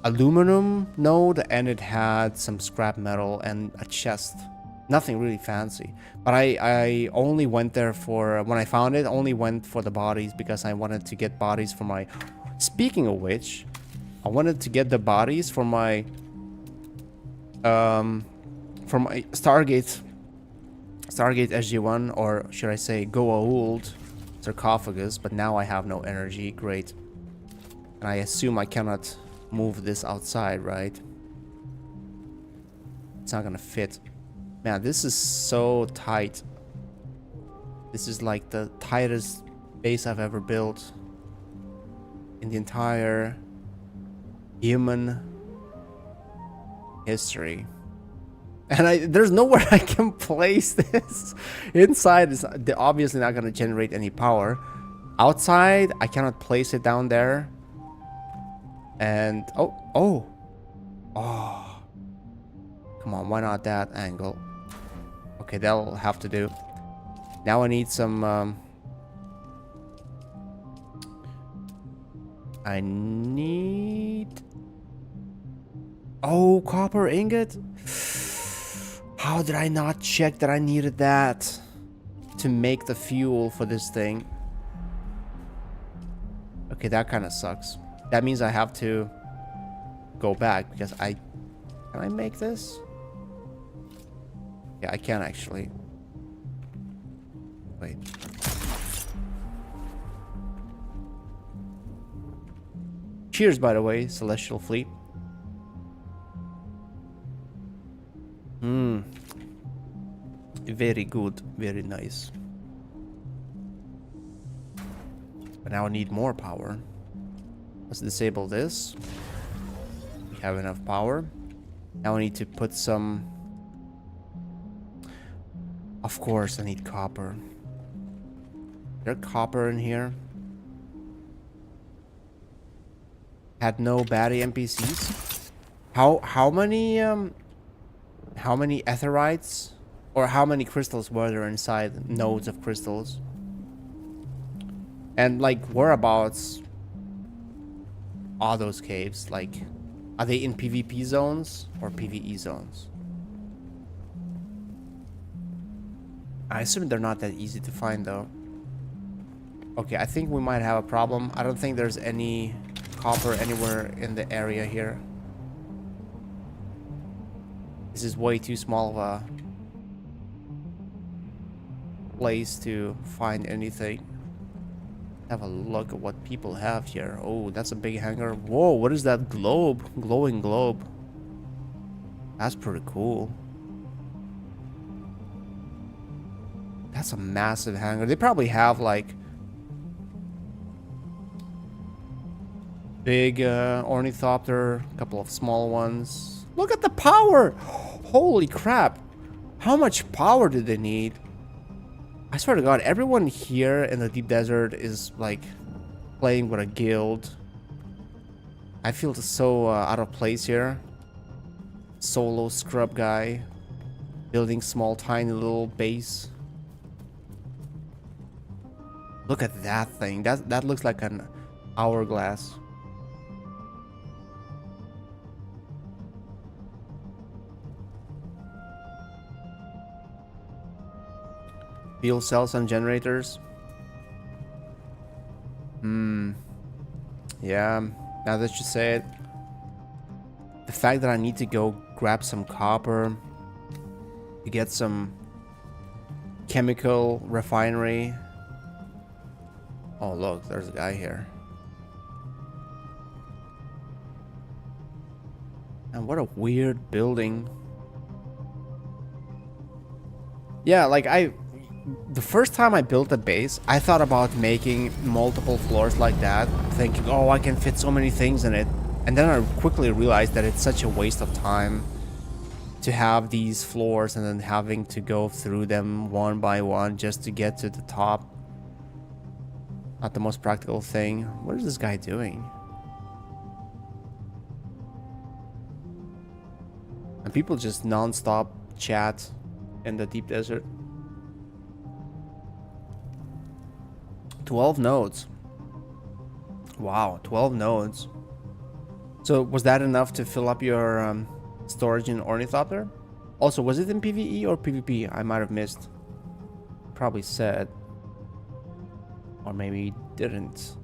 aluminum node, and it had some scrap metal and a chest. Nothing really fancy, but I only went there for, when I found it, only went for the bodies because I wanted to get bodies for my, speaking of which, I wanted to get the bodies for my Stargate SG1, or should I say Goa'uld sarcophagus, but now I have no energy. Great. And I assume I cannot move this outside, right? It's not gonna fit. Man, this is so tight. This is like the tightest base I've ever built in the entire human history. And there's nowhere I can place this. Inside is obviously not gonna generate any power. Outside, I cannot place it down there. And oh, come on, why not that angle? Okay, that'll have to do. Now I need some I need, oh, copper ingot. How did I not check that I needed that to make the fuel for this thing? Okay, that kind of sucks. That means I have to go back because can I make this? Yeah, I can actually. Wait. Cheers, by the way, Celestial Fleet. Very good, very nice. But now I need more power. Let's disable this. We have enough power. Now I need to put some... Of course I need copper. Is there copper in here? Had no baddie NPCs? How many Aetherites? Or how many crystals were there inside nodes of crystals? And like, whereabouts are those caves? Like, are they in PvP zones or PvE zones? I assume they're not that easy to find though. Okay, I think we might have a problem. I don't think there's any copper anywhere in the area here. This is way too small of a place to find anything. Have a look at what people have here. Oh, that's a big hangar. Whoa, what is that globe? Glowing globe. That's pretty cool. That's a massive hangar. They probably have like big ornithopter, a couple of small ones. Look at the power! Holy crap! How much power do they need? I swear to God, everyone here in the deep desert is like playing with a guild. I feel so out of place here. Solo scrub guy building small tiny little base. Look at that thing. That looks like an hourglass. Fuel cells and generators. Yeah, now that you say it. The fact that I need to go grab some copper. to get some chemical refinery. Oh, look, there's a guy here. And what a weird building. Yeah, like the first time I built a base, I thought about making multiple floors like that, thinking, oh, I can fit so many things in it. And then I quickly realized that it's such a waste of time to have these floors and then having to go through them one by one just to get to the top. Not the most practical thing. What is this guy doing? And people just non-stop chat in the deep desert. 12 nodes. Wow, 12 nodes. So was that enough to fill up your storage in Ornithopter? Also, was it in PvE or PvP? I might have missed. Probably said. Or maybe didn't.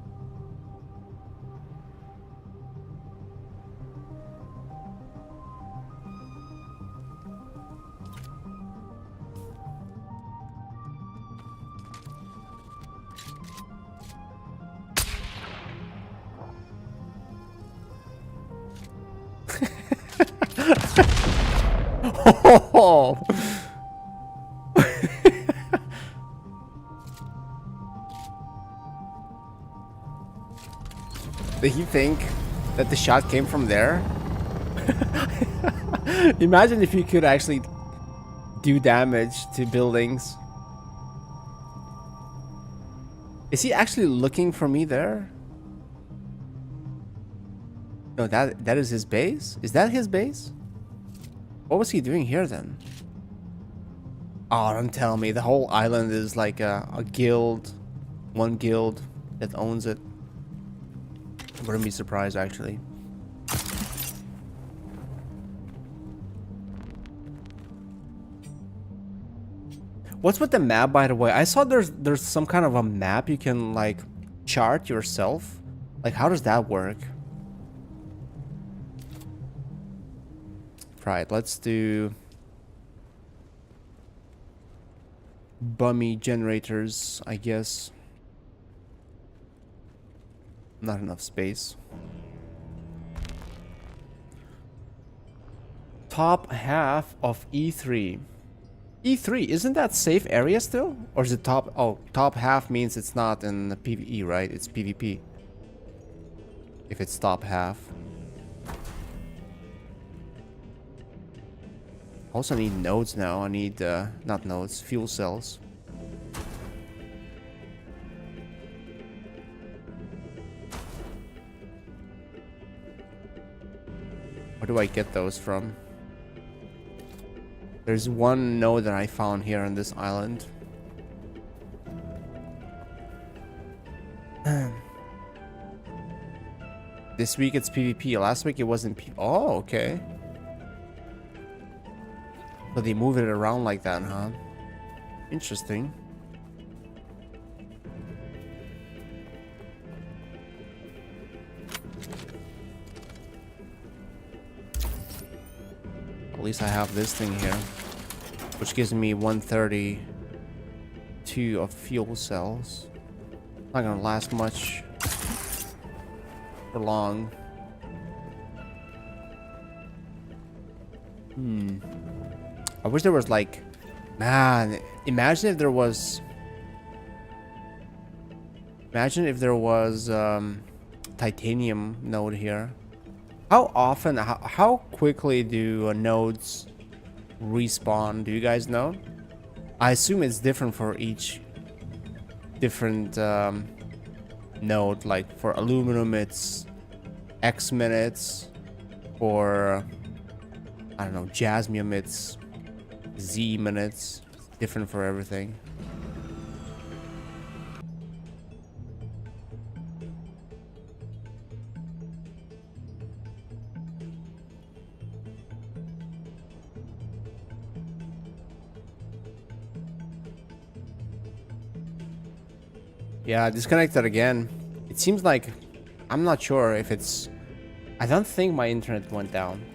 Oh. Did he think that the shot came from there? Imagine if you could actually do damage to buildings. Is he actually looking for me there? No, that is his base? Is that his base? What was he doing here then? Oh, don't tell me. The whole island is like a guild. One guild that owns it. Wouldn't be surprised, actually. What's with the map, by the way? I saw there's some kind of a map you can, like, chart yourself. Like, how does that work? Right, let's do bummy generators, I guess. Not enough space. Top half of E3. E3, isn't that safe area still? Or is it top? Oh, top half means it's not in the PvE, right? It's PvP. If it's top half. Also need nodes now. I need, not nodes, fuel cells. Where do I get those from? There's one node that I found here on this island. This week it's PvP. Last week it wasn't PvP. Oh, okay. So they move it around like that, huh? Interesting. At least I have this thing here, which gives me 132 of fuel cells. Not gonna last much for long. I wish there was, like, man, imagine if there was titanium node here. How often, how quickly do nodes respawn? Do you guys know? I assume it's different for each different node. Like for aluminum, it's X minutes. For, I don't know, jasmium, it's Z minutes. It's different for everything. Yeah, disconnected again. It seems like, I'm not sure if it's, I don't think my internet went down.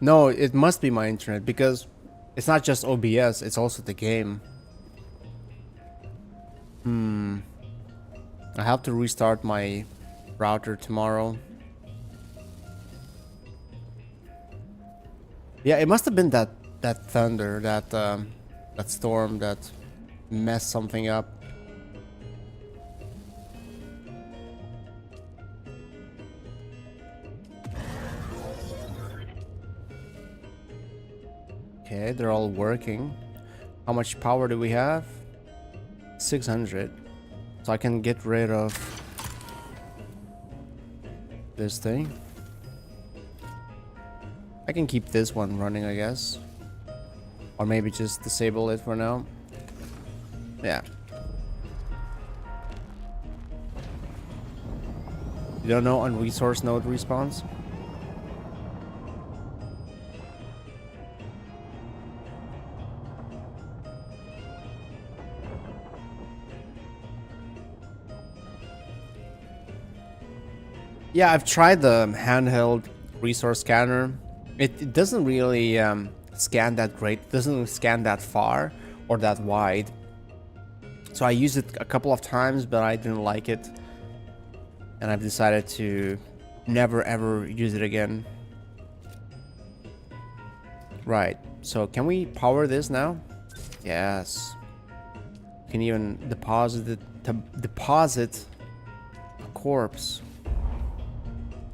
No, it must be my internet because it's not just OBS, it's also the game. I have to restart my router tomorrow. Yeah, it must have been that thunder, that storm that messed something up. Okay, they're all working. How much power do we have? 600. So I can get rid of this thing. I can keep this one running, I guess. Or maybe just disable it for now. Yeah. You don't know on resource node response? Yeah, I've tried the handheld resource scanner. It doesn't really scan that great. It doesn't scan that far or that wide. So I used it a couple of times, but I didn't like it. And I've decided to never ever use it again. Right, so can we power this now? Yes. You can even deposit a corpse.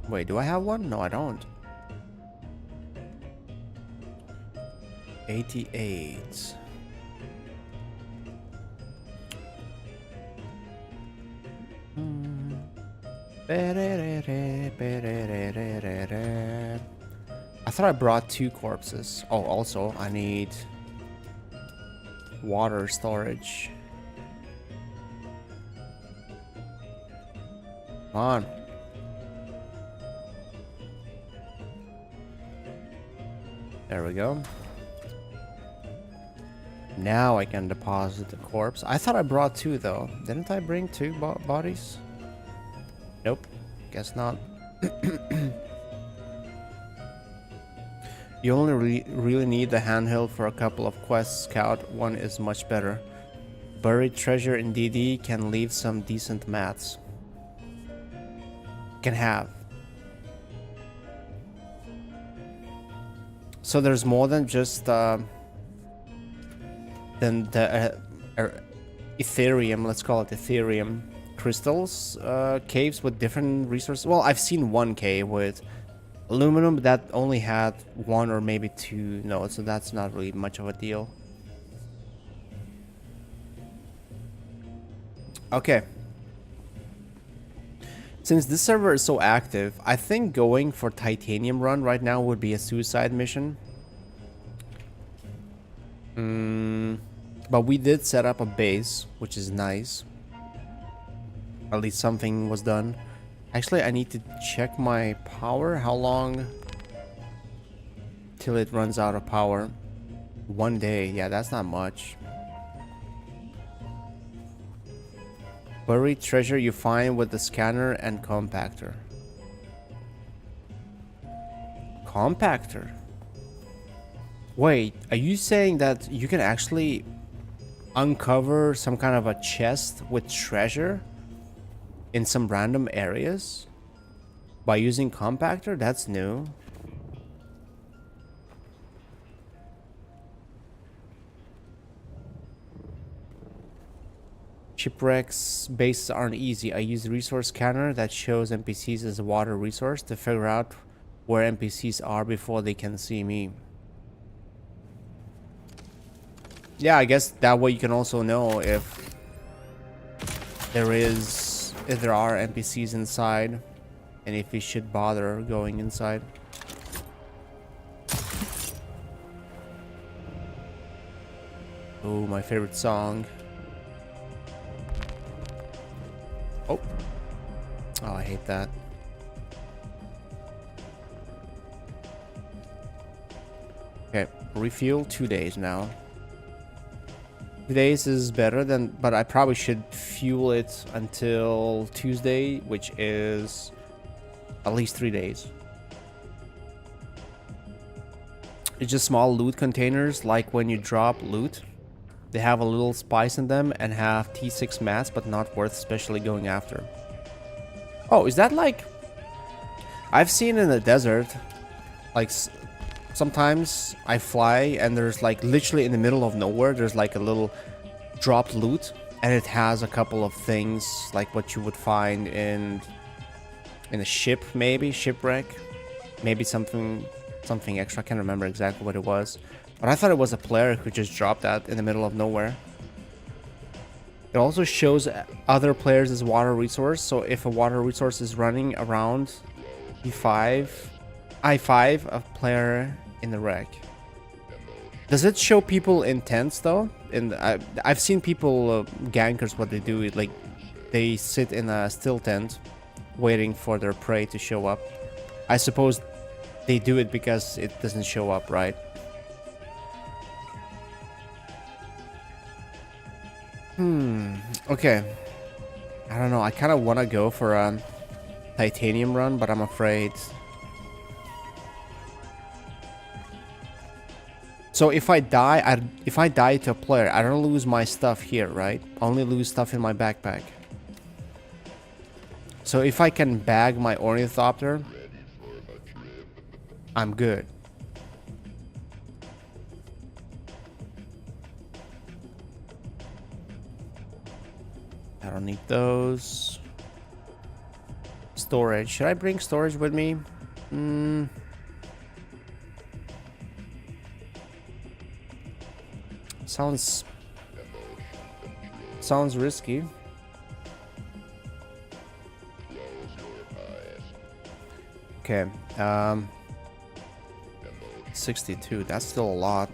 Wait, do I have one? No, I don't. 88. I thought I brought 2 corpses. Oh, also, I need water storage. Come on. There we go. Now I can deposit the corpse. I thought I brought 2 though. Didn't I bring 2 bodies? Nope. Guess not. You only really need the handheld for a couple of quests. Scout 1 is much better. Buried treasure in DD can leave some decent mats. Can have. So there's more than just than the Ethereum, let's call it Ethereum crystals, caves with different resources. Well, I've seen one cave with aluminum that only had 1 or maybe 2 nodes, so that's not really much of a deal. Okay. Since this server is so active, I think going for titanium run right now would be a suicide mission. But we did set up a base, which is nice. At least something was done. Actually, I need to check my power. How long till it runs out of power? 1 day. Yeah, that's not much. Buried treasure you find with the scanner and compactor. Compactor? Wait, are you saying that you can actually uncover some kind of a chest with treasure in some random areas by using compactor? That's new. Shipwrecks bases aren't easy. I use resource scanner that shows NPCs as a water resource to figure out where NPCs are before they can see me. Yeah, I guess that way you can also know if there are NPCs inside and if you should bother going inside. Oh, my favorite song. Oh, I hate that. Okay, refuel 2 days now. 2 days is better than, but I probably should fuel it until Tuesday, which is at least 3 days. It's just small loot containers, like when you drop loot. They have a little spice in them and have T6 mats, but not worth especially going after. Oh, is that like... I've seen in the desert, like sometimes I fly and there's like literally in the middle of nowhere, there's like a little dropped loot and it has a couple of things like what you would find in a ship, maybe shipwreck, maybe something extra. I can't remember exactly what it was, but I thought it was a player who just dropped that in the middle of nowhere. It also shows other players as water resource, so if a water resource is running around E5, I5, a player in the wreck. Does it show people in tents though? I've seen people, gankers, what they do is like they sit in a still tent waiting for their prey to show up. I suppose they do it because it doesn't show up, right? Okay. I don't know. I kind of want to go for a titanium run, but I'm afraid. So if I die to a player, I don't lose my stuff here, right? I only lose stuff in my backpack. So if I can bag my ornithopter, I'm good. I don't need those. Storage. Should I bring storage with me? Sounds risky. Okay. 62. That's still a lot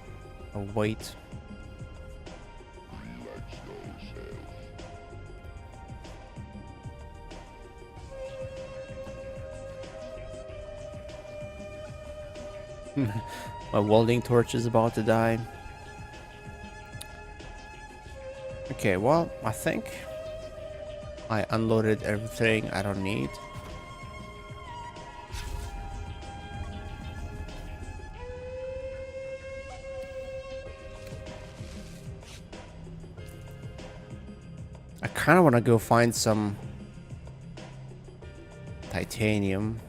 of weight. My welding torch is about to die. Okay, well, I think I unloaded everything I don't need. I kind of want to go find some titanium.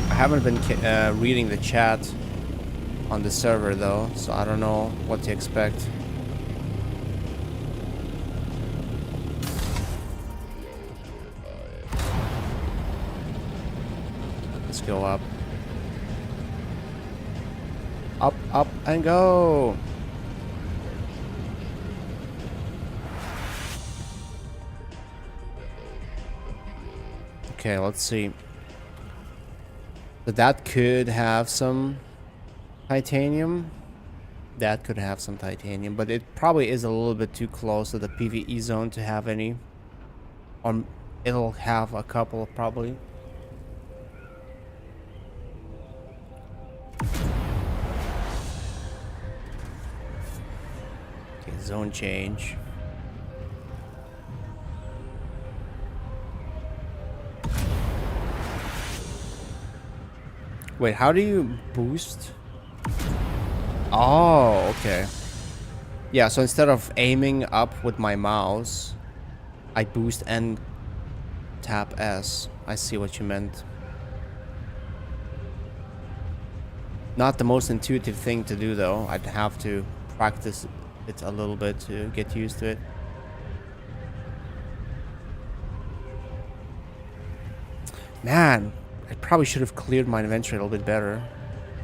I haven't been reading the chat on the server though, so I don't know what to expect. Let's go up. Up, up, and go! Okay, let's see. So that could have some titanium. That could have some titanium, but it probably is a little bit too close to the PvE zone to have any. Or it'll have a couple, probably. Okay, zone change. Wait, how do you boost? Oh, okay. Yeah, so instead of aiming up with my mouse, I boost and tap S. I see what you meant. Not the most intuitive thing to do though. I'd have to practice it a little bit to get used to it. Man, I probably should have cleared my inventory a little bit better,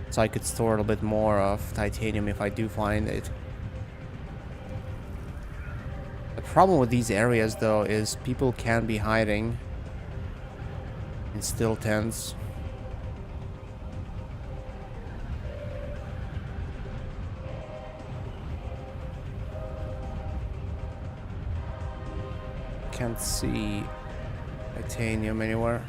so I could store a little bit more of titanium if I do find it. The problem with these areas though is people can be hiding in still tents. Can't see titanium anywhere.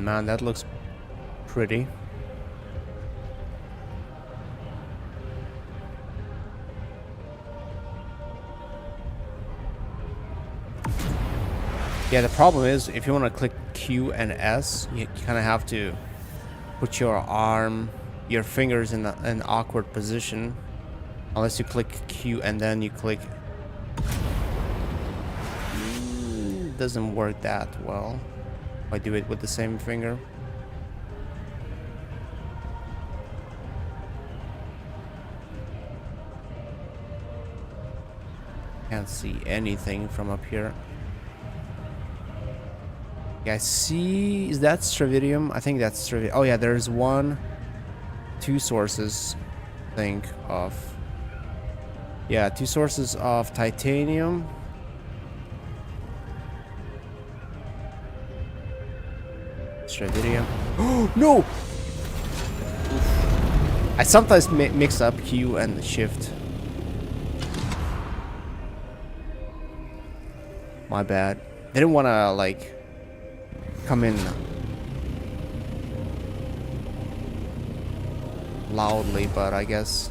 man, that looks pretty. Yeah, the problem is if you want to click Q and S, you kind of have to put your fingers in an awkward position. Unless you click Q and then you click. Doesn't work that well. If I do it with the same finger. Can't see anything from up here. Yeah, I see. Is that Stravidium? I think that's Stravidium. Oh yeah, there's two sources, I think, of. Yeah, two sources of titanium. Stravidium. Oh no! I sometimes mix up Q and Shift. My bad. Didn't want to like come in loudly, but I guess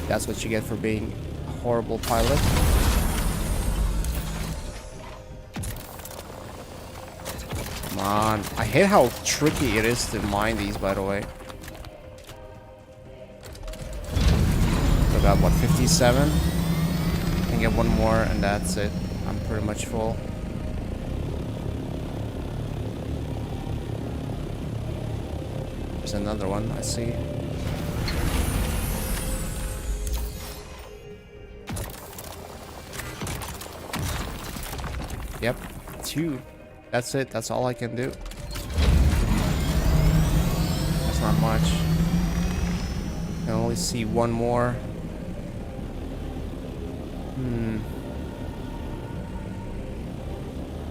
that's what you get for being a horrible pilot. Come on. I hate how tricky it is to mine these, by the way. So got what, 57? Can get one more and that's it. I'm pretty much full. There's another one, I see. Yep, 2. That's it, that's all I can do. That's not much. I can only see one more.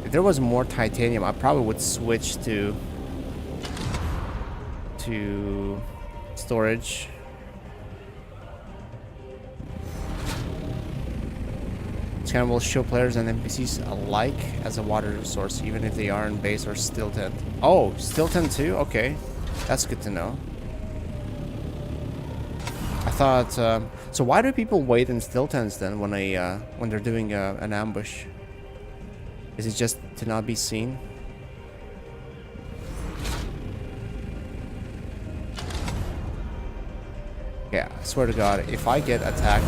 If there was more titanium, I probably would switch to storage. This kind of will show players and NPCs alike as a water source, even if they are in base or still tent. Oh, still tent too? Okay, that's good to know. I thought. So why do people wait in still tents then when they're doing an ambush? Is it just to not be seen? Yeah, I swear to God, if I get attacked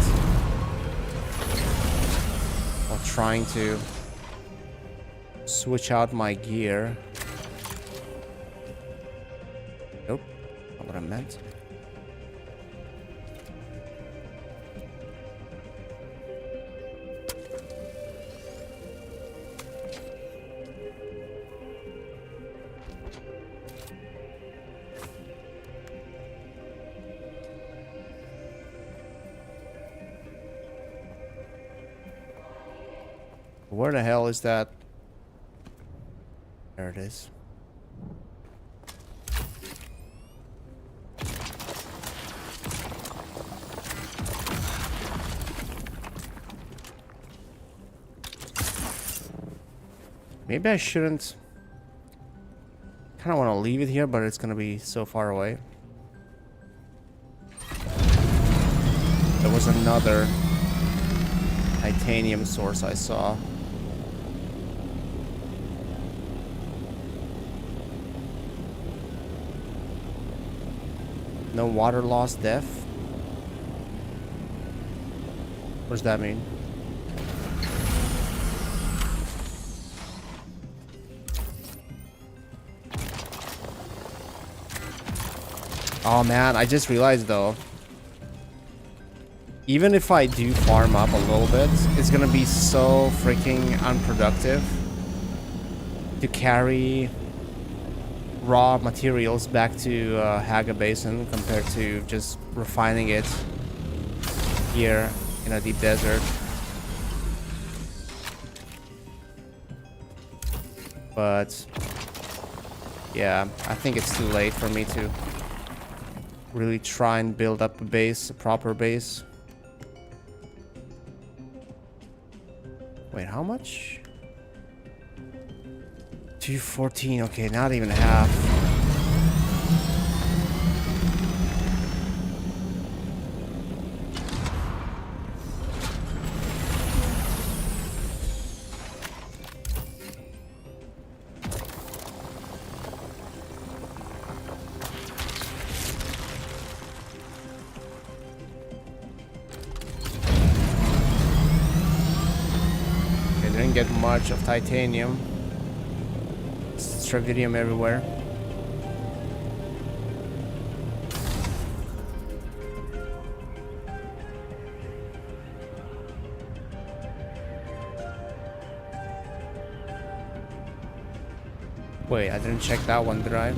while trying to switch out my gear. Nope, not what I meant. Where the hell is that? There it is. Maybe I shouldn't. Kind of want to leave it here, but it's gonna be so far away. There was another titanium source I saw. No water loss death? What does that mean? Oh man, I just realized though, even if I do farm up a little bit, it's gonna be so freaking unproductive to carry raw materials back to Haga Basin compared to just refining it here in a deep desert. But yeah, I think it's too late for me to really try and build up a base, a proper base. Wait, how much? 214. Okay, not even half. Okay, didn't get much of titanium. Stravidium everywhere. Wait, I didn't check that one, did I?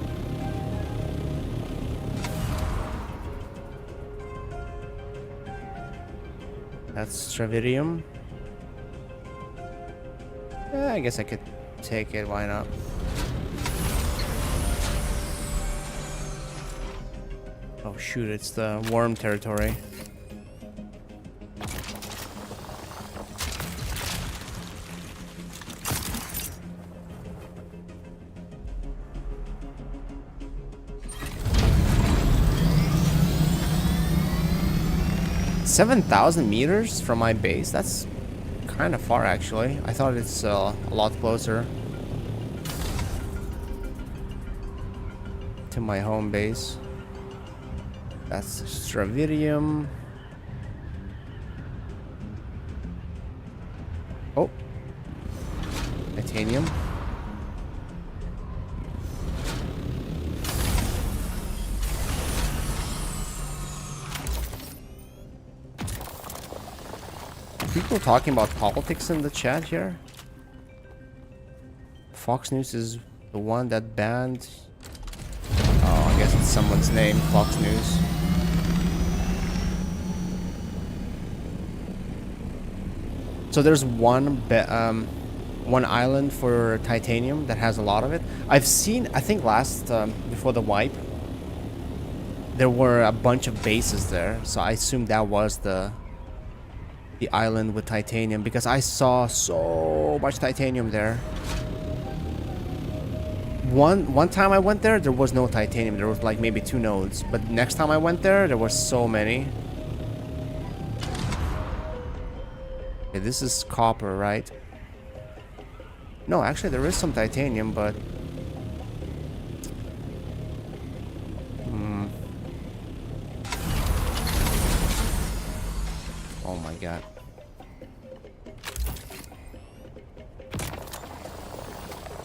That's Stravidium. Yeah, I guess I could take it, why not? Oh shoot, it's the worm territory. $7,000 from my base? That's kind of far, actually. I thought it's a lot closer to my home base. That's Stravidium. Oh. Titanium. People talking about politics in the chat here. Fox News is the one that banned. Oh, I guess it's someone's name. Fox News. So there's one island for titanium that has a lot of it. I've seen. I think last before the wipe, there were a bunch of bases there. So I assume that was the island with titanium, because I saw so much titanium there. One time I went there was no titanium. There was like maybe 2 nodes, but next time I went there was so many. Okay, this is copper, right? No, actually there is some titanium, but oh my god.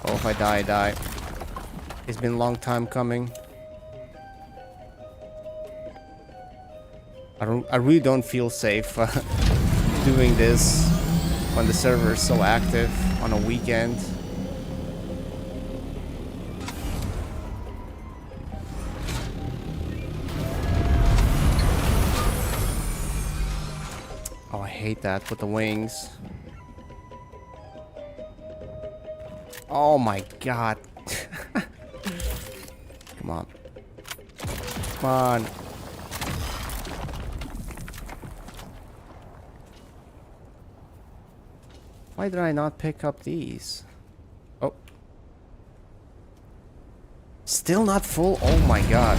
Oh, if I die, I die. It's been a long time coming. I really don't feel safe doing this when the server is so active on a weekend. Oh, I hate that with the wings. Oh my god. Come on. Come on. Why did I not pick up these? Oh. Still not full? Oh my god.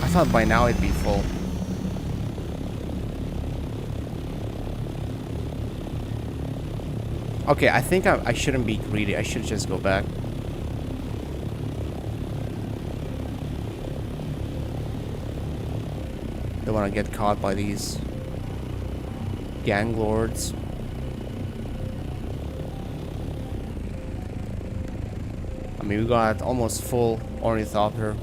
I thought by now it'd be full. Okay, I think I shouldn't be greedy. I should just go back. Don't want to get caught by these gang lords. I mean, we got almost full ornithopter.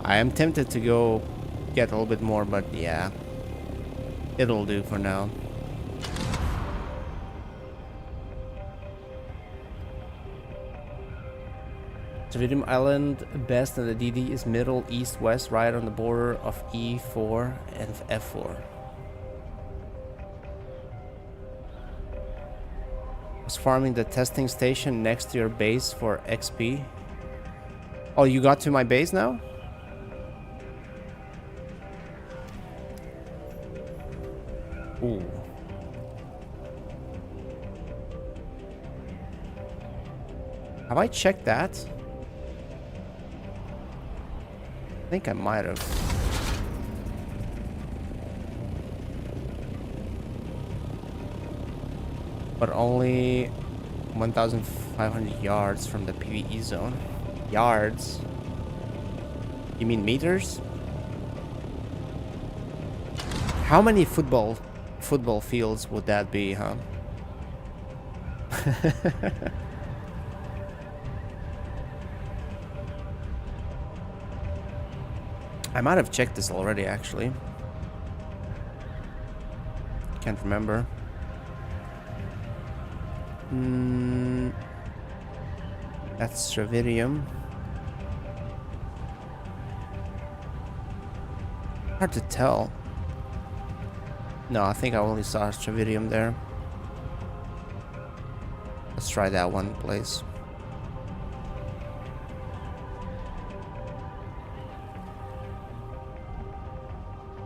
I am tempted to go get a little bit more, but yeah, it'll do for now. Stravidium Island best and the DD is middle, east, west, right on the border of E4 and F4. I was farming the testing station next to your base for XP. Oh, you got to my base now? Ooh. Have I checked that? I think I might have. But only 1,500 yards from the PvE zone. Yards? You mean meters? How many football fields would that be, huh? I might have checked this already, actually. Can't remember. That's Stravidium. Hard to tell. No, I think I only saw Stravidium there. Let's try that one place.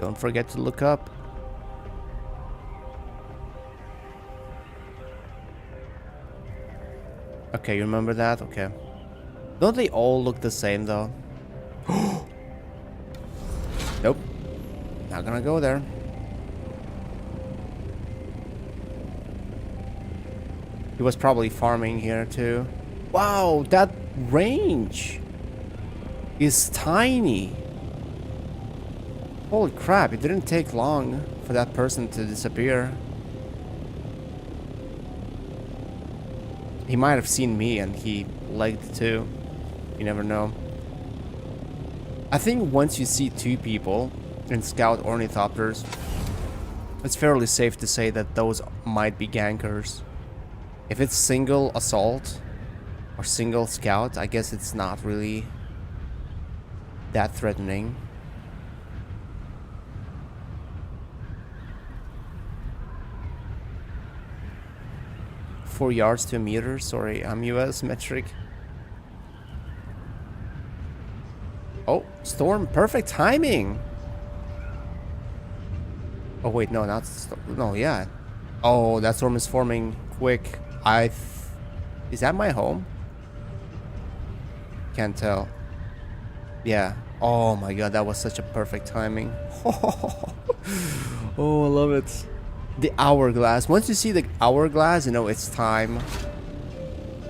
Don't forget to look up. Okay, you remember that? Okay. Don't they all look the same though? Nope. Not gonna go there. He was probably farming here too. Wow, that range is tiny. Holy crap, it didn't take long for that person to disappear. He might have seen me and he legged too. You never know. I think once you see two people in scout ornithopters, it's fairly safe to say that those might be gankers. If it's single assault or single scout, I guess it's not really that threatening. Four yards to a meter. Sorry, I'm US metric. Oh, storm. Perfect timing. Oh, wait, no, not... No, yeah. Oh, that storm is forming quick. Is that my home? Can't tell. Yeah. Oh my god, that was such a perfect timing. Oh, I love it. The hourglass. Once you see the hourglass, you know it's time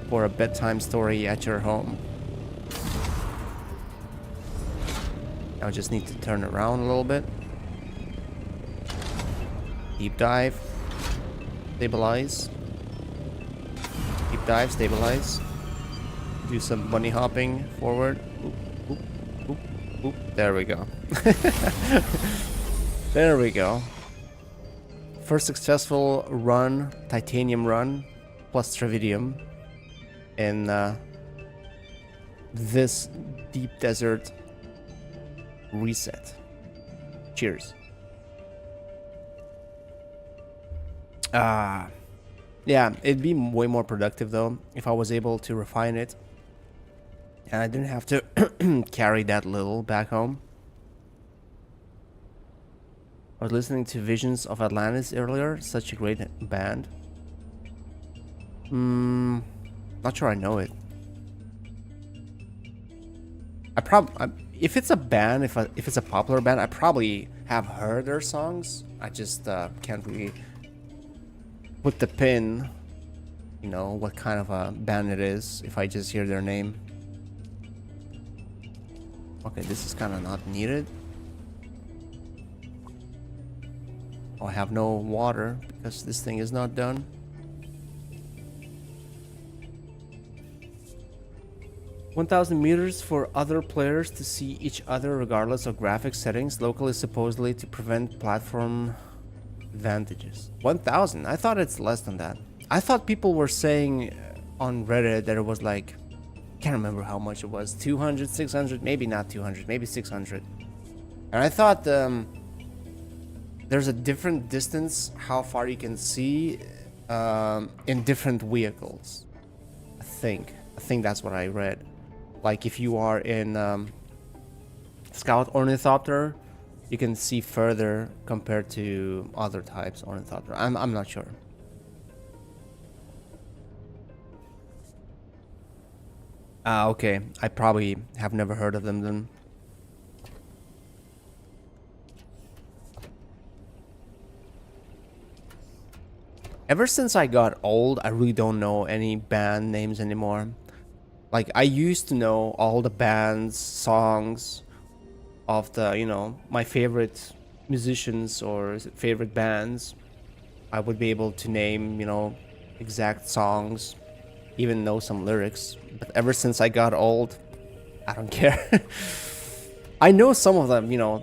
for a bedtime story at your home. I just need to turn around a little bit. Deep dive. Stabilize. Deep dive, stabilize. Do some bunny hopping forward. Oop, oop, oop, oop. There we go. There we go. First successful run, titanium run, plus Stravidium in this deep desert reset. Cheers. Yeah, it'd be way more productive though if I was able to refine it and I didn't have to carry that little back home. I was listening to Visions of Atlantis earlier. Such a great band. Not sure I know it. If it's a band, if it's a popular band, I probably have heard their songs. I just can't really put the pin, you know, what kind of a band it is if I just hear their name. Okay, this is kind of not needed. Oh, I have no water because this thing is not done. "1,000 meters for other players to see each other regardless of graphic settings, locally supposedly to prevent platform advantages." 1,000? I thought it's less than that. I thought people were saying on Reddit that it was like, can't remember how much it was, 200, 600, maybe not 200, maybe 600. And I thought there's a different distance how far you can see in different vehicles. I think that's what I read. Like if you are in Scout Ornithopter, you can see further compared to other types ornithopter. I'm not sure. Ah, okay. I probably have never heard of them then. Ever since I got old, I really don't know any band names anymore. Like, I used to know all the bands, songs of the, you know, my favorite musicians or favorite bands. I would be able to name, you know, exact songs, even know some lyrics. But ever since I got old, I don't care. I know some of them, you know,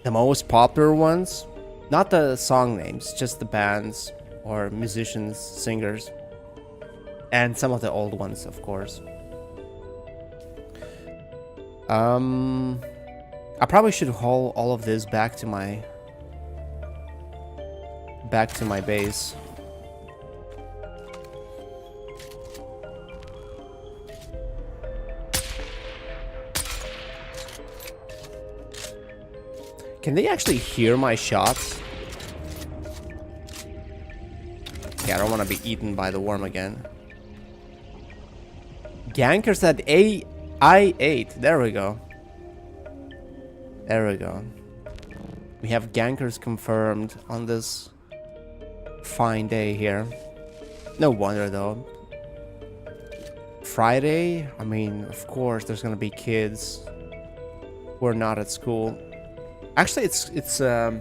the most popular ones. Not the song names, just the bands or musicians, singers. And some of the old ones, of course. I probably should haul all of this back to my base. Can they actually hear my shots? Yeah, I don't want to be eaten by the worm again. Gankers at I8. There we go. There we go. We have gankers confirmed on this fine day here. No wonder though. Friday? I mean, of course there's gonna be kids who are not at school. Actually, it's a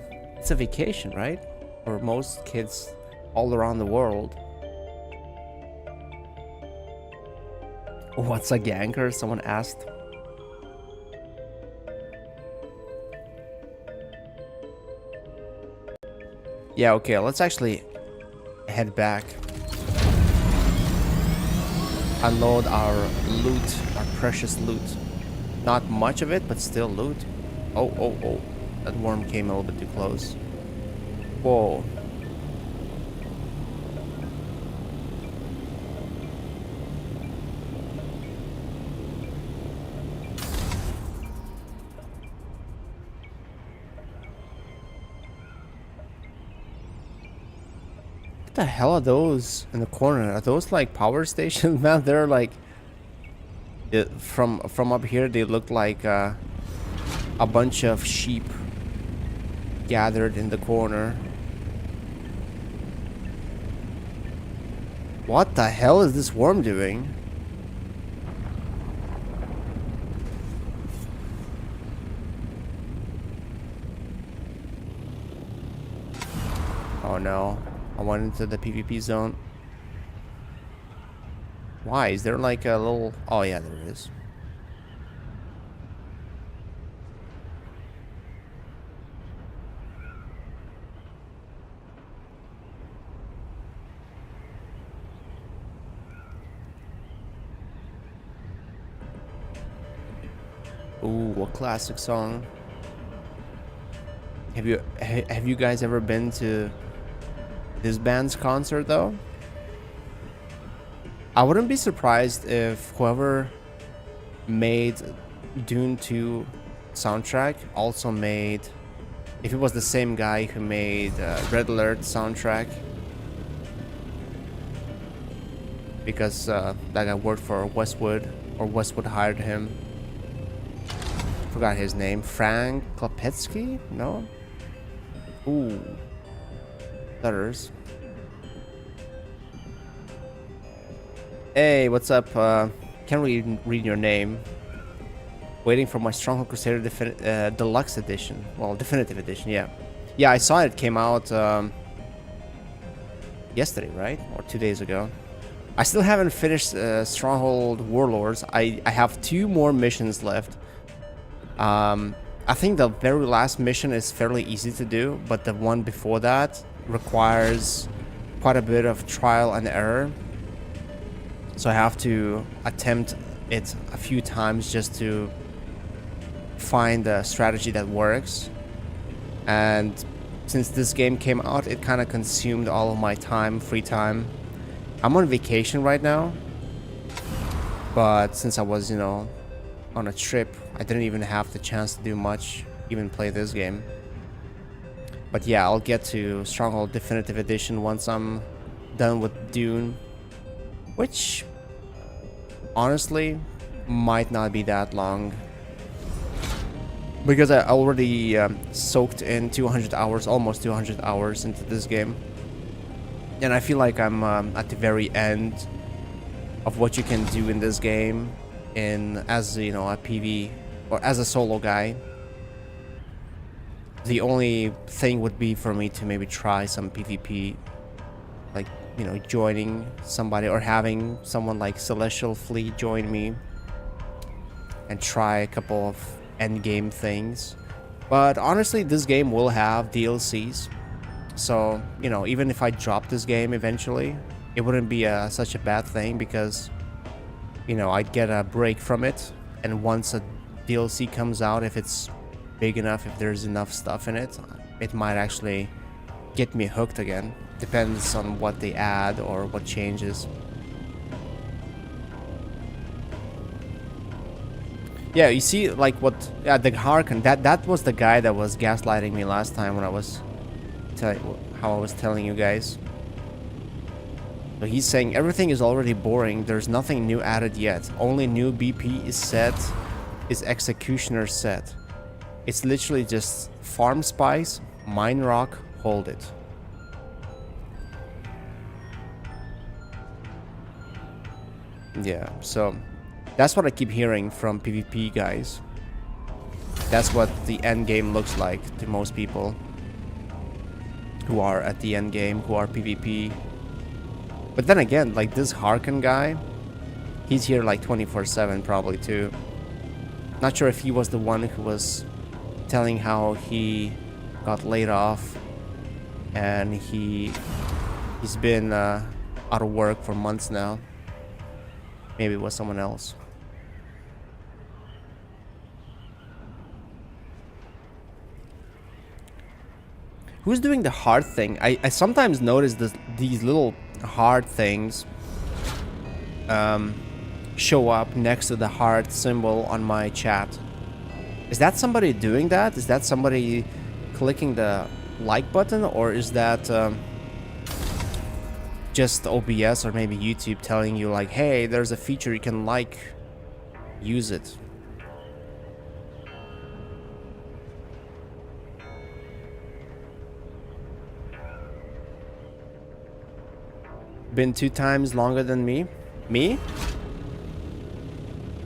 vacation, right? For most kids all around the world. What's a ganker? Someone asked. Yeah, okay, let's actually head back. Unload our loot, our precious loot. Not much of it, but still loot. Oh, oh, oh. That worm came a little bit too close. Whoa. What the hell are those in the corner? Are those like power stations, man? They're like... From up here, they look like a bunch of sheep gathered in the corner. What the hell is this worm doing? Oh no, I went into the PvP zone. Why? Is there like a little... Oh yeah, there it is. Ooh, a classic song. Have you guys ever been to this band's concert though? I wouldn't be surprised if whoever made Dune 2 soundtrack also made, if it was the same guy who made Red Alert soundtrack, because that guy worked for Westwood, or Westwood hired him. Forgot his name. Frank Klepetsky? No? Ooh. Letters. Hey, what's up? Can't really read your name. Waiting for my Stronghold Crusader Deluxe Edition. Well, Definitive Edition, yeah. Yeah, I saw it came out yesterday, right? Or 2 days ago. I still haven't finished Stronghold Warlords. I have 2 more missions left. I think the very last mission is fairly easy to do, but the one before that requires quite a bit of trial and error. So I have to attempt it a few times just to find a strategy that works. And since this game came out, it kind of consumed all of my time, free time. I'm on vacation right now, but since I was, you know, on a trip, I didn't even have the chance to do much even play this game. But yeah, I'll get to Stronghold Definitive Edition once I'm done with Dune, which honestly might not be that long, because I already soaked in 200 hours, almost 200 hours into this game. And I feel like I'm at the very end of what you can do in this game as, you know, a PV or as a solo guy. The only thing would be for me to maybe try some PvP, like, you know, joining somebody or having someone like Celestial Fleet join me and try a couple of endgame things. But honestly, this game will have DLCs. So, you know, even if I drop this game eventually, it wouldn't be such a bad thing, because, you know, I'd get a break from it. And once a DLC comes out, if it's big enough, if there's enough stuff in it, it might actually get me hooked again. Depends on what they add or what changes. Yeah, you see, like what, yeah, the Harken, that was the guy that was gaslighting me last time when I was how I was telling you guys. So he's saying everything is already boring, there's nothing new added yet. Only new BP is set, is Executioner set. It's literally just farm spice, mine rock, hold it. Yeah, so that's what I keep hearing from PvP guys. That's what the end game looks like to most people who are at the end game, who are PvP. But then again, like this Harken guy, he's here like 24/7 probably too. Not sure if he was the one who was telling how he got laid off and he's been out of work for months now. Maybe it was someone else. Who's doing the heart thing? I sometimes notice these little heart things show up next to the heart symbol on my chat. Is that somebody doing that? Is that somebody clicking the like button? Or is that just OBS or maybe YouTube telling you like, hey, there's a feature you can like, use it? Been 2 times longer than me? Me?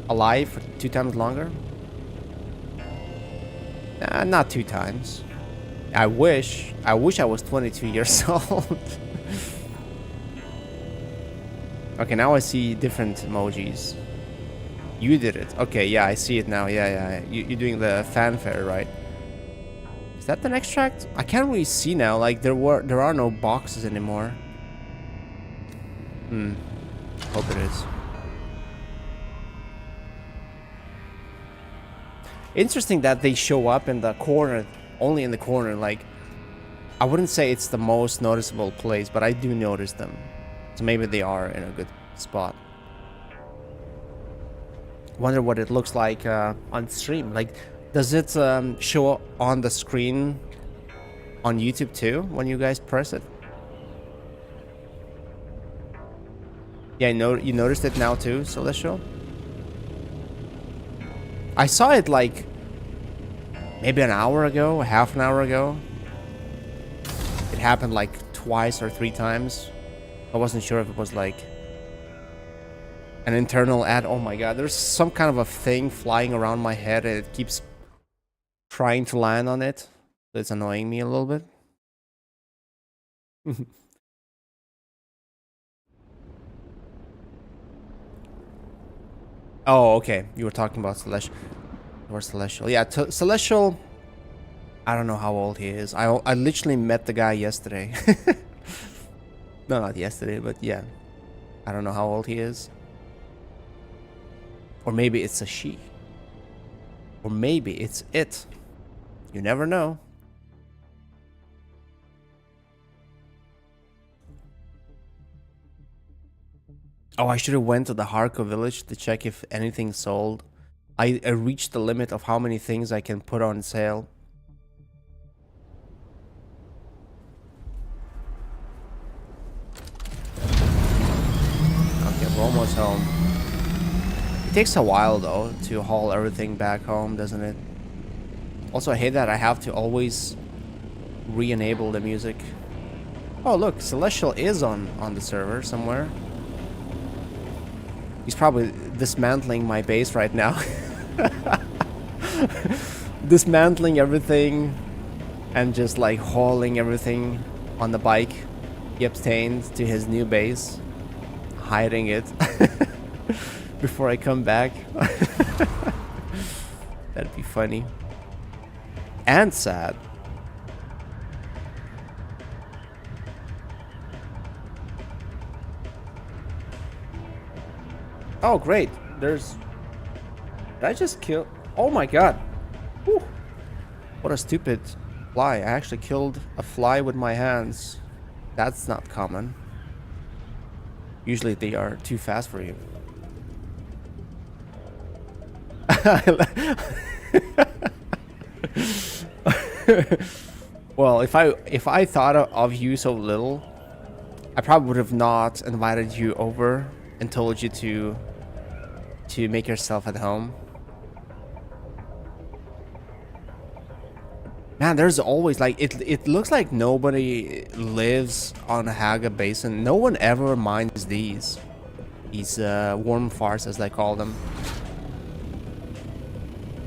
Alive for 2 times longer? Nah, not 2 times. I wish I was 22 years old. Okay, now I see different emojis. You did it. Okay, yeah, I see it now. Yeah. You're doing the fanfare, right? Is that the next track? I can't really see now. Like there are no boxes anymore. Hope it is. Interesting that they show up in the corner, only in the corner. Like, I wouldn't say it's the most noticeable place, but I do notice them. So maybe they are in a good spot. Wonder what it looks like on stream. Like, does it show on the screen on YouTube too when you guys press it? Yeah, you noticed it now too, Celestial? I saw it like maybe an hour ago, half an hour ago. It happened like twice or 3 times. I wasn't sure if it was like an internal ad. Oh my god, there's some kind of a thing flying around my head and it keeps trying to land on it. It's annoying me a little bit. Oh, okay. You were talking about Celestial. Or Celestial. Yeah, Celestial. I don't know how old he is. I literally met the guy yesterday. No, not yesterday, but yeah. I don't know how old he is. Or maybe it's a she. Or maybe it's it. You never know. Oh, I should have went to the Harko village to check if anything sold. I reached the limit of how many things I can put on sale. Okay, we're almost home. It takes a while though to haul everything back home, doesn't it? Also, I hate that I have to always re-enable the music. Oh look, Celestial is on the server somewhere. He's probably dismantling my base right now. Dismantling everything and just like hauling everything on the bike he obtained to his new base, hiding it before I come back. That'd be funny and sad. Oh great, there's... Did I just kill... Oh my god. Whew. What a stupid fly. I actually killed a fly with my hands. That's not common. Usually they are too fast for you. Well, if I thought of you so little, I probably would have not invited you over and told you to make yourself at home. Man, there's always like it looks like nobody lives on Haga Basin. No one ever minds these worm farts, as they call them.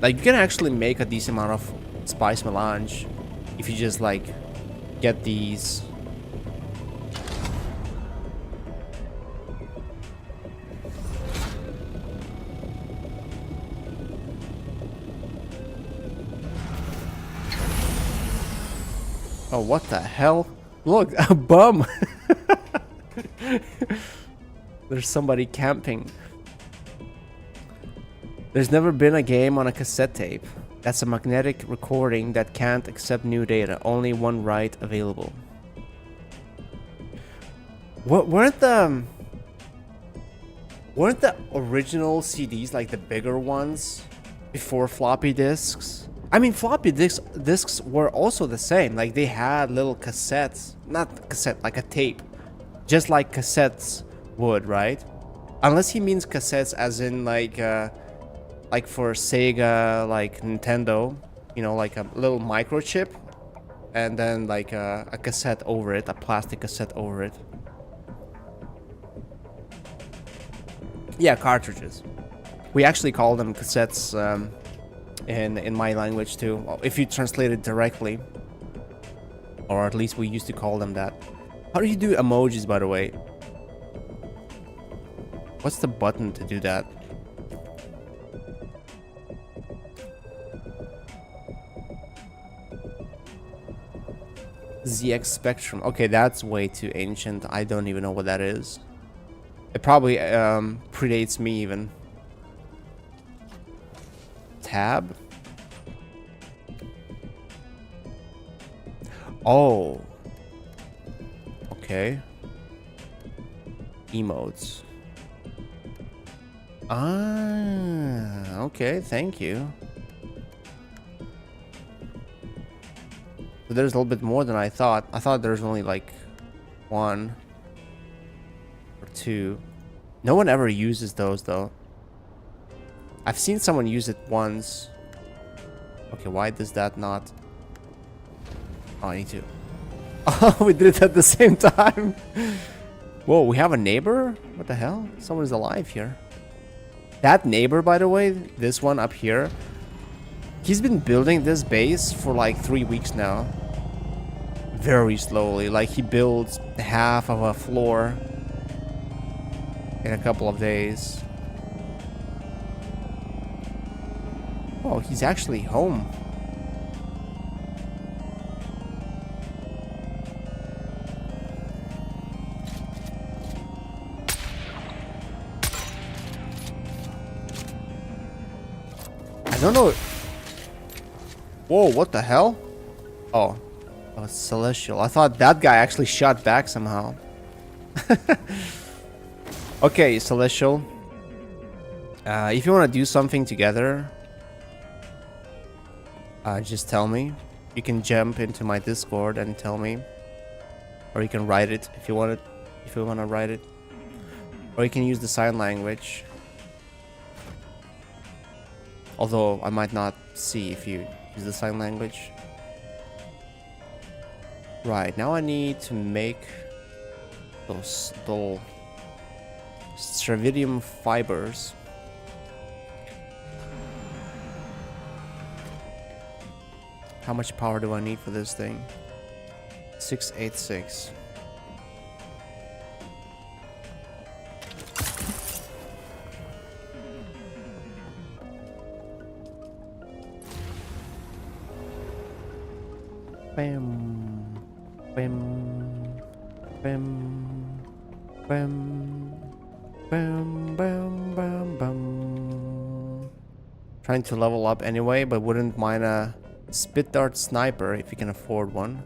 Like, you can actually make a decent amount of spice melange if you just like get these. Oh, what the hell? Look, a bum. There's somebody camping. There's never been a game on a cassette tape. That's a magnetic recording that can't accept new data. Only one write available. What weren't the original CDs like the bigger ones before floppy disks? I mean, floppy disks were also the same. Like, they had little cassettes, not cassette, like a tape, just like cassettes would, right? Unless he means cassettes as in like for Sega, like Nintendo, you know, like a little microchip, and then like a cassette over it, a plastic cassette over it. Yeah, cartridges. We actually call them cassettes in my language too, if you translate it directly, or at least we used to call them that. How do you do emojis, by the way? What's the button to do that? ZX Spectrum. Okay, that's way too ancient. I don't even know what that is. It probably predates me even. Tab? Oh. Okay. Emotes. Ah, okay, thank you. So there's a little bit more than I thought. I thought there's only like one or two. No one ever uses those though. I've seen someone use it once. Okay, why does that not? Oh, I need to. Oh, we did it at the same time. Whoa, we have a neighbor? What the hell? Someone's alive here. That neighbor, by the way, this one up here, he's been building this base for like 3 weeks now. Very slowly. Like, he builds half of a floor in a couple of days. Oh, he's actually home. I don't know. Whoa, what the hell? Oh, it's Celestial. I thought that guy actually shot back somehow. Okay, Celestial. If you want to do something together, just tell me. You can jump into my Discord and tell me, or you can write it if you want it. If you want to write it, or you can use the sign language. Although I might not see if you use the sign language. Right, now I need to make those little stravidium fibers. How much power do I need for this thing? 686. Bam, bam, bam, bam, bam, bam, bam, bam. Trying to level up anyway, but wouldn't mind a spit dart sniper if you can afford one.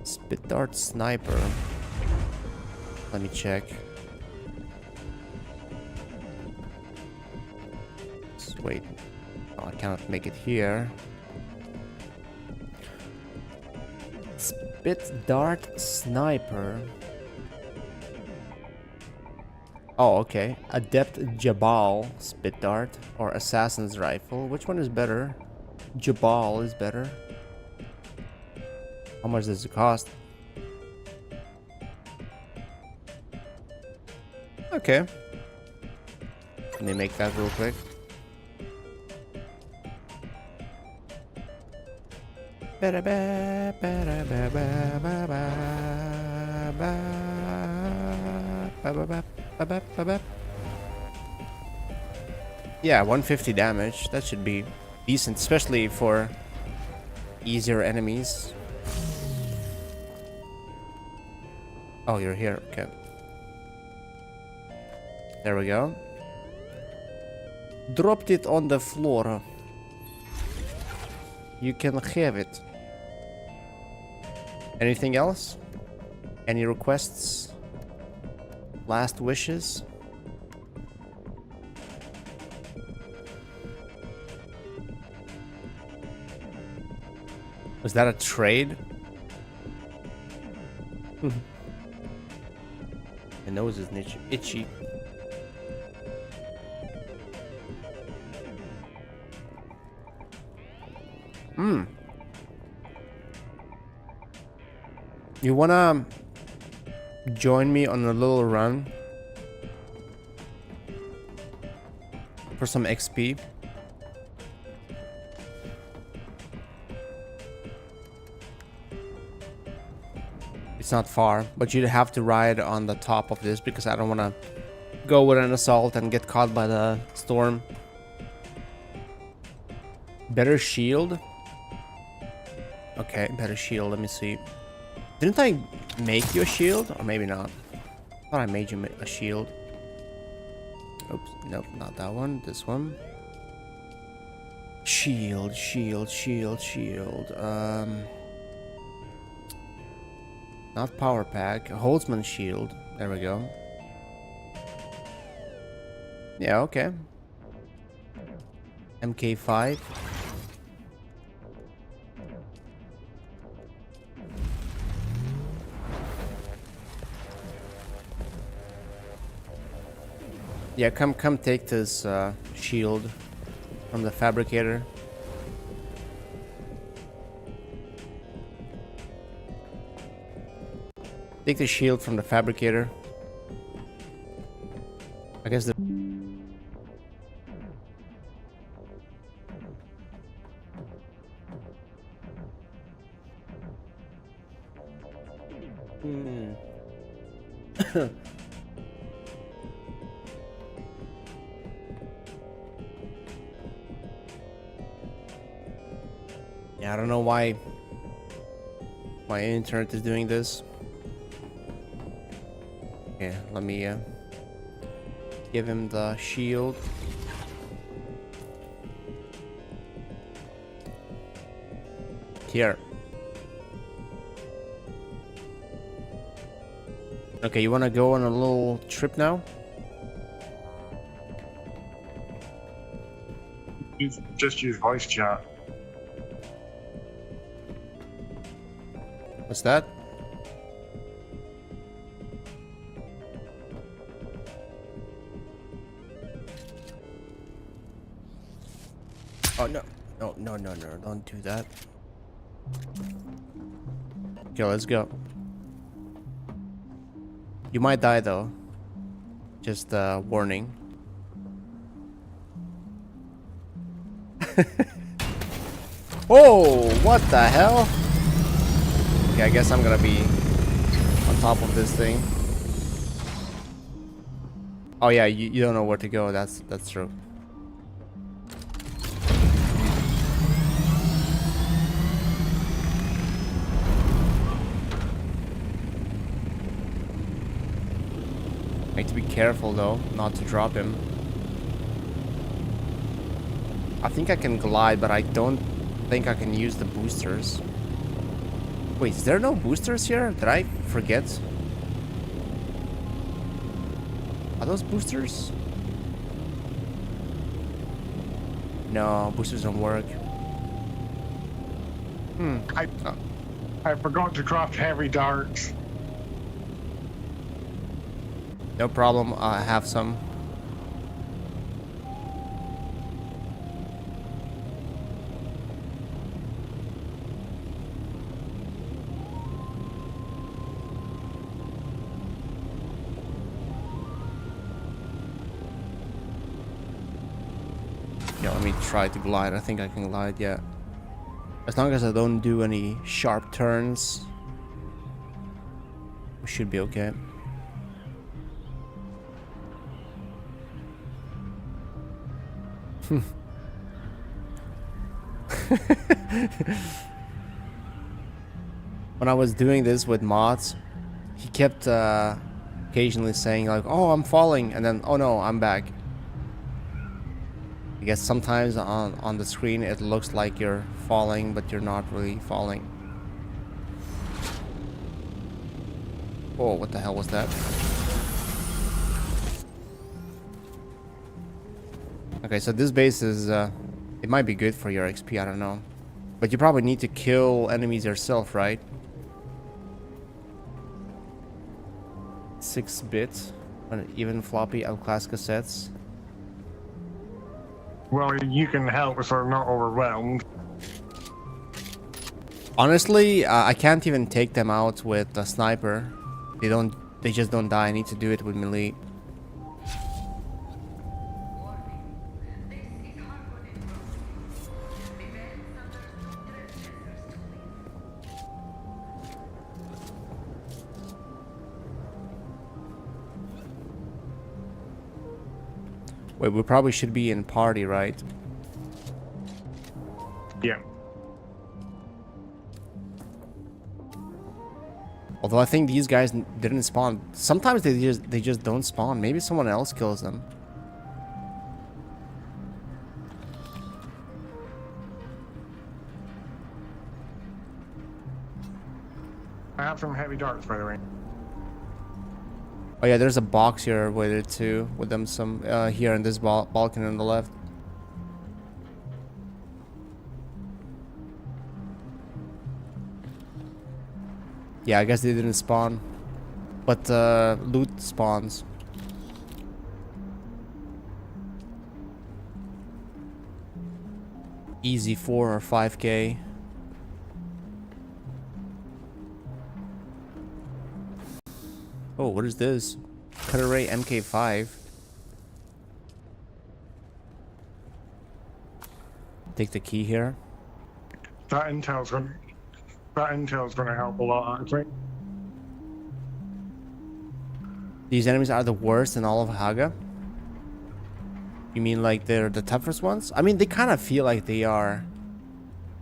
Spit dart sniper. Let me check. Just wait. Oh, I cannot make it here. Spit dart sniper. Oh, okay. Adept Jabal spit dart or assassin's rifle. Which one is better? Jabal is better. How much does it cost? Okay. Let me make that real quick. Yeah, 150 damage. That should be decent, especially for easier enemies. Oh, you're here. Okay. There we go. Dropped it on the floor. You can have it. Anything else? Any requests? Last wishes? Was that a trade? My nose is itchy. You wanna join me on a little run for some XP? It's not far, but you'd have to ride on the top of this because I don't want to go with an assault and get caught by the storm. Better shield? Okay, better shield. Let me see. Didn't I make you a shield? Or maybe not. I thought I made you a shield. Oops, nope, not that one. This one. Shield. Not power pack. Holtzman shield. There we go. Yeah, okay. MK5. Yeah, come take this shield from the fabricator. Take the shield from the fabricator. I guess the... Yeah, I don't know why my internet is doing this. Okay, let me give him the shield. Here. Okay, you wanna go on a little trip now? Just use voice chat. What's that? Oh, no. No, don't do that. Okay, let's go. You might die, though. Just, warning. Oh, what the hell? Okay, I guess I'm gonna be on top of this thing. Oh yeah, you don't know where to go. That's true. I need to be careful though, not to drop him. I think I can glide, but I don't think I can use the boosters. Wait, is there no boosters here? Did I forget? Are those boosters? No, boosters don't work. I forgot to craft heavy darts. No problem, I have some. Yeah, let me try to glide. I think I can glide, yeah. As long as I don't do any sharp turns, we should be okay. When I was doing this with mods, he kept occasionally saying like, "Oh, I'm falling," and then, "Oh no, I'm back." I guess sometimes on the screen it looks like you're falling, but you're not really falling. Oh, what the hell was that? Okay, so this base is, it might be good for your XP, I don't know. But you probably need to kill enemies yourself, right? 6-bit, even floppy outclass cassettes. Well, you can help if we're not overwhelmed. Honestly, I can't even take them out with a sniper. They just don't die. I need to do it with melee. Wait, we probably should be in party, right? Yeah. Although I think these guys didn't spawn. Sometimes they just don't spawn. Maybe someone else kills them. I have some heavy darts, by the way. Oh yeah, there's a box here with it too, with them some here in this balcony on the left. Yeah, I guess they didn't spawn, but loot spawns. Easy 4 or 5k. Oh, what is this? Cutter Ray MK5. Take the key here. That intel's gonna help a lot, actually. These enemies are the worst in all of Haga? You mean like they're the toughest ones? I mean, they kind of feel like they are.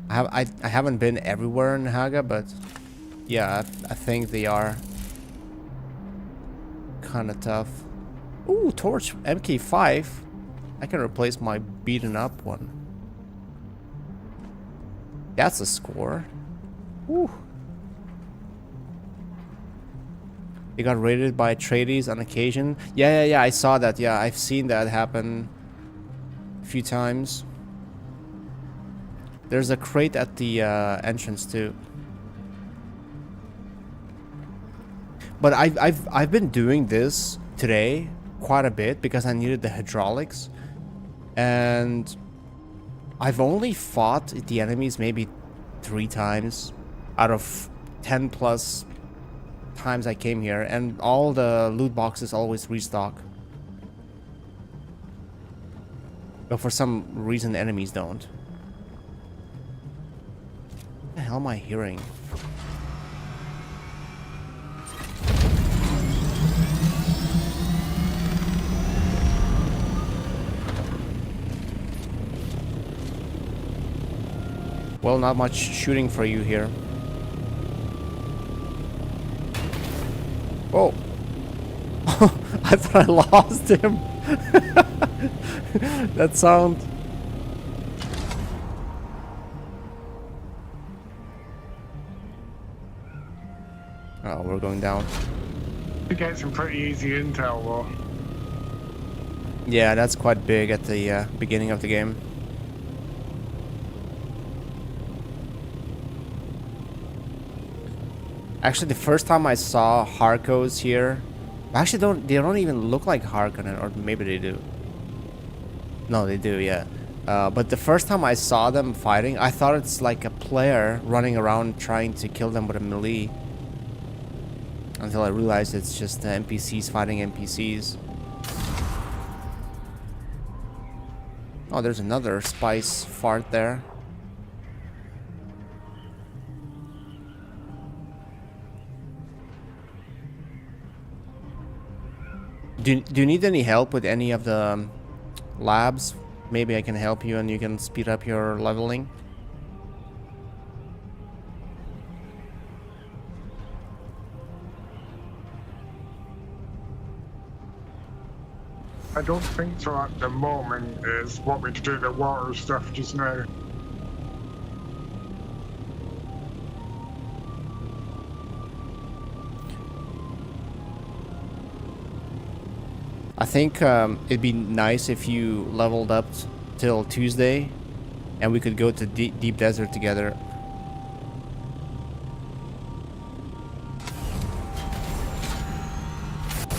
I haven't been everywhere in Haga, but yeah, I think they are kind of tough. Ooh, Torch MK5. I can replace my beaten up one. That's a score. Ooh. They got raided by tradies on occasion. Yeah, I saw that. Yeah, I've seen that happen a few times. There's a crate at the entrance too. But I've been doing this today quite a bit because I needed the hydraulics, and I've only fought the enemies maybe 3 times out of 10 plus times I came here, and all the loot boxes always restock. But for some reason the enemies don't. What the hell am I hearing? Well, not much shooting for you here. Whoa. I thought I lost him. That sound. Oh, we're going down. You get some pretty easy intel though. Yeah, that's quite big at the beginning of the game. Actually, the first time I saw Harkos here, actually they don't even look like Harkonnen, or maybe they do. No, they do, yeah. But the first time I saw them fighting, I thought it's like a player running around trying to kill them with a melee. Until I realized it's just the NPCs fighting NPCs. Oh, there's another spice fart there. Do you need any help with any of the labs? Maybe I can help you and you can speed up your leveling. I don't think so at the moment. Is want me to do the water stuff just now. I think it'd be nice if you leveled up till Tuesday and we could go to deep desert together.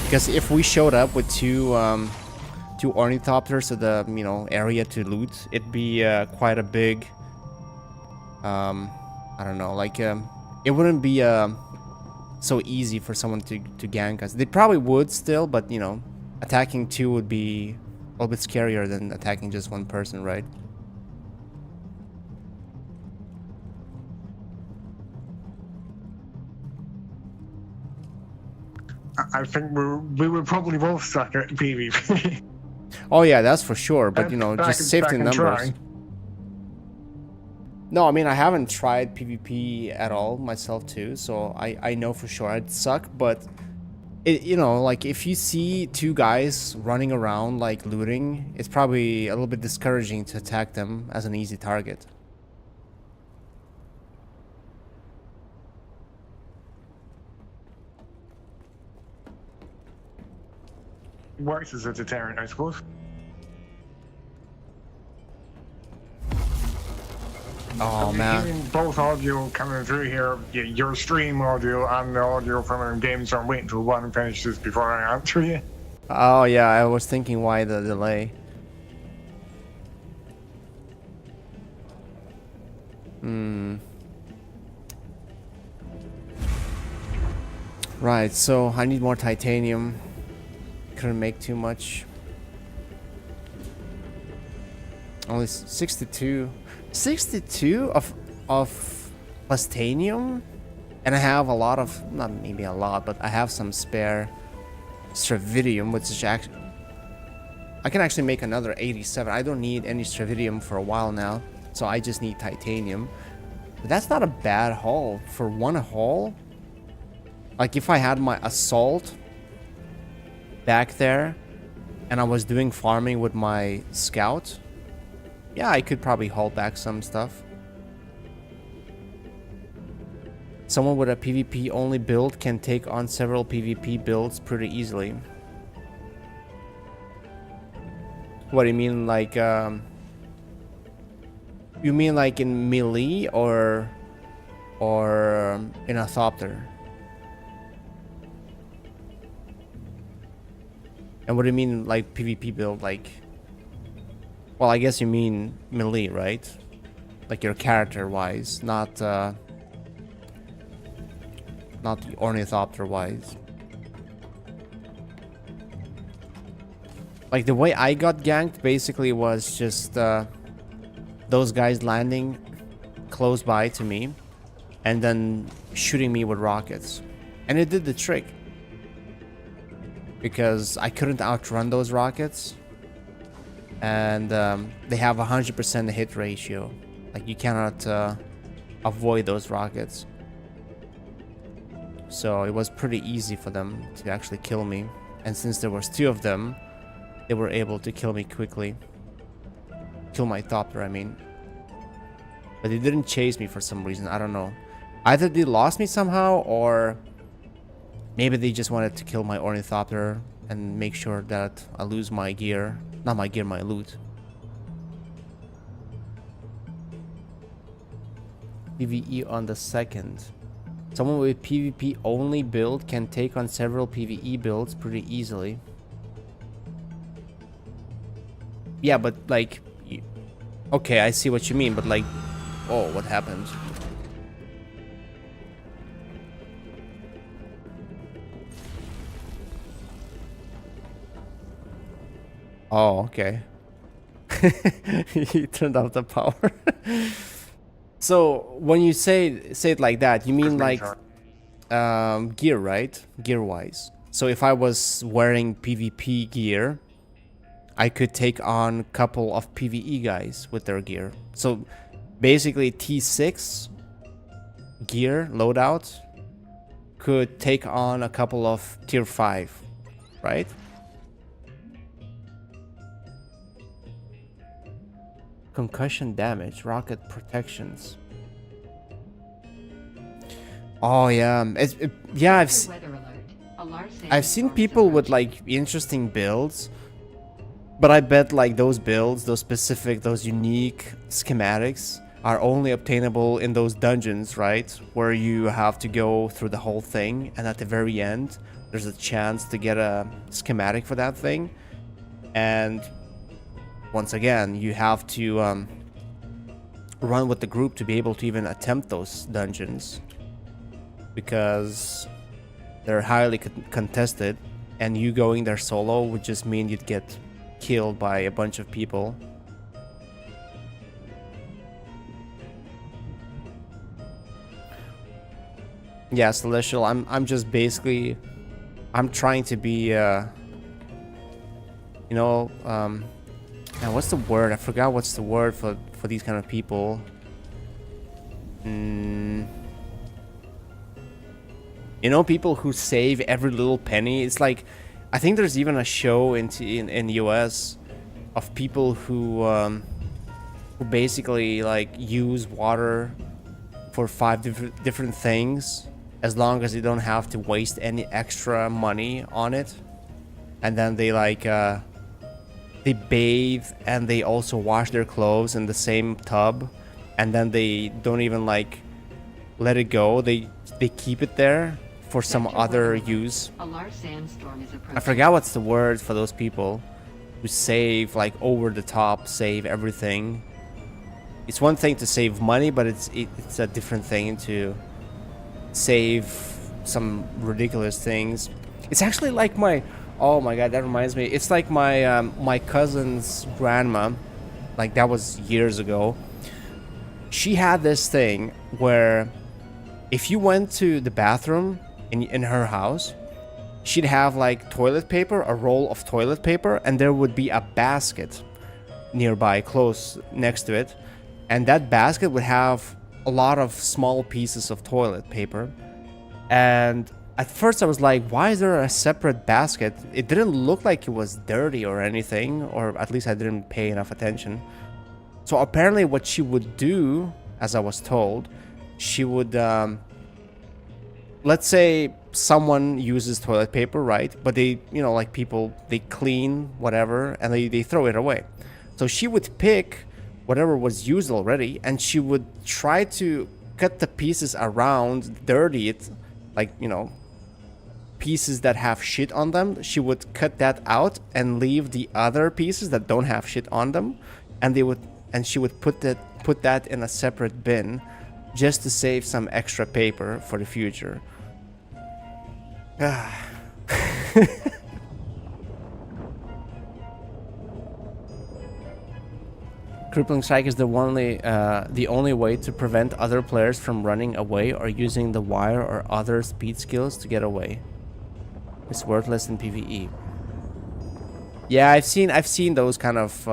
Because if we showed up with two ornithopters to the area to loot, it'd be quite a big I don't know, like it wouldn't be so easy for someone to gank us. They probably would still, but attacking 2 would be a little bit scarier than attacking just 1 person, right? I think we were probably both stuck at PvP. Oh yeah, that's for sure, but just safety in numbers. Try. No, I mean, I haven't tried PvP at all myself too, so I know for sure I'd suck, but like if you see 2 guys running around like looting, it's probably a little bit discouraging to attack them as an easy target. Works as a deterrent, I suppose. Oh I'm man. hearing both audio coming through here, your stream audio and the audio from the game, so I'm waiting till one finishes before I answer you. Oh yeah, I was thinking why the delay. Right, so I need more titanium. Couldn't make too much. Only 62. 62 of plastanium? And I have a lot of, not maybe a lot, but I have some spare stravidium, which is actually, I can actually make another 87. I don't need any stravidium for a while now, so I just need titanium. But that's not a bad haul. For 1 haul, like if I had my assault back there and I was doing farming with my scout, yeah, I could probably haul back some stuff. Someone with a PvP only build can take on several PvP builds pretty easily. What do you mean, like you You mean like in melee or in a thopter? And what do you mean like PvP build? Like, well, I guess you mean melee, right? Like your character wise, not the ornithopter wise. Like the way I got ganked basically was just those guys landing close by to me and then shooting me with rockets. And it did the trick. Because I couldn't outrun those rockets. And they have 100% hit ratio. Like you cannot avoid those rockets. So it was pretty easy for them to actually kill me. And since there was 2 of them, they were able to kill me quickly. Kill my thopter, I mean. But they didn't chase me for some reason, I don't know. Either they lost me somehow, or maybe they just wanted to kill my ornithopter and make sure that I lose my gear. Not my gear, my loot. PvE on the 2nd. Someone with PvP only build can take on several PvE builds pretty easily. Yeah, but like... Okay, I see what you mean, but like... Oh, what happened? Oh, okay. He turned off the power. So when you say it like that, you mean like gear, right? Gear wise. So if I was wearing PvP gear, I could take on a couple of PvE guys with their gear. So basically T6 gear loadout could take on a couple of tier 5, right? Concussion damage, rocket protections. Oh yeah, yeah. I've seen people with like interesting builds, but I bet like those builds, those specific, those unique schematics are only obtainable in those dungeons, right? Where you have to go through the whole thing, and at the very end, there's a chance to get a schematic for that thing, and once again, you have to run with the group to be able to even attempt those dungeons, because they're highly contested, and you going there solo would just mean you'd get killed by a bunch of people. Yeah, Celestial, I'm just basically, I'm trying to be you know, now, what's the word? I forgot what's the word for these kind of people. You know, people who save every little penny. It's like, I think there's even a show in the US of people who basically like use water for 5 different things, as long as they don't have to waste any extra money on it. And then they like they bathe, and they also wash their clothes in the same tub, and then they don't even like let it go. They keep it there for some other use. I forgot what's the word for those people who save like over the top, save everything. It's one thing to save money, but it's a different thing to save some ridiculous things. It's actually like my... Oh my god, that reminds me. It's like my my cousin's grandma, like that was years ago. She had this thing where if you went to the bathroom in her house, she'd have like toilet paper, a roll of toilet paper, and there would be a basket nearby, close next to it. And that basket would have a lot of small pieces of toilet paper. And at first I was like, why is there a separate basket? It didn't look like it was dirty or anything, or at least I didn't pay enough attention. So apparently what she would do, as I was told, she would, let's say someone uses toilet paper, right? But they, you know, like people, they clean whatever and they throw it away. So she would pick whatever was used already, and she would try to cut the pieces around, dirty it, like, you know, pieces that have shit on them. She would cut that out and leave the other pieces that don't have shit on them, and she would put that in a separate bin just to save some extra paper for the future. Crippling Strike is the only way to prevent other players from running away or using the wire or other speed skills to get away. It's worthless in PvE. Yeah, I've seen those kind of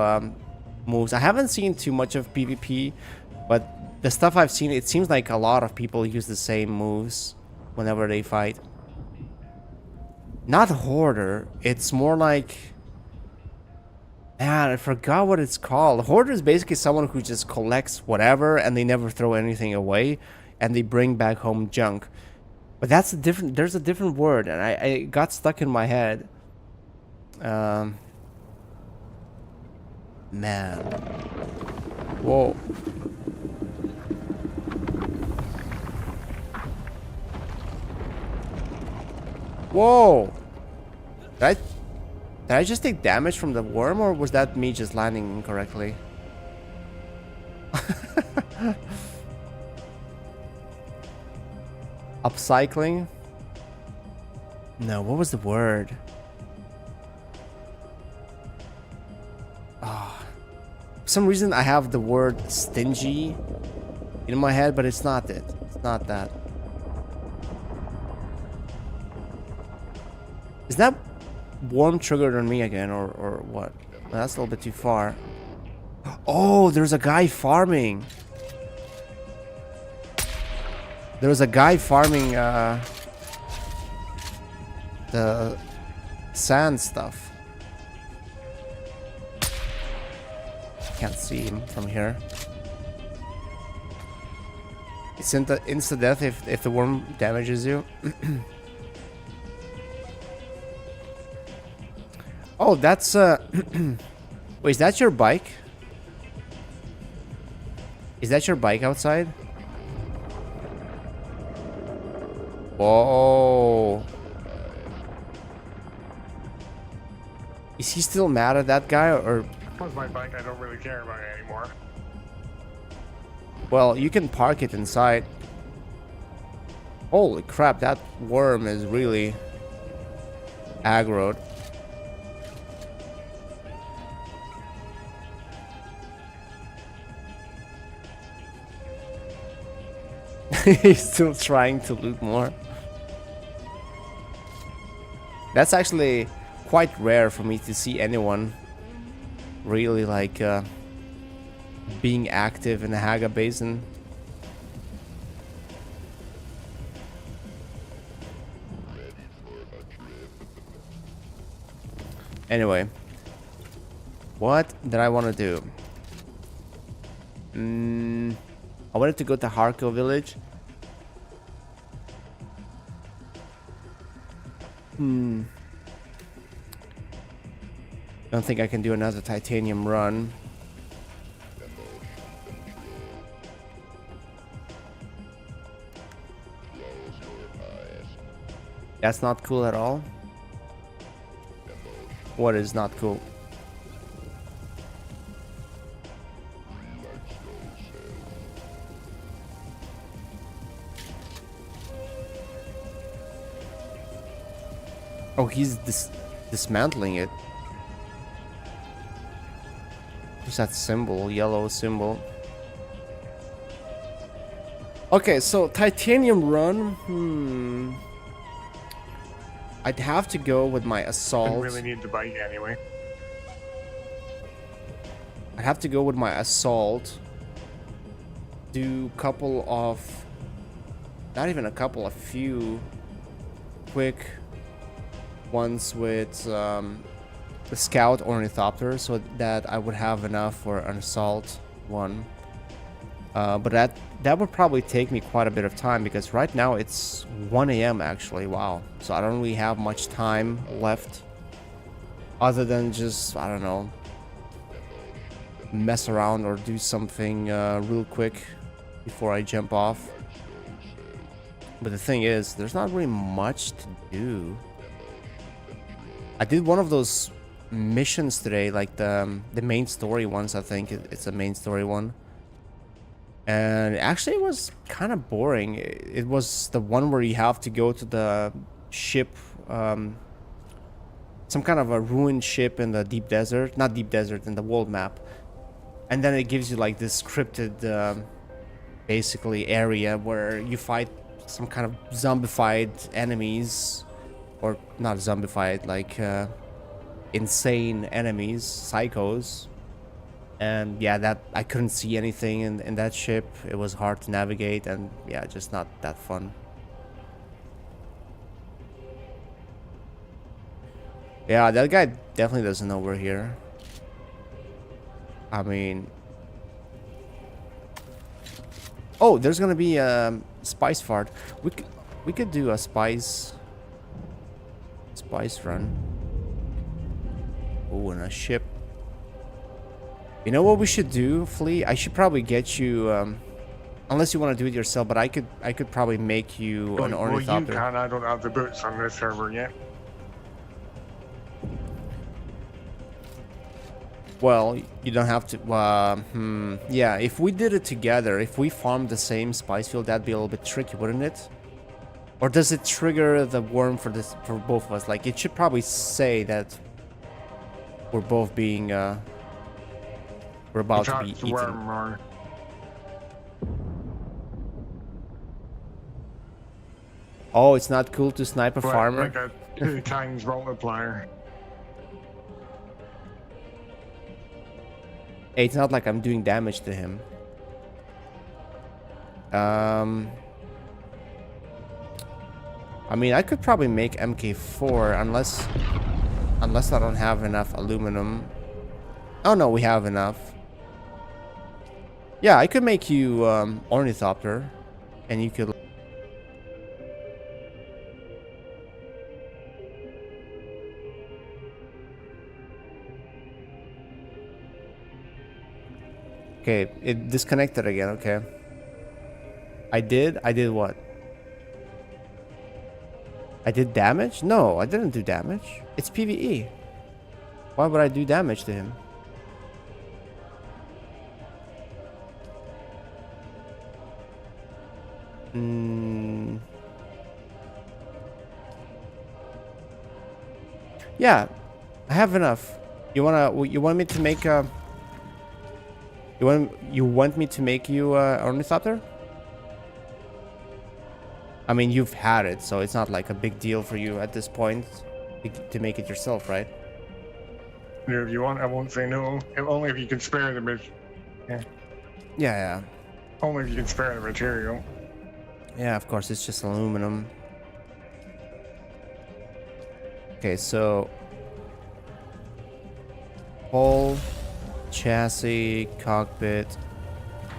moves. I haven't seen too much of PvP, but the stuff I've seen, it seems like a lot of people use the same moves whenever they fight. Not Hoarder, it's more like... Man, I forgot what it's called. Hoarder is basically someone who just collects whatever and they never throw anything away and they bring back home junk. But that's a different... There's a different word and I got stuck in my head. Man. Whoa. Whoa! Did I just take damage from the worm, or was that me just landing incorrectly? Upcycling? No, what was the word? For some reason I have the word stingy in my head, but it's not it. It's not that. Is that worm triggered on me again, or what? That's a little bit too far. Oh, there's a guy farming. There's a guy farming the sand stuff. Can't see him from here. It's insta death if the worm damages you. Oh, that's wait, is that your bike? Is that your bike outside? Whoa. Is he still mad at that guy, or? With my bike, I don't really care about it anymore. Well, you can park it inside. Holy crap, that worm is really aggroed. He's still trying to loot more. That's actually quite rare for me to see anyone really like being active in the Haga Basin. Anyway, what did I want to do? I wanted to go to Harko village. Don't think I can do another titanium run. That's not cool at all. What is not cool? Oh, he's dismantling it. What's that symbol? Yellow symbol. Okay, so titanium run. I'd have to go with my assault. I really need the bike anyway. I'd have to go with my assault. Do a couple of... Not even a couple, a few quick ones with the scout ornithopter, so that I would have enough for an assault one. But that would probably take me quite a bit of time, because right now it's 1 AM actually. Wow. So I don't really have much time left other than just, I don't know, mess around or do something real quick before I jump off. But the thing is, there's not really much to do. I did one of those missions today, like the main story ones. I think it's a main story one, and actually it was kind of boring. It was the one where you have to go to the ship, some kind of a ruined ship in the deep desert, not deep desert, in the world map, and then it gives you like this scripted basically area where you fight some kind of zombified enemies, or not zombified, like insane enemies, psychos. And yeah, that I couldn't see anything in that ship. It was hard to navigate, and yeah, just not that fun. Yeah, that guy definitely doesn't know we're here. I mean, oh, there's gonna be a spice fart. We could do a spice run. Oh, and a ship. You know what we should do, Flea? I should probably get you, unless you want to do it yourself, but I could probably make you an ornithopter. Well, you can. I don't have the boots on this server yet. Well, you don't have to. Yeah, if we did it together, if we farmed the same spice field, that'd be a little bit tricky, wouldn't it? Or does it trigger the worm for both of us? Like, it should probably say that we're both being we're about to be eaten. Worm or... Oh, it's not cool to snipe a farmer? Like a 2 times multiplier. Hey, it's not like I'm doing damage to him. I mean, I could probably make MK4 unless I don't have enough aluminum. Oh no, we have enough. Yeah, I could make you ornithopter, and you could. Okay, it disconnected again. Okay. I did what? I did damage? No, I didn't do damage. It's PvE. Why would I do damage to him? Yeah, I have enough. You want me to make a... You want me to make you ornithopter? I mean, you've had it, so it's not like a big deal for you at this point to make it yourself, right? Yeah, if you want, I won't say no. Only if you can spare the Yeah. Only if you can spare the material. Yeah, of course, it's just aluminum. Okay, so... Hull, chassis, cockpit,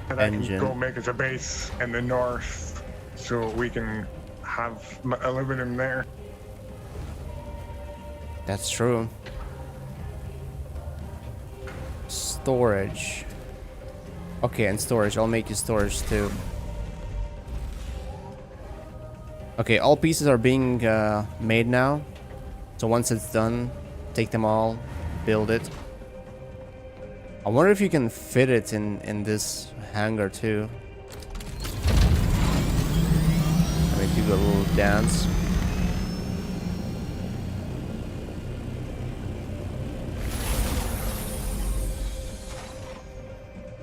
And engine. I can go make us a base in the north so we can have aluminum there. That's true. Storage. Okay, and storage. I'll make you storage too. Okay, all pieces are being made now. So once it's done, take them all, build it. I wonder if you can fit it in this hangar too. Let me do a little dance.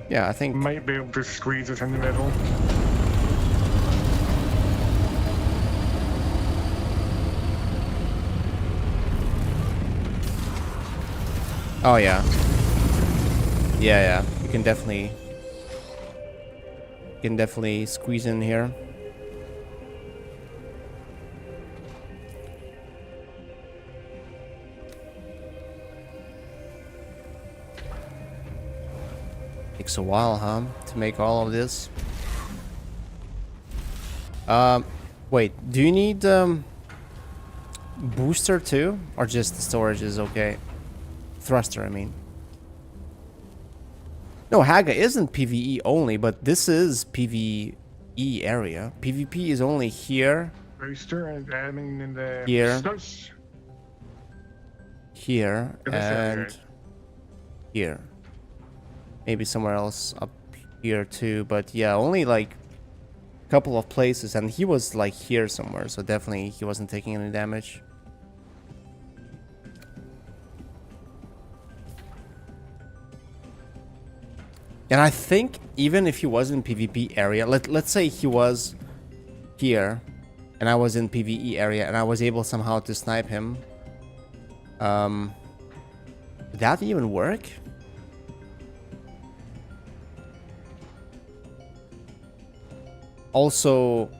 Yeah, I think... Might be able to squeeze it in the middle. Oh, yeah. Yeah. You can definitely squeeze in here. Takes a while, huh, to make all of this. Wait, do you need booster too, or just the storage is okay? Thruster, I mean. No, Haga isn't PvE only, but this is PvE area. PvP is only here, Booster, and I mean in the Here. starts here, in this area. and here. Maybe somewhere else up here too, but yeah, only like a couple of places, and he was like here somewhere, so definitely he wasn't taking any damage. And I think even if he was in PvP area, let's say he was here and I was in PvE area and I was able somehow to snipe him, would that even work? Also,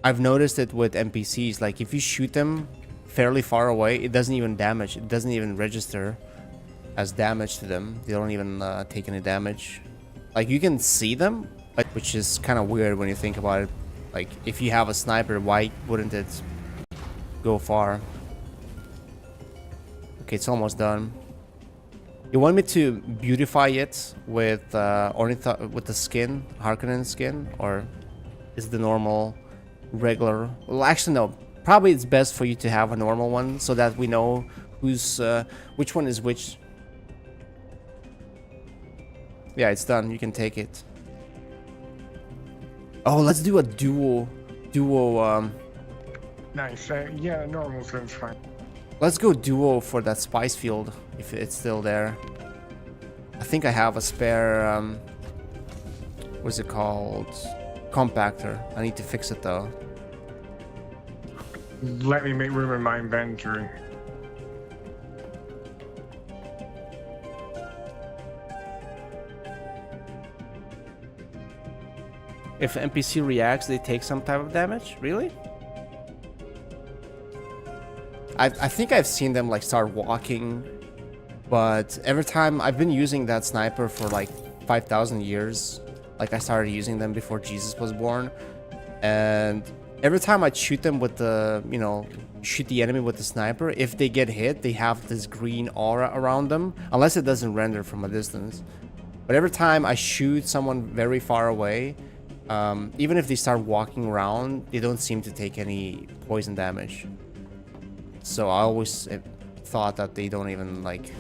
I've noticed it with NPCs, like if you shoot them fairly far away, it doesn't even damage, it doesn't even register as damage to them. They don't even take any damage. Like you can see them, which is kind of weird when you think about it. Like if you have a sniper, why wouldn't it go far? Okay, it's almost done. You want me to beautify it with with the skin, Harkonnen skin, or is the normal, regular? Well, actually no. Probably it's best for you to have a normal one so that we know who's which one is which. Yeah, it's done. You can take it. Oh, let's do a duo. Nice. Yeah, normal seems fine. Let's go duo for that spice field if it's still there. I think I have a spare. What's it called? Compactor. I need to fix it though. Let me make room in my inventory. If NPC reacts, they take some type of damage? Really? I think I've seen them like start walking, but every time I've been using that sniper for like 5,000 years. Like I started using them before Jesus was born, and every time I shoot them with the, you know, shoot the enemy with the sniper, if they get hit, they have this green aura around them, unless it doesn't render from a distance. But every time I shoot someone very far away, even if they start walking around, they don't seem to take any poison damage. So I always thought that they don't even like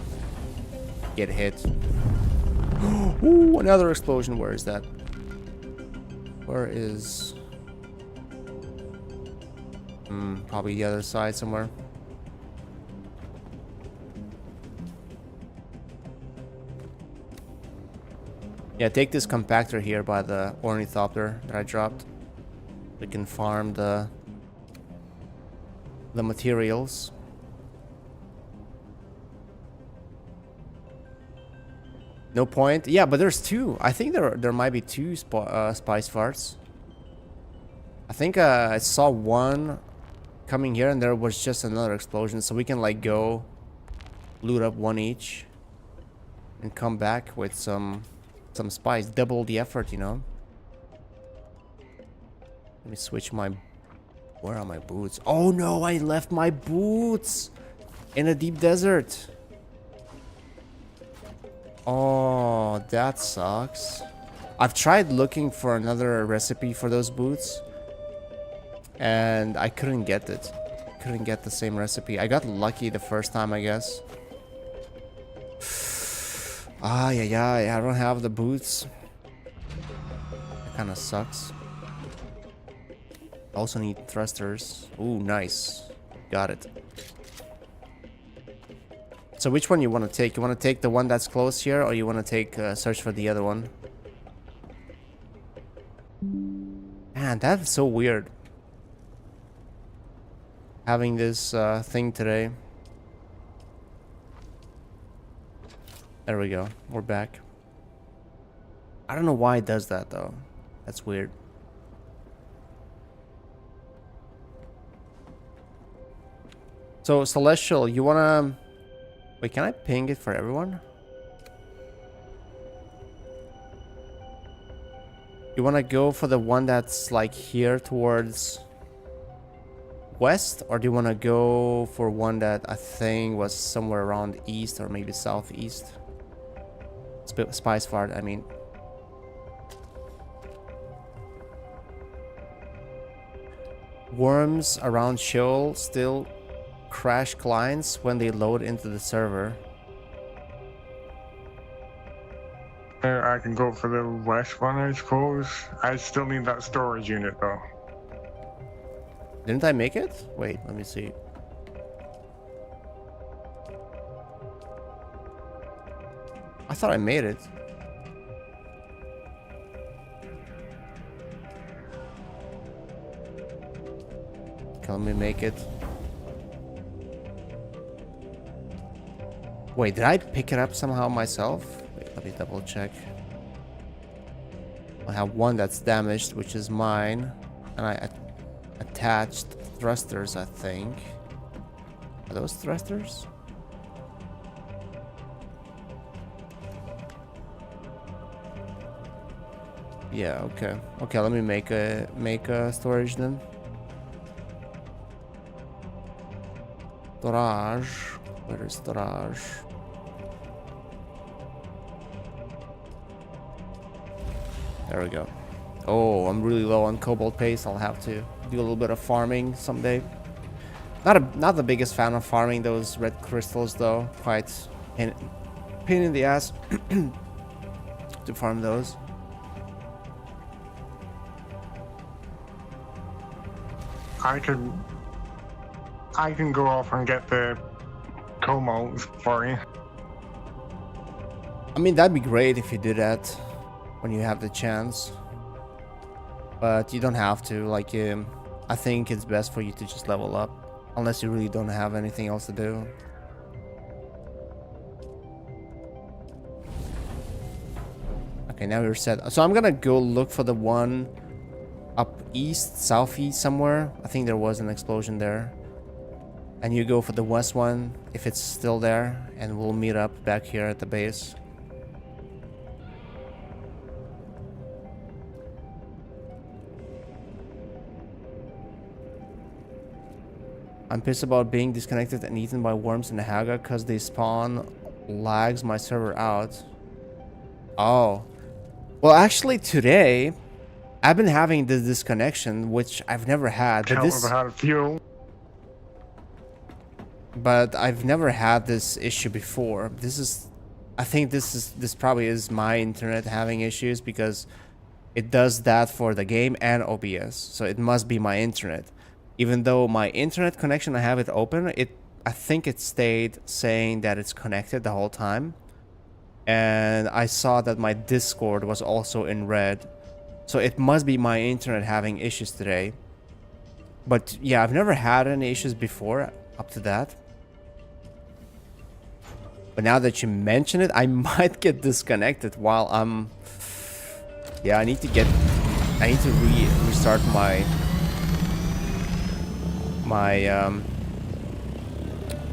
get hit. Ooh, another explosion. Where is that? Where is... probably the other side somewhere. Yeah, take this compactor here by the ornithopter that I dropped. We can farm the materials. No point. Yeah, but there's two. I think there might be two spice farts. I think I saw one coming here and there was just another explosion, so we can like go loot up one each and come back with some spice. Double the effort, you know. Let me switch my... Where are my boots? Oh no, I left my boots in a deep desert. Oh, that sucks. I've tried looking for another recipe for those boots, and I couldn't get it. Couldn't get the same recipe. I got lucky the first time, I guess. Ah, yeah, I don't have the boots. That kind of sucks. Also need thrusters. Ooh, nice. Got it. So which one you want to take? You want to take the one that's close here, or you want to take search for the other one? Man, that's so weird. Having this thing today. There we go. We're back. I don't know why it does that though. That's weird. So Celestial, you wanna... Wait, can I ping it for everyone? You wanna go for the one that's like here towards west, or do you wanna go for one that I think was somewhere around east or maybe southeast? It's spice fart, I mean. Worms around Sheol still crash clients when they load into the server. I can go for the west one, I suppose. I still need that storage unit, though. Didn't I make it? Wait, let me see. I thought I made it. Okay, let me make it. Wait, did I pick it up somehow myself? Wait, let me double check. I have one that's damaged, which is mine. And I attached thrusters, I think. Are those thrusters? Yeah, okay. Okay, let me make a storage then. Storage. Where is storage? There we go. Oh, I'm really low on cobalt paste. I'll have to do a little bit of farming someday. Not the biggest fan of farming those red crystals though. Quite pain in the ass to farm those. I can go off and get the cobalts for you. I mean, that'd be great if you did that when you have the chance. But you don't have to. Like, I think it's best for you to just level up. Unless you really don't have anything else to do. Okay, now we're set. So I'm gonna go look for the one up east, southeast somewhere. I think there was an explosion there. And you go for the west one if it's still there. And we'll meet up back here at the base. I'm pissed about being disconnected and eaten by worms in the Haga because they spawn lags my server out. Oh. Well, actually today, I've been having this disconnection, which I've never had. But Can't have had a few. But I've never had this issue before. I think this probably is my internet having issues because it does that for the game and OBS. So it must be my internet. Even though my internet connection, I have it open, I think it stayed saying that it's connected the whole time. And I saw that my Discord was also in red. So it must be my internet having issues today. But yeah, I've never had any issues before up to that. But now that you mention it, I might get disconnected while I'm... Yeah, I need to restart my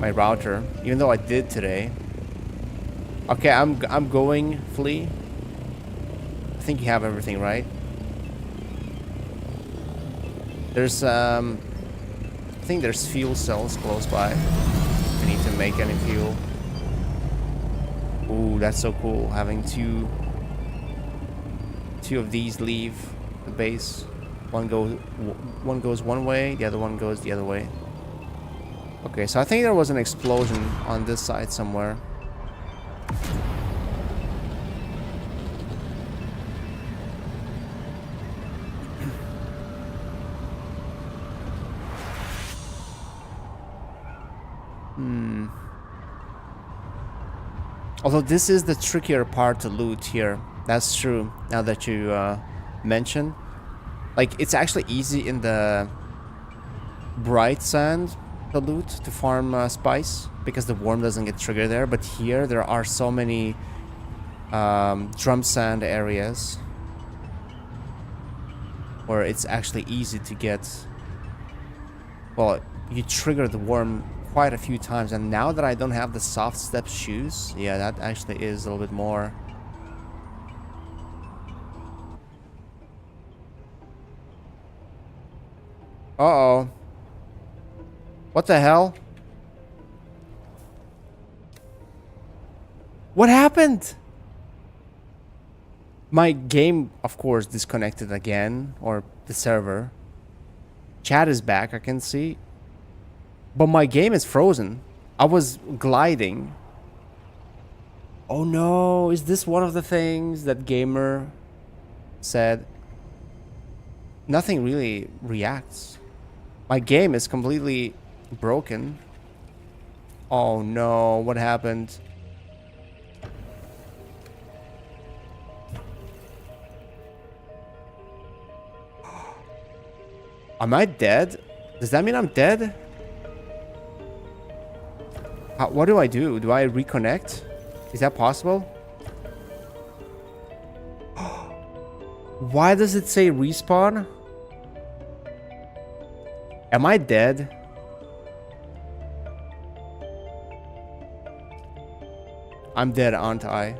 router, even though I did today. Okay, I'm going, Flea. I think you have everything right. There's I think there's fuel cells close by. I need to make any fuel. Ooh, that's so cool, having two of these leave the base. One goes one way, the other one goes the other way. Okay, so I think there was an explosion on this side somewhere. Although this is the trickier part to loot here. That's true, now that you mention. Like, it's actually easy in the bright sand to loot, to farm spice, because the worm doesn't get triggered there. But here, there are so many drum sand areas where it's actually easy to get... Well, you trigger the worm quite a few times. And now that I don't have the soft step shoes, yeah, that actually is a little bit more... Uh-oh. What the hell? What happened? My game, of course, disconnected again, or the server. Chat is back, I can see. But my game is frozen. I was gliding. Oh no, is this one of the things that gamer said? Nothing really reacts. My game is completely broken. Oh no, what happened? Am I dead? Does that mean I'm dead? What do I do? Do I reconnect? Is that possible? Why does it say respawn? Am I dead? I'm dead, aren't I?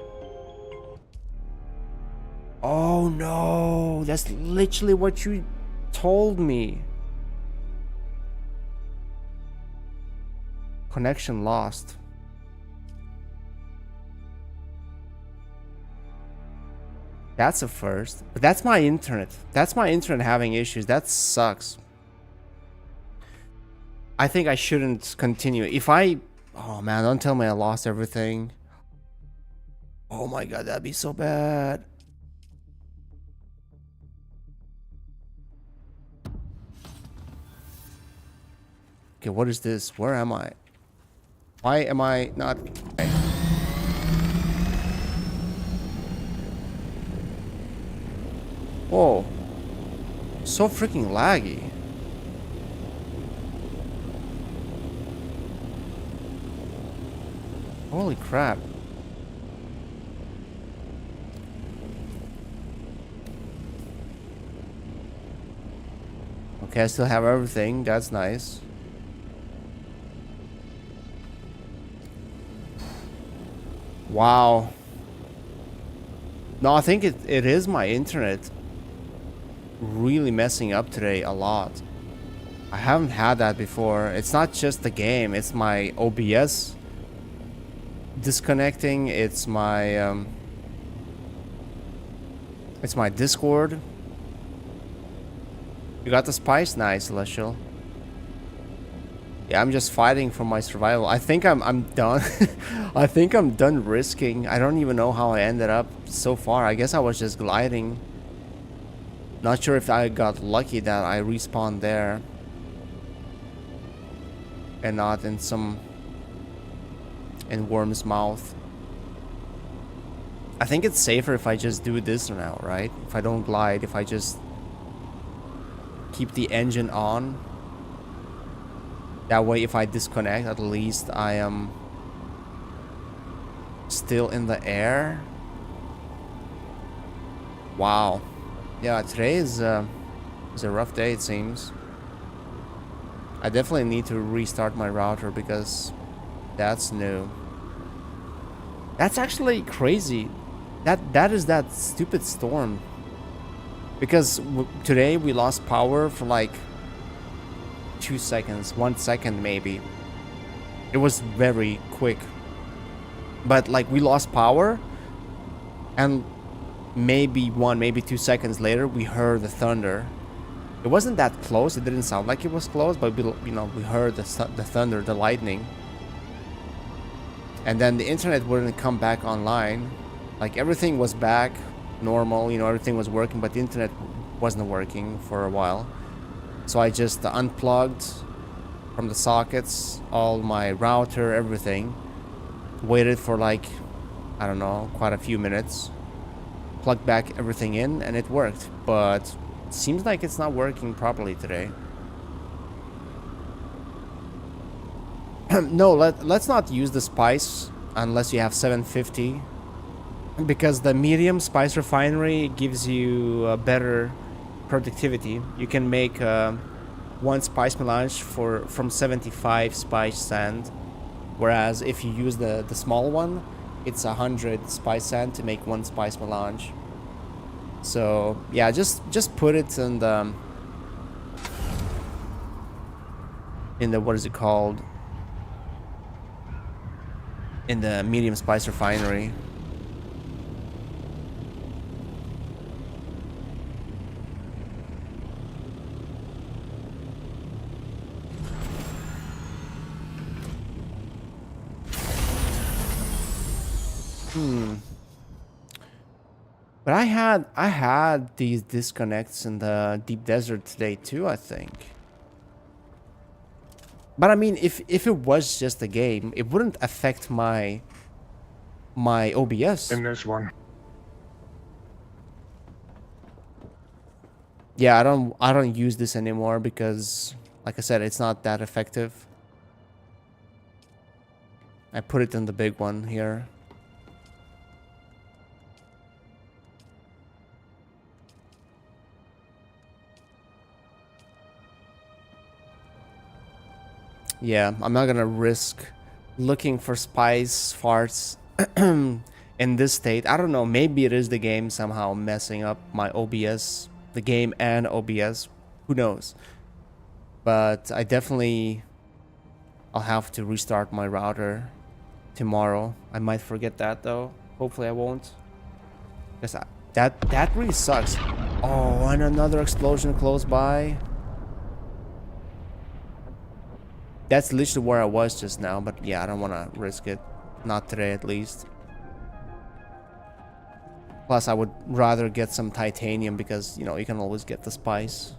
Oh no, that's literally what you told me. Connection lost. That's a first. But that's my internet. That's my internet having issues. That sucks. I think I shouldn't continue. If I... Oh man, don't tell me I lost everything. Oh my god, that'd be so bad. Okay, what is this? Where am I? Why am I not... Whoa. So freaking laggy. Holy crap. Okay, I still have everything. That's nice. Wow. No, I think it is my internet really messing up today a lot. I haven't had that before. It's not just the game, it's my OBS disconnecting, it's my Discord. You got the spice? Nice, Celestial. Yeah, I'm just fighting for my survival. I think I'm done. I think I'm done risking. I don't even know how I ended up so far. I guess I was just gliding. Not sure if I got lucky that I respawned there and not in Worm's mouth. I think it's safer if I just do this now, right? If I don't glide, if I just keep the engine on. That way, if I disconnect, at least I am still in the air. Wow. Yeah, today is a rough day, it seems. I definitely need to restart my router because that's new. That's actually crazy. That is that stupid storm. Because today we lost power for like 2 seconds, 1 second maybe. It was very quick. But like we lost power and maybe 1, maybe 2 seconds later we heard the thunder. It wasn't that close, it didn't sound like it was close, but we heard the thunder, the lightning. And then the internet wouldn't come back online. Like everything was back normal, everything was working, but the internet wasn't working for a while. So I just unplugged from the sockets all my router, everything. Waited for like, I don't know, quite a few minutes. Plugged back everything in and it worked. But it seems like it's not working properly today. No, let's not use the spice unless you have 750. Because the medium spice refinery gives you a better productivity. You can make one spice melange from 75 spice sand, whereas if you use the small one, it's 100 spice sand to make one spice melange. So yeah, just put it in the what is it called? In the medium spice refinery. But I had these disconnects in the deep desert today too, I think. But I mean, if it was just a game, it wouldn't affect my OBS. In this one. Yeah, I don't use this anymore because, like I said, it's not that effective. I put it in the big one here. Yeah, I'm not gonna risk looking for spice farts in this state. I don't know, maybe it is the game somehow messing up my OBS, the game and OBS. Who knows? But I'll have to restart my router tomorrow. I might forget that though. Hopefully I won't. Because that really sucks. Oh, and another explosion close by. That's literally where I was just now, but yeah, I don't want to risk it. Not today, at least. Plus, I would rather get some titanium because, you know, you can always get the spice.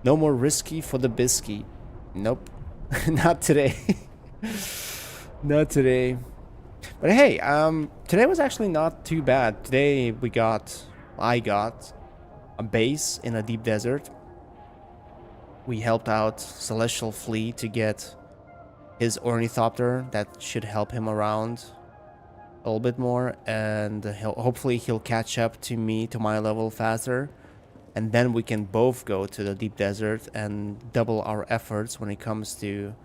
No more risky for the bisky. Nope. Not today. Not today. But hey, today was actually not too bad. Today I got a base in a deep desert. We helped out Celestial Flea to get his ornithopter. That should help him around a little bit more, and hopefully he'll catch up to me, to my level, faster, and then we can both go to the deep desert and double our efforts when it comes to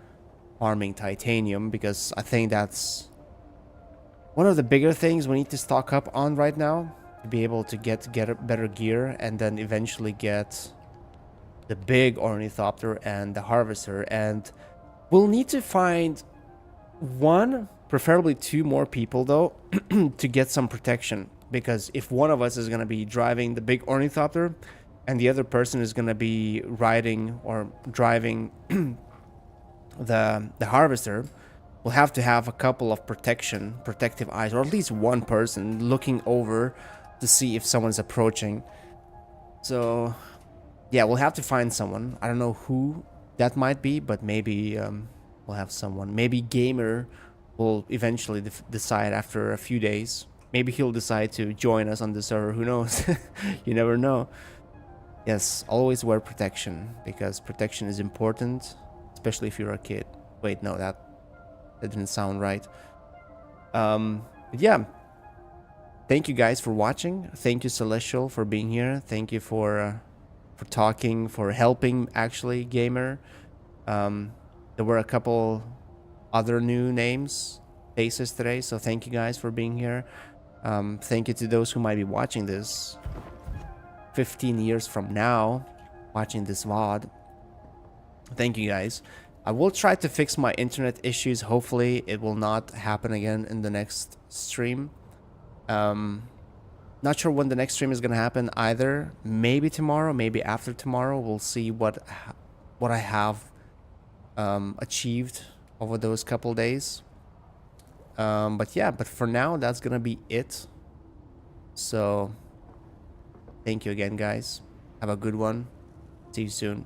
farming titanium, because I think that's one of the bigger things we need to stock up on right now to be able to get better gear, and then eventually get the big ornithopter and the harvester. And we'll need to find one, preferably two more people though, to get some protection, because if one of us is going to be driving the big ornithopter and the other person is going to be riding or driving the harvester, we'll have to have a couple of protective eyes, or at least one person looking over to see if someone's approaching. So yeah, we'll have to find someone. I don't know who that might be, but maybe we'll have someone. Maybe Gamer will eventually decide after a few days. Maybe he'll decide to join us on the server. Who knows? You never know. Yes, always wear protection, because protection is important, especially if you're a kid. Wait, no, that didn't sound right. Yeah. Thank you guys for watching. Thank you, Celestial, for being here. Thank you for talking, for helping, actually, Gamer. There were a couple other new faces today, so thank you guys for being here. Thank you to those who might be watching this 15 years from now, watching this VOD. Thank you guys. I will try to fix my internet issues. Hopefully it will not happen again in the next stream. Not sure when the next stream is gonna happen either. Maybe tomorrow, maybe after tomorrow. We'll see what I have achieved over those couple days. But yeah, but for now, that's gonna be it. So thank you again, guys. Have a good one. See you soon.